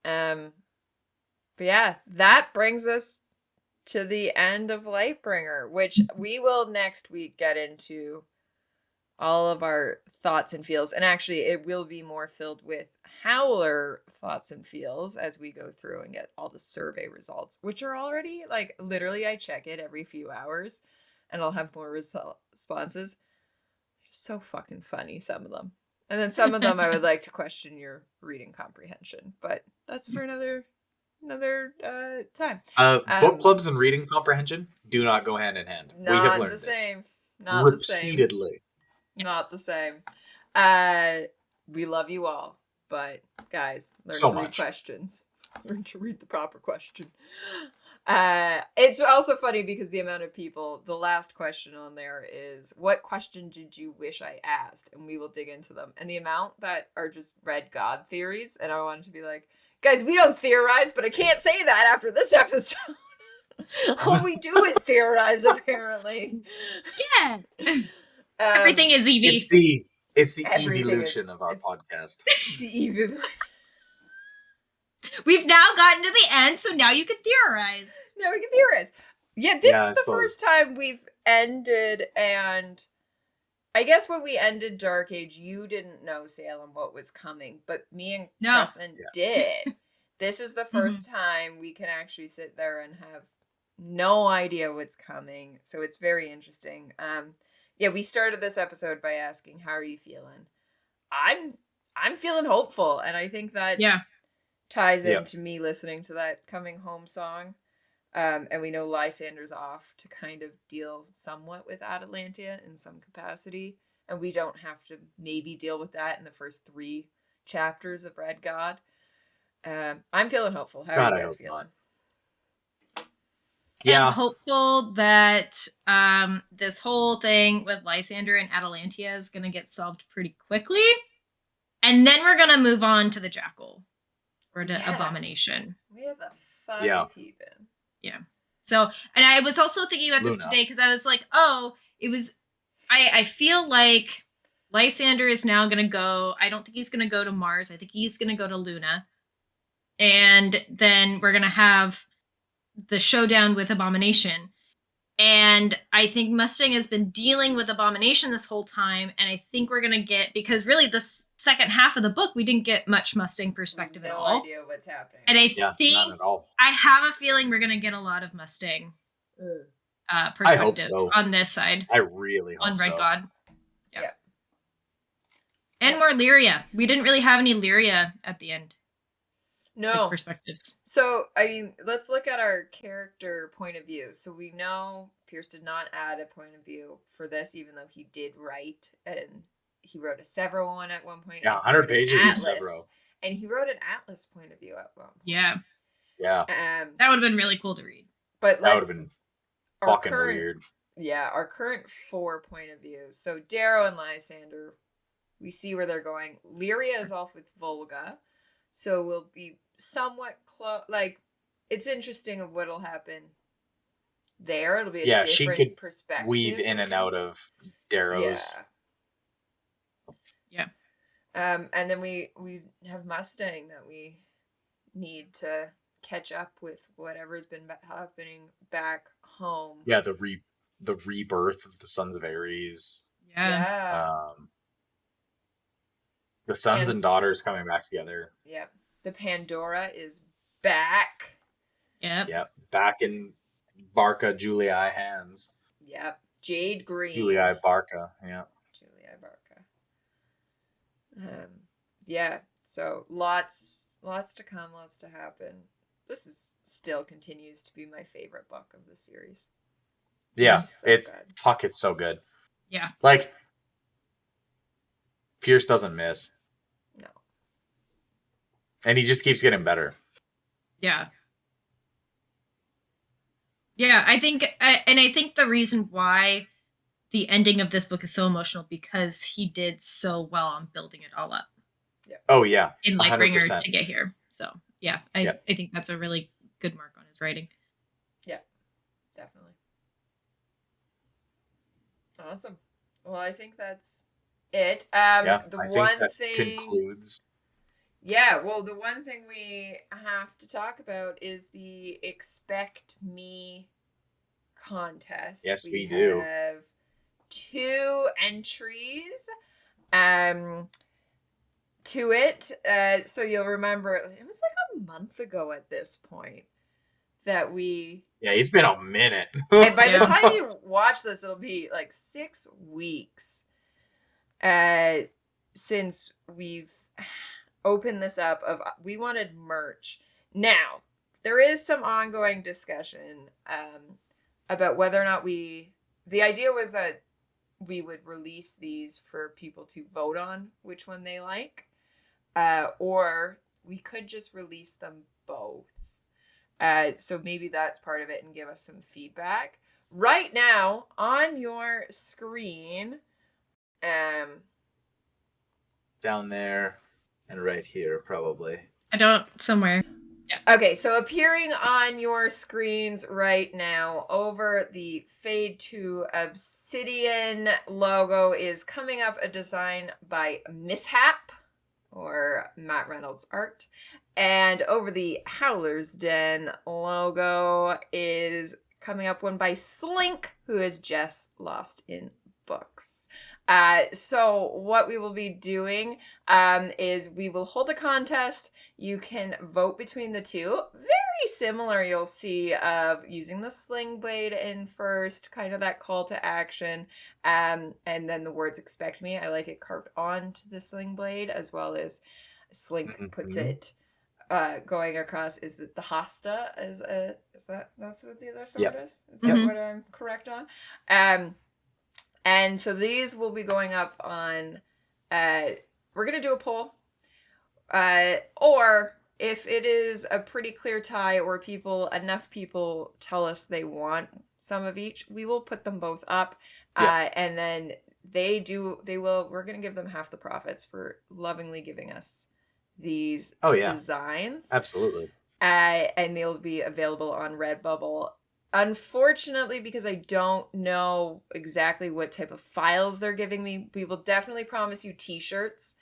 But yeah, that brings us to the end of Lightbringer, which we will next week get into all of our thoughts and feels. And actually, it will be more filled with Howler thoughts and feels as we go through and get all the survey results, which are already like literally I check it every few hours and I'll have more responses. So fucking funny, some of them. And then some of them I would like to question your reading comprehension, but that's for another time. Book clubs and reading comprehension do not go hand in hand. We have learned the this same. Not the same. repeatedly. Not the same. We love you all, but guys, learn to read questions. Learn to read the proper question. It's also funny because the amount of people, the last question on there is, what question did you wish I asked? And we will dig into them. And the amount that are just Red God theories, and I wanted to be like, guys, we don't theorize, but I can't say that after this episode. All we do is theorize, apparently. Yeah. Everything is EV. It's the evolution of our podcast. The evolution. We've now gotten to the end, so now you can theorize. Now we can theorize. Yeah, this is the first time we've ended, and I guess when we ended Dark Age, you didn't know, Salem, what was coming, but me and Crescent did. This is the first time we can actually sit there and have no idea what's coming, so it's very interesting. Yeah, we started this episode by asking, how are you feeling? I'm feeling hopeful, and I think that ties into me listening to that Coming Home song. And we know Lysander's off to kind of deal somewhat with Atalantia in some capacity, and we don't have to maybe deal with that in the first 3 chapters of Red God. I'm feeling hopeful. How are you guys feeling? Yeah, I'm hopeful that this whole thing with Lysander and Atalantia is going to get solved pretty quickly. And then we're gonna move on to the Jackal or the Yeah. Abomination. Where the fuck Yeah. is he been? Yeah. So, and I was also thinking about this Luna. today because I was like, oh, it was. I feel like Lysander is now gonna go. I don't think he's gonna go to Mars. I think he's gonna go to Luna, and then we're gonna have the showdown with Abomination. And I think Mustang has been dealing with Abomination this whole time, and I think we're gonna get, because really the second half of the book we didn't get much Mustang perspective at No all. idea what's happening. And I Yeah, think not at all. I have a feeling we're gonna get a lot of Mustang Ugh. perspective so. on this side I really hope on Red so. God. Yeah. Yeah. And Yeah. more Lyria. We didn't really have any Lyria at the end. No. Like perspectives. So, I mean, let's look at our character point of view. So we know Pierce did not add a point of view for this, even though he did write, and he wrote a Severo one at one point. Yeah, and he 100 wrote an pages of Atlas, Severo. and he wrote an Atlas point of view at one point. Yeah. Yeah, That would have been really cool to read. But that would let's have been our fucking current, weird. Yeah, our current 4 point of views. So Darrow and Lysander, we see where they're going. Lyria is off with Volga, so we'll be somewhat close. Like, it's interesting of what'll happen there. It'll be a Yeah, she different could perspective. Weave in and out of Darrow's. Yeah. And then we have Mustang that we need to catch up with whatever's been happening back home. Yeah, the rebirth of the Sons of Ares. Yeah. The sons and daughters coming back together. Yep. The Pandora is back. Yep. Yep. Back in Barca Julii hands. Yep. Jade Green. Julii Barca. Yeah. Julii Barca. Yeah. So lots to come, lots to happen. This is still continues to be my favorite book of the series. Yeah. It's so good. It's so good. Yeah. Like, Pierce doesn't miss. No. And he just keeps getting better. Yeah. Yeah, I think the reason why the ending of this book is so emotional because he did so well on building it all up. Yeah. Oh yeah. In Lightbringer 100%. to get here. So yeah, I think that's a really good mark on his writing. Yeah, definitely. Awesome. Well, I think that's it. I the think one that thing concludes. Yeah, well, the one thing we have to talk about is the Expect Me contest. Yes, we do. Have 2 entries to it. So you'll remember it was like a month ago at this point that we... Yeah, he's been a minute. And by the time you watch this, it'll be like 6 weeks since we've opened this up. We wanted merch. Now, there is some ongoing discussion about whether or not the idea was that we would release these for people to vote on which one they like, or we could just release them both. So maybe that's part of it and give us some feedback. Right now, on your screen, down there and right here, probably. Somewhere. Yeah. Okay, so appearing on your screens right now over the Fade to Obsidian logo is coming up a design by Mishap, or Matt Reynolds art. And over the Howler's Den logo is coming up one by Slink, who is Jess Lost in Books. So what we will be doing is we will hold a contest. You can vote between the two. Very similar, you'll see, of using the sling blade in first, kind of that call to action. And then the words "Expect Me." I like it carved onto the sling blade, as well as Slink puts it going across. Is that the hosta that's what the other sword is? Is that what I'm correct on? And so these will be going up on, we're going to do a poll. Or if it is a pretty clear tie or enough people tell us they want some of each, we will put them both up. And then we're going to give them half the profits for lovingly giving us these designs. Absolutely. And they'll be available on Redbubble. Unfortunately, because I don't know exactly what type of files they're giving me, we will definitely promise you t-shirts,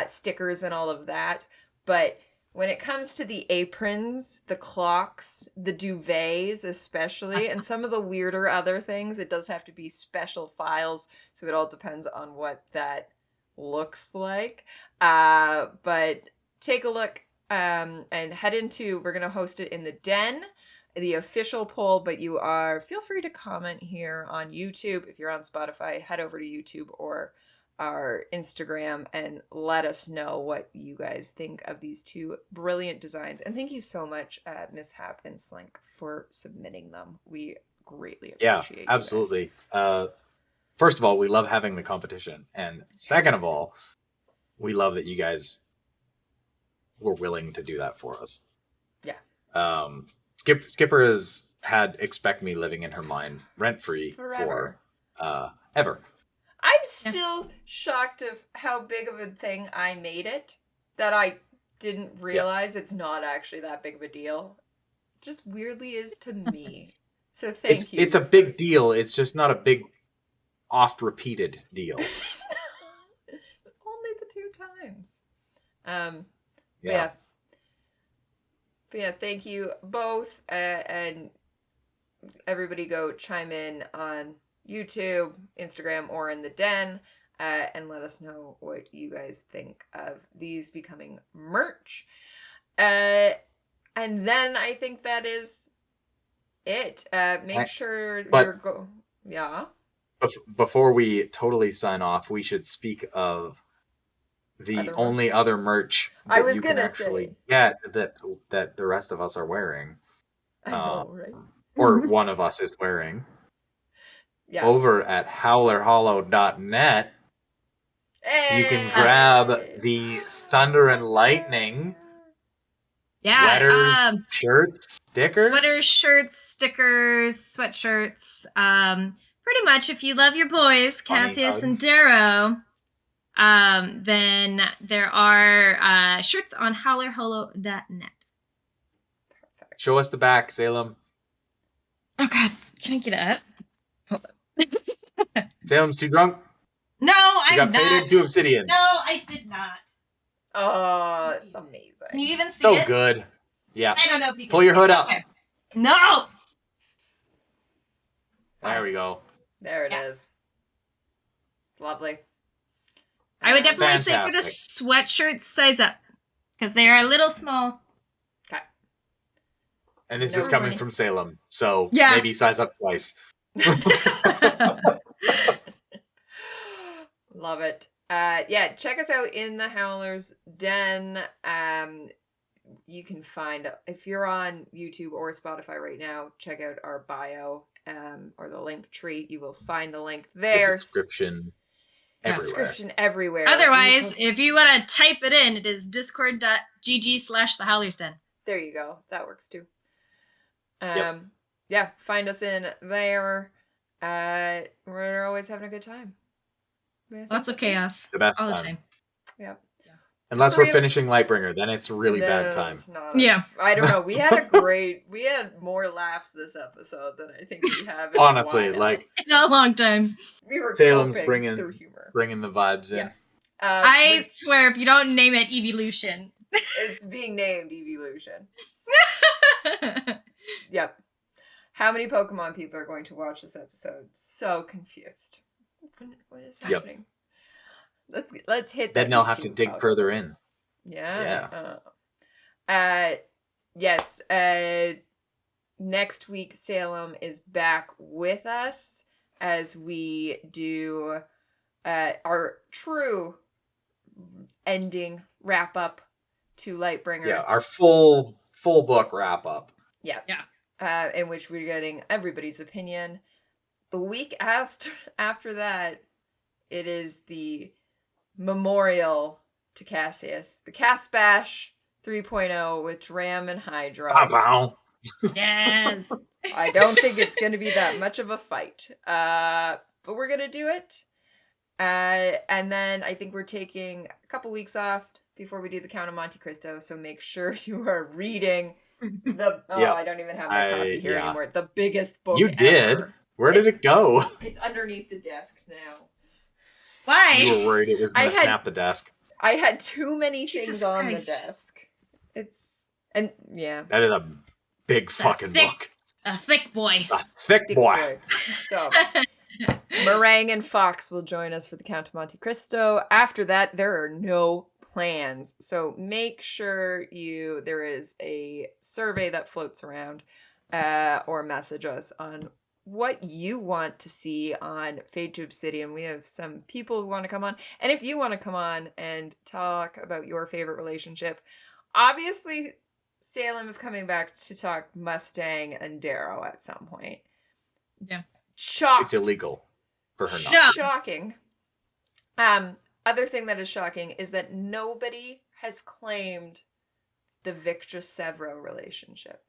stickers, and all of that. But when it comes to the aprons, the clocks, the duvets especially, and some of the weirder other things, it does have to be special files. So it all depends on what that looks like. But take a look and head into, we're going to host it in the Den, the official poll, but feel free to comment here on YouTube. If you're on Spotify, head over to YouTube or our Instagram and let us know what you guys think of these two brilliant designs. And thank you so much, Miss Hap and Slink, for submitting them. We greatly appreciate it. Yeah, absolutely. First of all, we love having the competition. And second of all, we love that you guys were willing to do that for us. Yeah. Skipper has had Expect Me living in her mind rent-free Forever. for ever. I'm still shocked of how big of a thing I made it, that I didn't realize it's not actually that big of a deal. It just weirdly is to me. So thank you. It's a big deal. It's just not a big, oft-repeated deal. It's only the 2 times. Yeah. But yeah, thank you both. And everybody go chime in on YouTube, Instagram, or in the Den, and let us know what you guys think of these becoming merch. And then I think that is it. Make sure yeah. Before we totally sign off, we should speak of the only other merch that you can actually get that the rest of us are wearing. I know, right? Or one of us is wearing. Yeah. Over at howlerhollow.net, you can grab the Thunder and Lightning sweaters, shirts, stickers. Sweaters, shirts, stickers, sweatshirts. Pretty much, if you love your boys, Cassius and Darrow, then there are shirts on howlerhollow.net. Perfect. Show us the back, Salem. Oh, God. Can I get up? Hold up. Salem's too drunk? No, I'm not. You got faded to obsidian. No, I did not. Oh, it's amazing. Can you even see so it? So good. Yeah. I don't know if you can pull your hood up. Okay. No! There we go. There it is. Lovely. I would definitely say for the sweatshirt, size up. Because they are a little small. Okay. And this is coming from Salem. So maybe size up twice. Love it. Check us out in the Howlers Den. You can find, if you're on YouTube or Spotify right now, check out our bio or the link tree. You will find the link there. The description everywhere. Otherwise, if you want to type it in, it is discord.gg/thehowlersden. There you go. That works too. Yep. Yeah, find us in there. We're always having a good time. Lots of chaos. The best all the time. Yep. Unless we're finishing Lightbringer, then it's really bad time. I don't know. We had more laughs this episode than I think we have in honestly, a while. In a long time. We were Salem's bringing the vibes in. I swear, if you don't name it Evolution. It's being named Evolution. Yep. How many Pokemon people are going to watch this episode? So confused. What is happening? Let's hit that. Then they'll have to dig further in. Yeah. Yes. Next week, Salem is back with us as we do our true ending wrap up to Lightbringer. Yeah, our full book wrap up. Yeah. In which we're getting everybody's opinion. The week after that, it is the memorial to Cassius, the Cass Bash 3.0 with Dram and Hydra. Bow. Yes. I don't think it's going to be that much of a fight, but we're going to do it. And then I think we're taking a couple weeks off before we do the Count of Monte Cristo. So make sure you are reading Yep. I don't even have my copy here anymore. The biggest book You did. ever. Where did it go? It's underneath the desk now. Why? You were worried it was going to snap the desk. I had too many Jesus things on Christ. the desk. Yeah. That is a big fucking book. A thick boy. A thick boy. So, Meringue and Fox will join us for the Count of Monte Cristo. After that, there are no plans. So make sure there is a survey that floats around, or message us on what you want to see on Fade to Obsidian. We have some people who want to come on. And if you want to come on and talk about your favorite relationship, obviously Salem is coming back to talk Mustang and Darrow at some point. Yeah. Shocked. It's illegal for her not. Shocking. Other thing that is shocking is that nobody has claimed the Victra Severo relationship.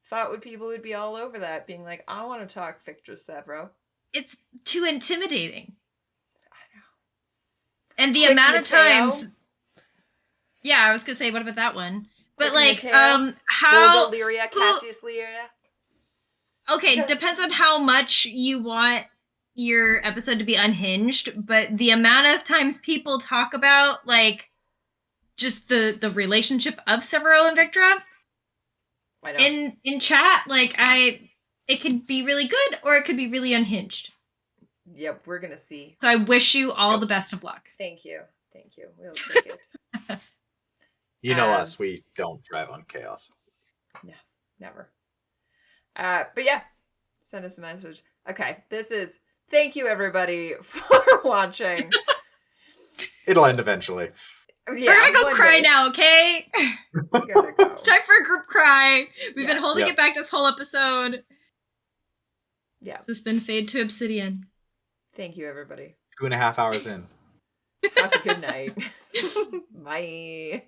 Thought people would be all over that, being like, I want to talk Victra Severo. It's too intimidating. I know. And the Quick amount of Mateo. times. Yeah, I was gonna say, what about that one? But Quick like, Mateo. how Olga Lyria, Cassius Lyria. Okay, Yes. depends on how much you want your episode to be unhinged, but the amount of times people talk about like just the relationship of Severo and Victra I know. in chat, like it could be really good or it could be really unhinged. Yep, we're gonna see. So I wish you all the best of luck. Thank you. We'll take it. You know us, we don't thrive on chaos. No, never. But yeah, send us a message. Okay, thank you everybody for watching. It'll end eventually. Yeah, We're gonna go one cry day. now, okay? We gotta go. It's time for a group cry. We've been Yeah. holding Yep. it back this whole episode. Yeah, This has been Fade to Obsidian. thank you everybody. 2.5 hours in. Have a good night. Bye.